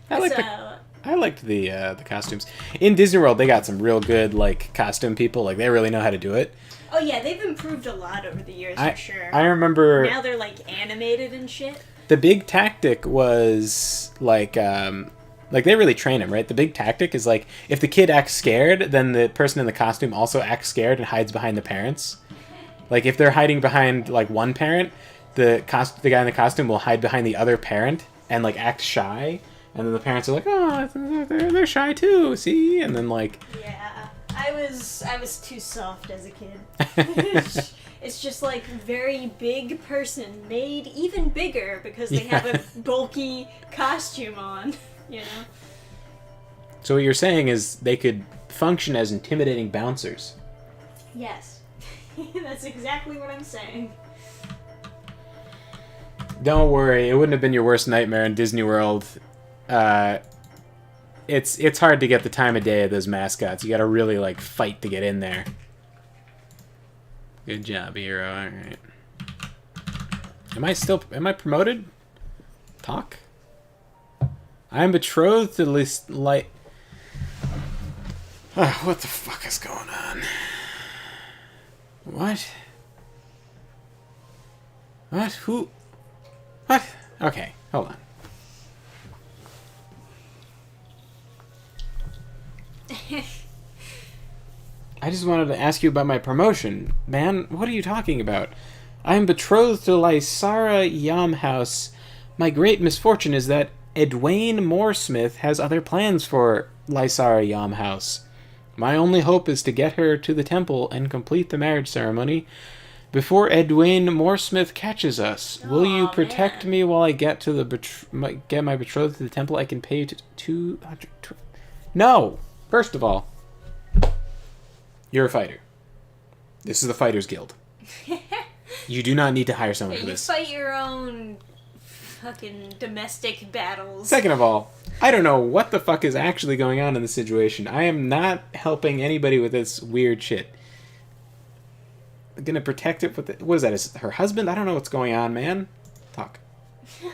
I liked the costumes in Disney World. They got some real good like costume people. Like they really know how to do it. Oh yeah, they've improved a lot over the years for sure. I remember now they're like animated and shit. The big tactic was like they really train him, right? The big tactic is like if the kid acts scared, then the person in the costume also acts scared and hides behind the parents. Like if they're hiding behind like one parent, the guy in the costume will hide behind the other parent and like act shy. And then the parents are like, oh, they're shy too, see? And then like... Yeah, I was too soft as a kid. It's just like very big person made even bigger because they have a bulky costume on, you know? So what you're saying is they could function as intimidating bouncers. Yes. That's exactly what I'm saying. Don't worry, it wouldn't have been your worst nightmare in Disney World. It's hard to get the time of day of those mascots. You gotta really like fight to get in there. Good job, hero. Alright. Am I promoted? Talk? I am betrothed to what the fuck is going on? What? Who? What? Okay, hold on. I just wanted to ask you about my promotion. Man, what are you talking about? I am betrothed to Lysara Yamhouse. My great misfortune is that Edwayne Mooresmith has other plans for Lysara Yamhouse. My only hope is to get her to the temple and complete the marriage ceremony before Edwayne Mooresmith catches us. Will you protect me while I get to get my betrothed to the temple? I can pay you 200... No! First of all, you're a fighter. This is the Fighters Guild. You do not need to hire someone for this. You fight your own fucking domestic battles. Second of all, I don't know what the fuck is actually going on in this situation. I am not helping anybody with this weird shit. I'm gonna protect it with what is that? Is her husband? I don't know what's going on, man. Talk.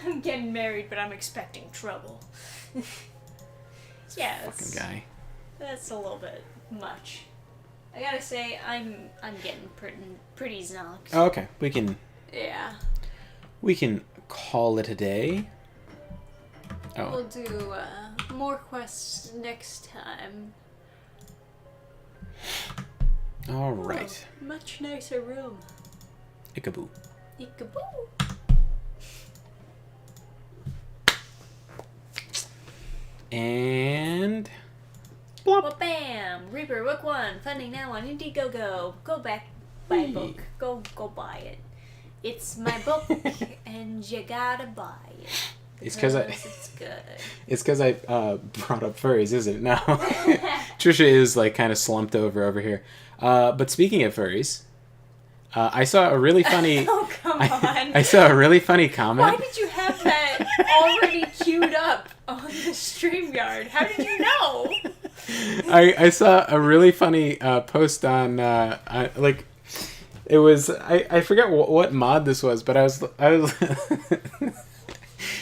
I'm getting married, but I'm expecting trouble. Yeah, fucking guy. That's a little bit much. I gotta say, I'm getting pretty zonked. Oh, okay, we can. Yeah. We can call it a day. Oh. We'll do more quests next time. All right. Oh, much nicer room. Ichabod. Ichabod. And... Plop. Well, bam! Reaper, book 1. Funding now on Indiegogo. Go back, buy a book. Go buy it. It's my book, and you gotta buy it. It's because it's good. It's because I brought up furries, isn't it? No. Trisha is like kind of slumped over here. But speaking of furries, I saw a really funny. Oh, come on! I saw a really funny comment. Why did you have that already queued up on the StreamYard? How did you know? I saw a really funny post on like it was I forget what mod this was, but I was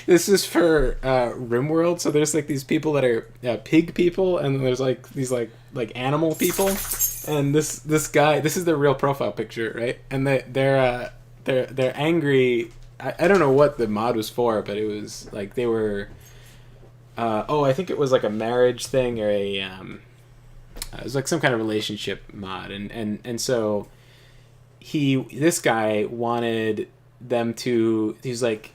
this is for RimWorld. So there's like these people that are pig people, and there's like these like animal people, and this guy, this is their real profile picture, right? And they're angry. I don't know what the mod was for, but it was like they were. I think it was like a marriage thing or a. It was like some kind of relationship mod, and so this guy wanted them to. He's like.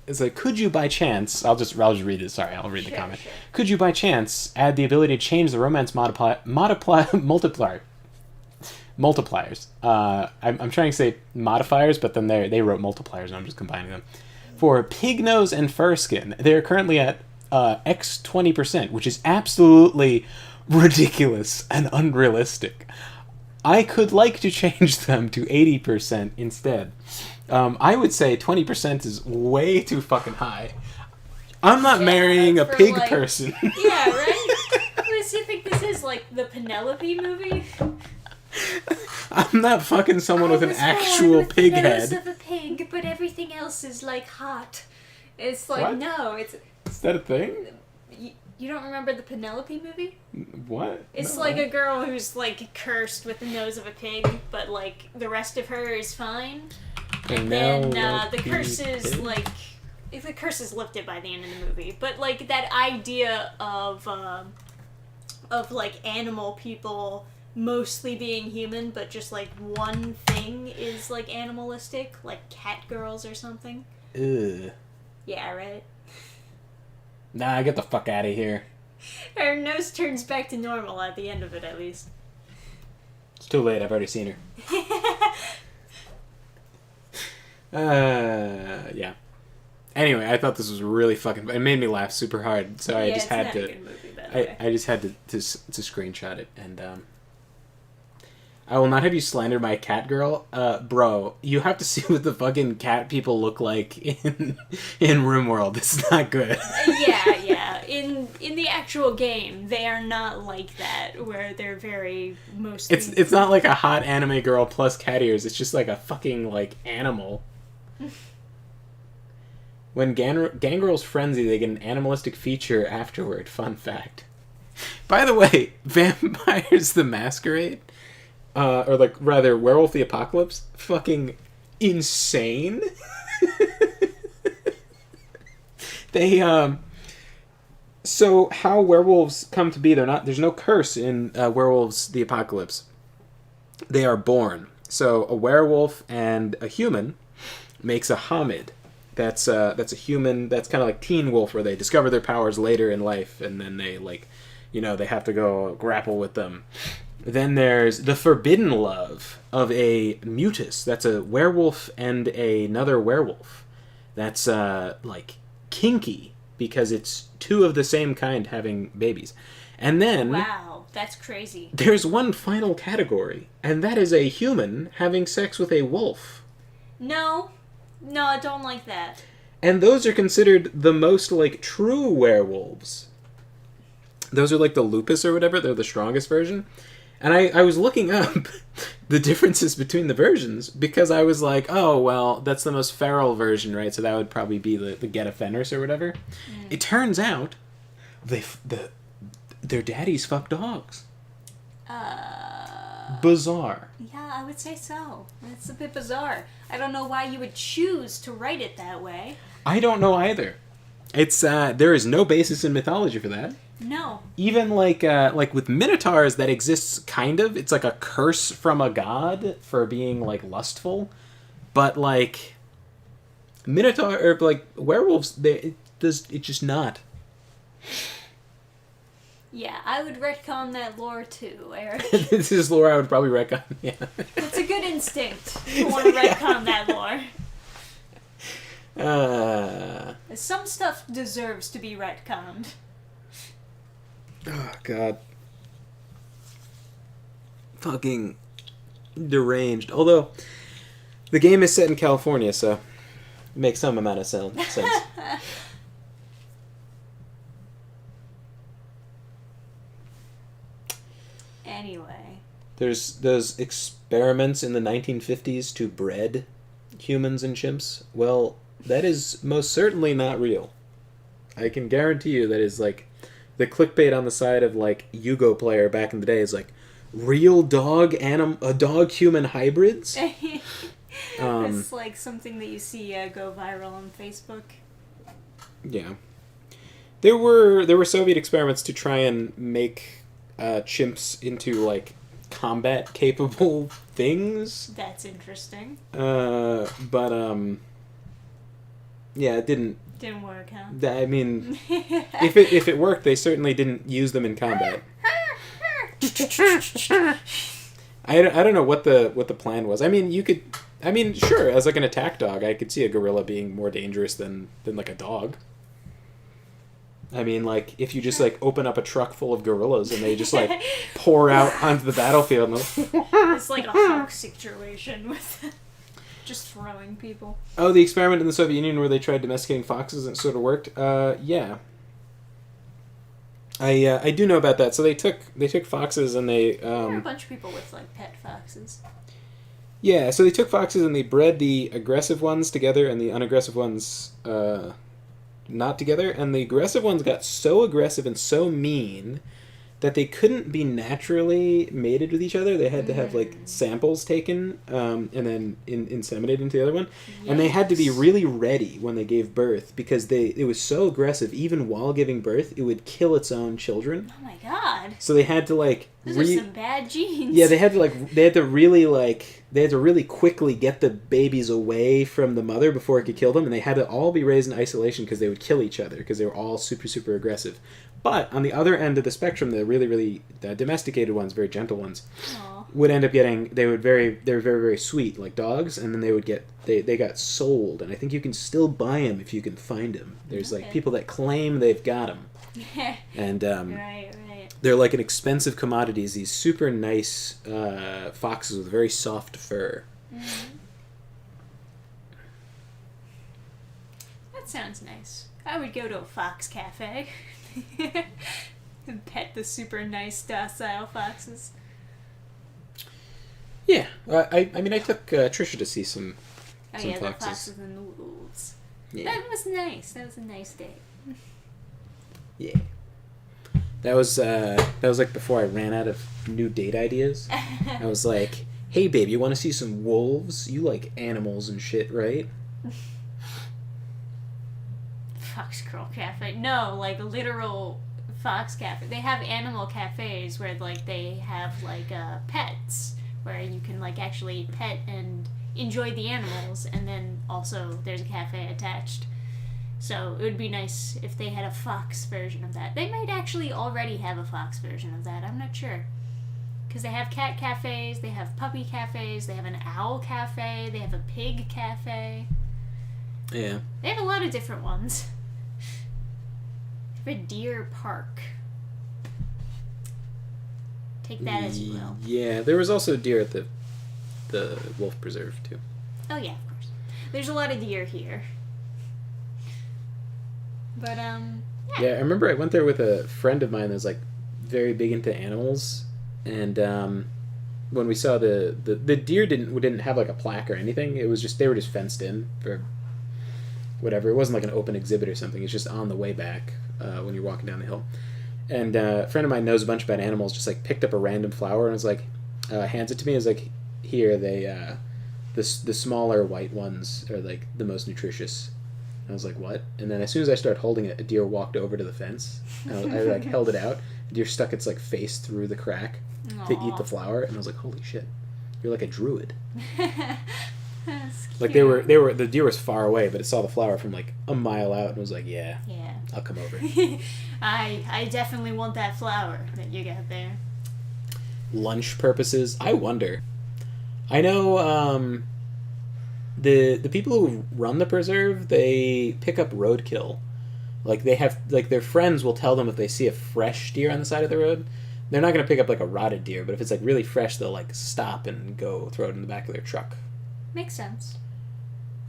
It's like, could you by chance... I'll just read it. Sorry, I'll read the comment. Sure. Could you by chance add the ability to change the romance multipliers? I'm trying to say modifiers, but then they wrote multipliers, and I'm just combining them. For pig nose and fur skin, they're currently at X 20%, which is absolutely ridiculous and unrealistic. I could like to change them to 80% instead. I would say 20% is way too fucking high. I'm not marrying a pig person. Yeah, right? Does you think this is like the Penelope movie? I'm not fucking someone with an actual pig head. Nose of a pig, but everything else is like hot. It's like what? No, it's. Is that a thing? You don't remember the Penelope movie? What? It's no. like a girl who's like cursed with the nose of a pig, but like the rest of her is fine. And then the curse is like the curse is lifted by the end of the movie. But like that idea of like animal people mostly being human, but just like one thing is like animalistic, like cat girls or something. Ugh. Yeah, right. Nah, get the fuck out of here. Her nose turns back to normal at the end of it, at least. It's too late. I've already seen her. Yeah. Anyway, I thought this was really fucking. It made me laugh super hard, so I just had to. I just had to screenshot it, and I will not have you slander my cat girl, bro. You have to see what the fucking cat people look like in RimWorld. It's not good. Yeah. In the actual game, they are not like that, where they're very mostly. It's not like a hot anime girl plus cat ears. It's just like a fucking like animal. When Gangrel's frenzy, they get an animalistic feature afterward. Fun fact. By the way, Vampires the Masquerade, or like rather Werewolf the Apocalypse, fucking insane. They so how werewolves come to be? There's no curse in Werewolves the Apocalypse. They are born. So a werewolf and a human makes a homid. That's a human. That's kind of like Teen Wolf, where they discover their powers later in life, and then they they have to go grapple with them. Then there's the forbidden love of a mutus. That's a werewolf and another werewolf. That's like kinky because it's two of the same kind having babies. And then wow, that's crazy. There's one final category, and that is a human having sex with a wolf. No, I don't like that. And those are considered the most like true werewolves. Those are like the lupus or whatever. They're the strongest version. And I was looking up the differences between the versions because I was like, oh, well, that's the most feral version, right? So that would probably be the Get Fenris or whatever. It turns out their daddies fuck dogs. Bizarre. Yeah, I would say so. It's a bit bizarre. I don't know why you would choose to write it that way. I don't know either. It's there is no basis in mythology for that. No. Even like with minotaurs, that exists kind of. It's like a curse from a god for being like lustful, but like minotaur or like werewolves, it's just not. Yeah, I would retcon that lore too, Eric. This is lore I would probably retcon. Yeah. It's a good instinct to want to retcon that lore. Some stuff deserves to be retconned. Oh, God. Fucking deranged. Although, the game is set in California, so it makes some amount of sense. Anyway. There's those experiments in the 1950s to bred humans and chimps. Well, that is most certainly not real. I can guarantee you that is like the clickbait on the side of like Yugo Player back in the day is like real dog human hybrids. It's like something that you see go viral on Facebook. Yeah, there were Soviet experiments to try and make chimps into like combat capable things. That's interesting. But yeah, it didn't work, huh? I mean, if it worked, they certainly didn't use them in combat. I don't know what the plan was. I mean, sure, as like an attack dog, I could see a gorilla being more dangerous than like a dog. I mean, like, if you just, like, open up a truck full of gorillas and they just, like, pour out onto the battlefield. It's like a Hulk situation with just throwing people. Oh, the experiment in the Soviet Union where they tried domesticating foxes and it sort of worked? Yeah. I do know about that. So they took foxes and they... there are a bunch of people with, like, pet foxes. Yeah, so they took foxes and they bred the aggressive ones together and the unaggressive ones... not together, and the aggressive ones got so aggressive and so mean that they couldn't be naturally mated with each other. They had to have like samples taken and then inseminated into the other one. Yikes. And they had to be really ready when they gave birth because it was so aggressive. Even while giving birth, it would kill its own children. Oh my god! So they had to like those are some bad genes. Yeah, they had to really quickly get the babies away from the mother before it could kill them, and they had to all be raised in isolation because they would kill each other because they were all super, super aggressive. But on the other end of the spectrum, the really, really domesticated ones, very gentle ones, would end up getting, they were very, very sweet, like dogs, and then they got sold, and I think you can still buy them if you can find them. There's like people that claim they've got them. And right. They're like an expensive commodities, these super nice foxes with very soft fur. Mm-hmm. That sounds nice. I would go to a fox cafe and pet the super nice docile foxes. Yeah, I mean, I took Trisha to see some foxes. The foxes and the wolves. Yeah. That was nice. That was a nice day. Yeah. That was like before I ran out of new date ideas. I was like, hey babe, you want to see some wolves? You like animals and shit, right? Fox Girl Cafe. No, like literal fox cafe. They have animal cafes where like they have like pets where you can like actually pet and enjoy the animals, and then also there's a cafe attached. So it would be nice if they had a fox version of that. They might actually already have a fox version of that. I'm not sure. Because they have cat cafes, they have puppy cafes, they have an owl cafe, they have a pig cafe. Yeah. They have a lot of different ones. They have a deer park. Take that as you will. Yeah, there was also deer at the wolf preserve, too. Oh, yeah, of course. There's a lot of deer here. But, yeah, I remember I went there with a friend of mine that was, like, very big into animals, and, when we saw the deer didn't have, like, a plaque or anything. It was just, they were just fenced in for whatever. It wasn't, like, an open exhibit or something. It's just on the way back, when you're walking down the hill. And, a friend of mine knows a bunch about animals, just, like, picked up a random flower and was like, hands it to me, and was like, here, they, the smaller white ones are, like, the most nutritious. I was like, what? And then as soon as I started holding it, a deer walked over to the fence. And I like held it out. A deer stuck its like face through the crack to eat the flower, and I was like, holy shit, you're like a druid. That's cute. Like the deer was far away, but it saw the flower from like a mile out and was like, yeah, I'll come over. I definitely want that flower that you got there. Lunch purposes, I wonder. I know the people who run the preserve, they pick up roadkill. Like they have like their friends will tell them if they see a fresh deer on the side of the road. They're not going to pick up like a rotted deer, but if it's like really fresh, they'll like stop and go throw it in the back of their truck. Makes sense.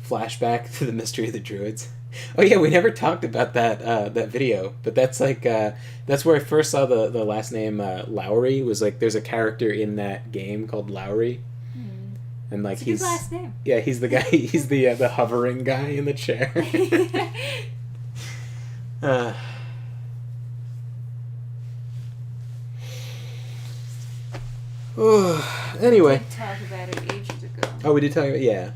Flashback to the mystery of the druids. Oh yeah, we never talked about that video, but that's like that's where I first saw the last name Lowry. Was like there's a character in that game called Lowry, and like It's a he's good last name. yeah he's the guy he's the hovering guy in the chair. Anyway. We did talk about it ages ago. Oh, we did talk about yeah.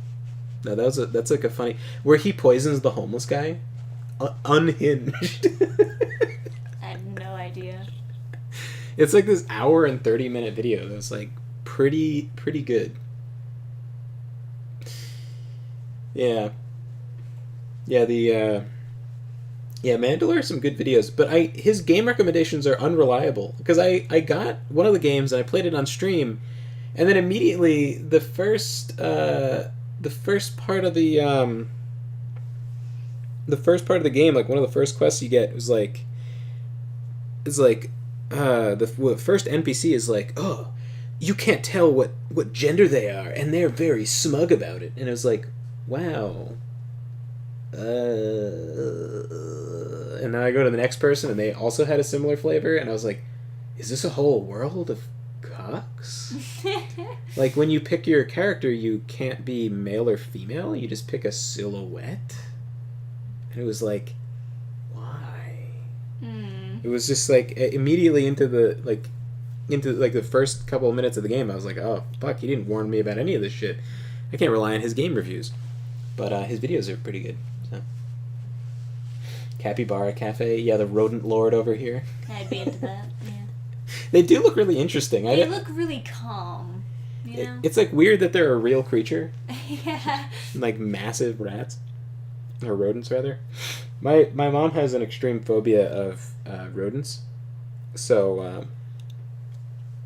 No, that's like a funny where he poisons the homeless guy, unhinged. I had no idea. It's like this hour and 30-minute video that's like pretty good. Yeah. Yeah, Mandalore has some good videos, but his game recommendations are unreliable because I got one of the games and I played it on stream, and then immediately the first part of the game, like one of the first quests you get was like, the first NPC is like, oh, you can't tell what gender they are, and they're very smug about it, and it was like, wow. And then I go to the next person and they also had a similar flavor, and I was like, is this a whole world of cocks? Like when you pick your character, you can't be male or female, you just pick a silhouette. And it was like, why? It was just like immediately into the first couple of minutes of the game, I was like, oh fuck, he didn't warn me about any of this shit. I can't rely on his game reviews, but his videos are pretty good. So. Capybara Cafe, yeah, the rodent lord over here. I'd be into that. Yeah. They do look really interesting. They look really calm. You know? It's like weird that they're a real creature. Yeah. Like massive rats. Or rodents, rather. My mom has an extreme phobia of rodents. So,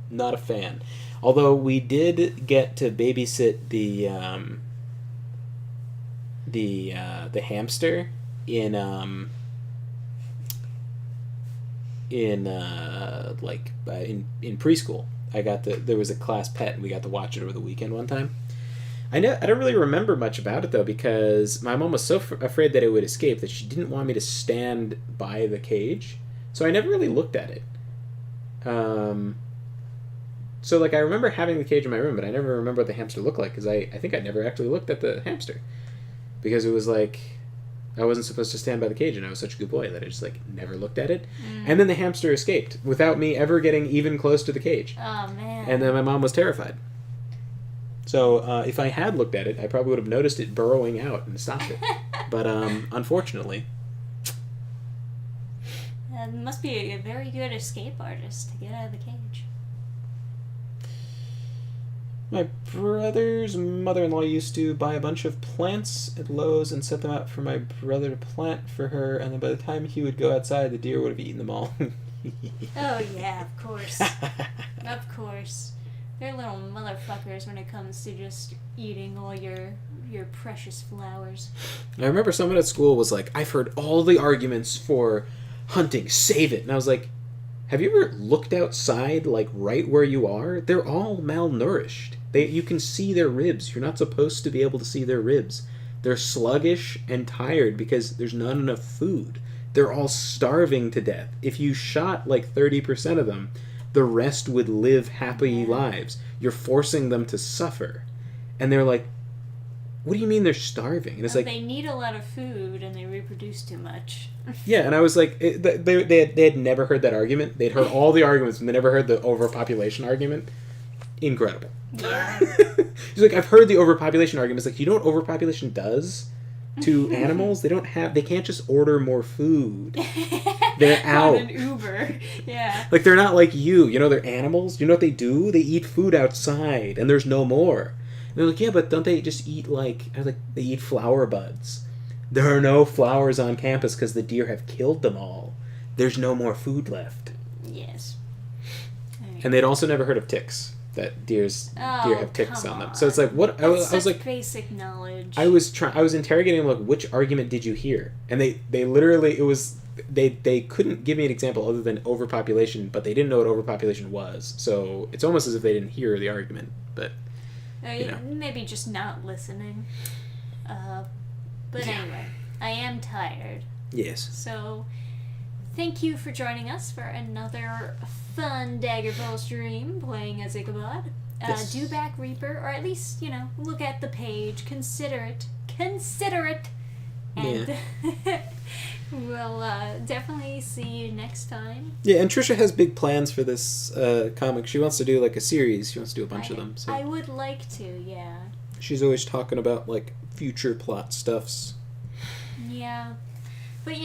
not a fan. Although we did get to babysit the hamster in preschool. There was a class pet and we got to watch it over the weekend one time. I don't really remember much about it though, because my mom was so afraid that it would escape that she didn't want me to stand by the cage, so I never really looked at it. So like I remember having the cage in my room, but I never remember what the hamster looked like, because I think I never actually looked at the hamster, because it was like I wasn't supposed to stand by the cage, and I was such a good boy that I just like never looked at it. And then the hamster escaped without me ever getting even close to the cage. Oh man. And then my mom was terrified. So if I had looked at it, I probably would have noticed it burrowing out and stopped it. But unfortunately. Must be a very good escape artist to get out of the cage. My brother's mother-in-law used to buy a bunch of plants at Lowe's and set them out for my brother to plant for her, and then by the time he would go outside, the deer would have eaten them all. Oh yeah, of course. Of course. They're little motherfuckers when it comes to just eating all your precious flowers. I remember someone at school was like, I've heard all the arguments for hunting, save it. And I was like, have you ever looked outside, like, right where you are? They're all malnourished. You can see their ribs. You're not supposed to be able to see their ribs. They're sluggish and tired because there's not enough food. They're all starving to death. If you shot, like, 30% of them, the rest would live happy lives. You're forcing them to suffer. And they're like, what do you mean they're starving? And it's like, they need a lot of food and they reproduce too much. Yeah, and I was like, they had never heard that argument. They'd heard all the arguments, and they never heard the overpopulation argument. Incredible. Yeah. He's like, I've heard the overpopulation argument. It's like, you know what overpopulation does to animals? They can't just order more food. They're out. On an Uber. Yeah. Like, they're not like you. You know, they're animals. You know what they do? They eat food outside, and there's no more. And they're like, yeah, but don't they just eat, like, I was like, they eat flower buds. There are no flowers on campus because the deer have killed them all. There's no more food left. Yes. And they'd also never heard of ticks. that deer Oh, have ticks come on them. So it's like, what? I That's was such like, basic knowledge. I was interrogating them, like, which argument did you hear? And they literally, it was, they couldn't give me an example other than overpopulation, but they didn't know what overpopulation was. So it's almost as if they didn't hear the argument. But maybe just not listening. But Yeah. anyway, I am tired. yes, So, thank you for joining us for another fun Daggerfall stream playing as Ichabod. Yes. Do back Reaper, or at least, look at the page, consider it, and we'll definitely see you next time. yeah. And Trisha has big plans for this comic. She wants to do like a series. She wants to do a bunch of them. So I would like to, yeah. she's always talking about like future plot stuffs. Yeah. But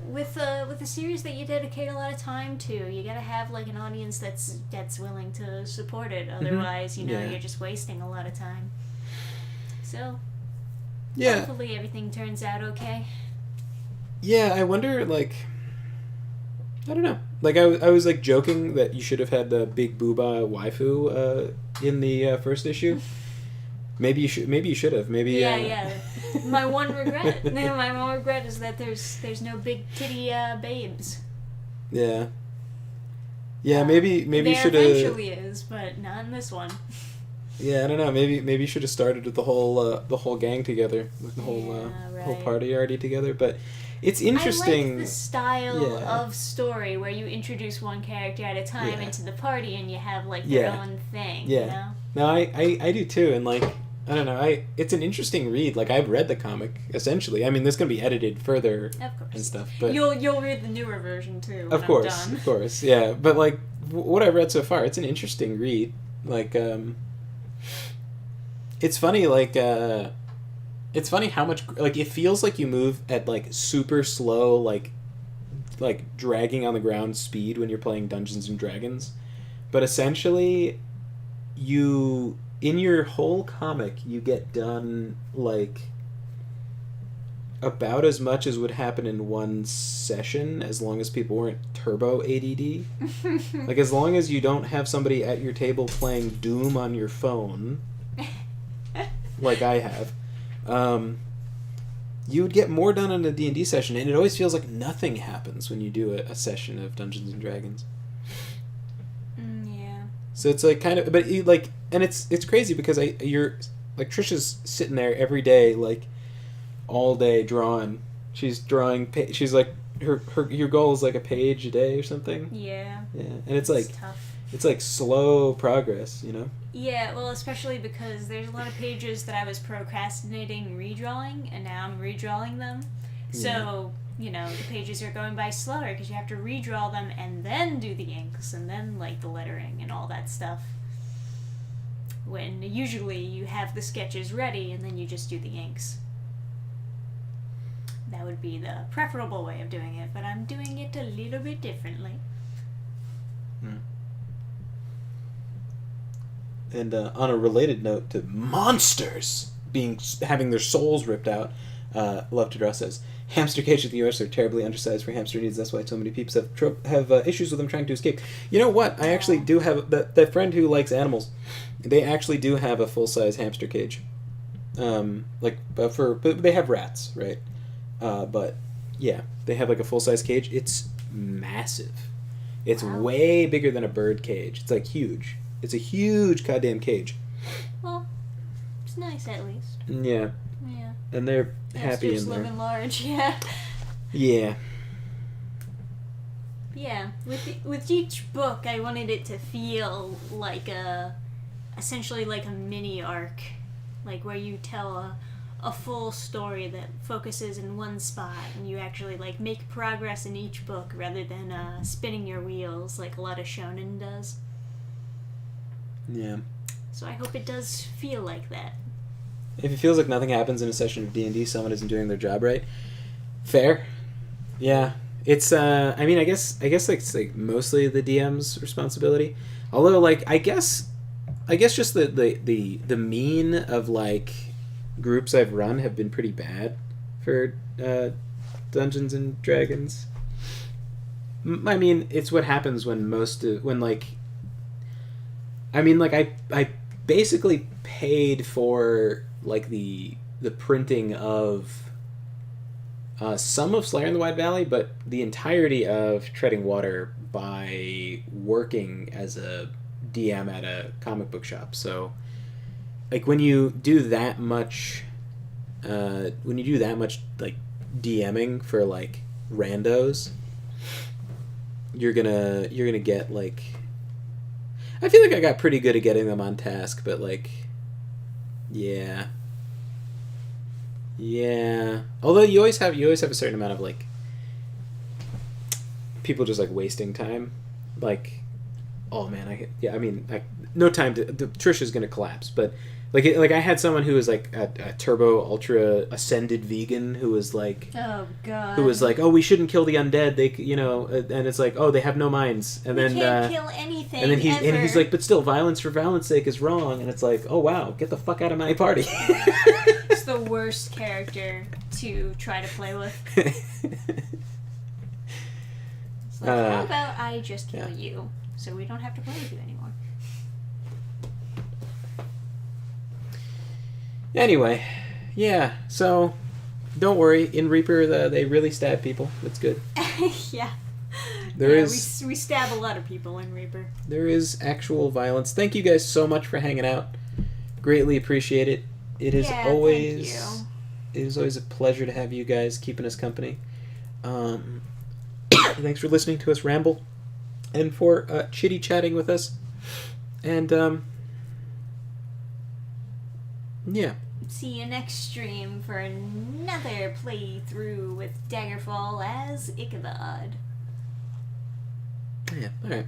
with a series that you dedicate a lot of time to, you gotta have like an audience that's willing to support it. Otherwise, Yeah. you're just wasting a lot of time. So Yeah, hopefully everything turns out okay. yeah. I wonder, like, I don't know. Like, I was like joking that you should have had the big booba waifu in the first issue. Maybe you should have. Maybe. Yeah. My one regret is that there's no big titty babes. Yeah. Yeah, maybe you There should have. eventually is, but not in this one. Yeah, I don't know. Maybe you should have started with the whole gang together, with the whole right. party already together. But it's interesting. I like the style Yeah. of story where you introduce one character at a time Yeah. into the party and you have like their Yeah. own thing. Yeah. No, I do too, and like I don't know, it's an interesting read. Like I've read the comic essentially. I mean, there's gonna be edited further Of course. and stuff, but You'll read the newer version too. When of course, I'm done. of course, yeah. But like what I've read so far, it's an interesting read. Like it's funny, like it's funny how much like it feels like you move at like super slow, like dragging on the ground speed when you're playing Dungeons and Dragons, but essentially you in your whole comic you get done like about as much as would happen in one session as long as people weren't turbo ADD. Like as long as you don't have somebody at your table playing Doom on your phone like I have, you would get more done in a D&D session, and it always feels like nothing happens when you do a session of Dungeons and Dragons. Yeah. So it's like kind of, but you, like, and it's crazy because you're like Trisha's sitting there every day, like all day drawing. She's drawing. She's like your goal is like a page a day or something. Yeah. Yeah, and it's like tough. it's like slow progress, you know. Yeah, well, especially because there's a lot of pages that I was procrastinating redrawing, and now I'm redrawing them. So, the pages are going by slower because you have to redraw them and then do the inks and then, like, the lettering and all that stuff. When usually you have the sketches ready and then you just do the inks. That would be the preferable way of doing it, but I'm doing it a little bit differently. And on a related note to monsters having their souls ripped out, Love to Draw says, hamster cages in the U.S. are terribly undersized for hamster needs. That's why so many people have issues with them trying to escape. You know what? I actually do have that friend who likes animals. They actually do have a full size hamster cage. But they have rats, right? But yeah, they have like a full size cage. It's massive. It's way bigger than a bird cage. It's like huge. It's a huge goddamn cage. Well, it's nice at least. Yeah. Yeah. And they're happy Hamsters in there. living large, yeah. Yeah. Yeah. With each book, I wanted it to feel like essentially like a mini arc, like where you tell a full story that focuses in one spot, and you actually like make progress in each book rather than spinning your wheels like a lot of shonen does. Yeah. So I hope it does feel like that. If it feels like nothing happens in a session of D&D, someone isn't doing their job right. Fair. Yeah. It's I mean, I guess like it's like mostly the DM's responsibility. Although like I guess just the mean of like groups I've run have been pretty bad for Dungeons and Dragons. I mean, it's what happens when I mean, like I basically paid for like the printing of some of Slayer in the Wide Valley, but the entirety of Treading Water by working as a DM at a comic book shop. So, like when you do that much, like DMing for like randos, you're gonna get like. I feel like I got pretty good at getting them on task, but like, yeah. Yeah. Although you always have a certain amount of like people just like wasting time. Like, oh man, I mean, like no time to Trisha's gonna collapse, but like I had someone who was like a turbo ultra ascended vegan who was like, oh god, who was like, oh, we shouldn't kill the undead, they and it's like, oh, they have no minds, and then can't kill anything, and then ever. he's like, but still, violence for violence sake is wrong, and it's like, oh wow, get the fuck out of my party. It's the worst character to try to play with. It's like, how about I just kill you so we don't have to play with you anymore? Anyway, yeah, so don't worry. In Reaper, they really stab people. It's good. Yeah. There is. We stab a lot of people in Reaper. There is actual violence. Thank you guys so much for hanging out. Greatly appreciate it. It is always. Thank you. It is always a pleasure to have you guys keeping us company. Thanks for listening to us ramble, and for chitty chatting with us, and yeah. See you next stream for another playthrough with Daggerfall as Ichabod. Yeah, alright.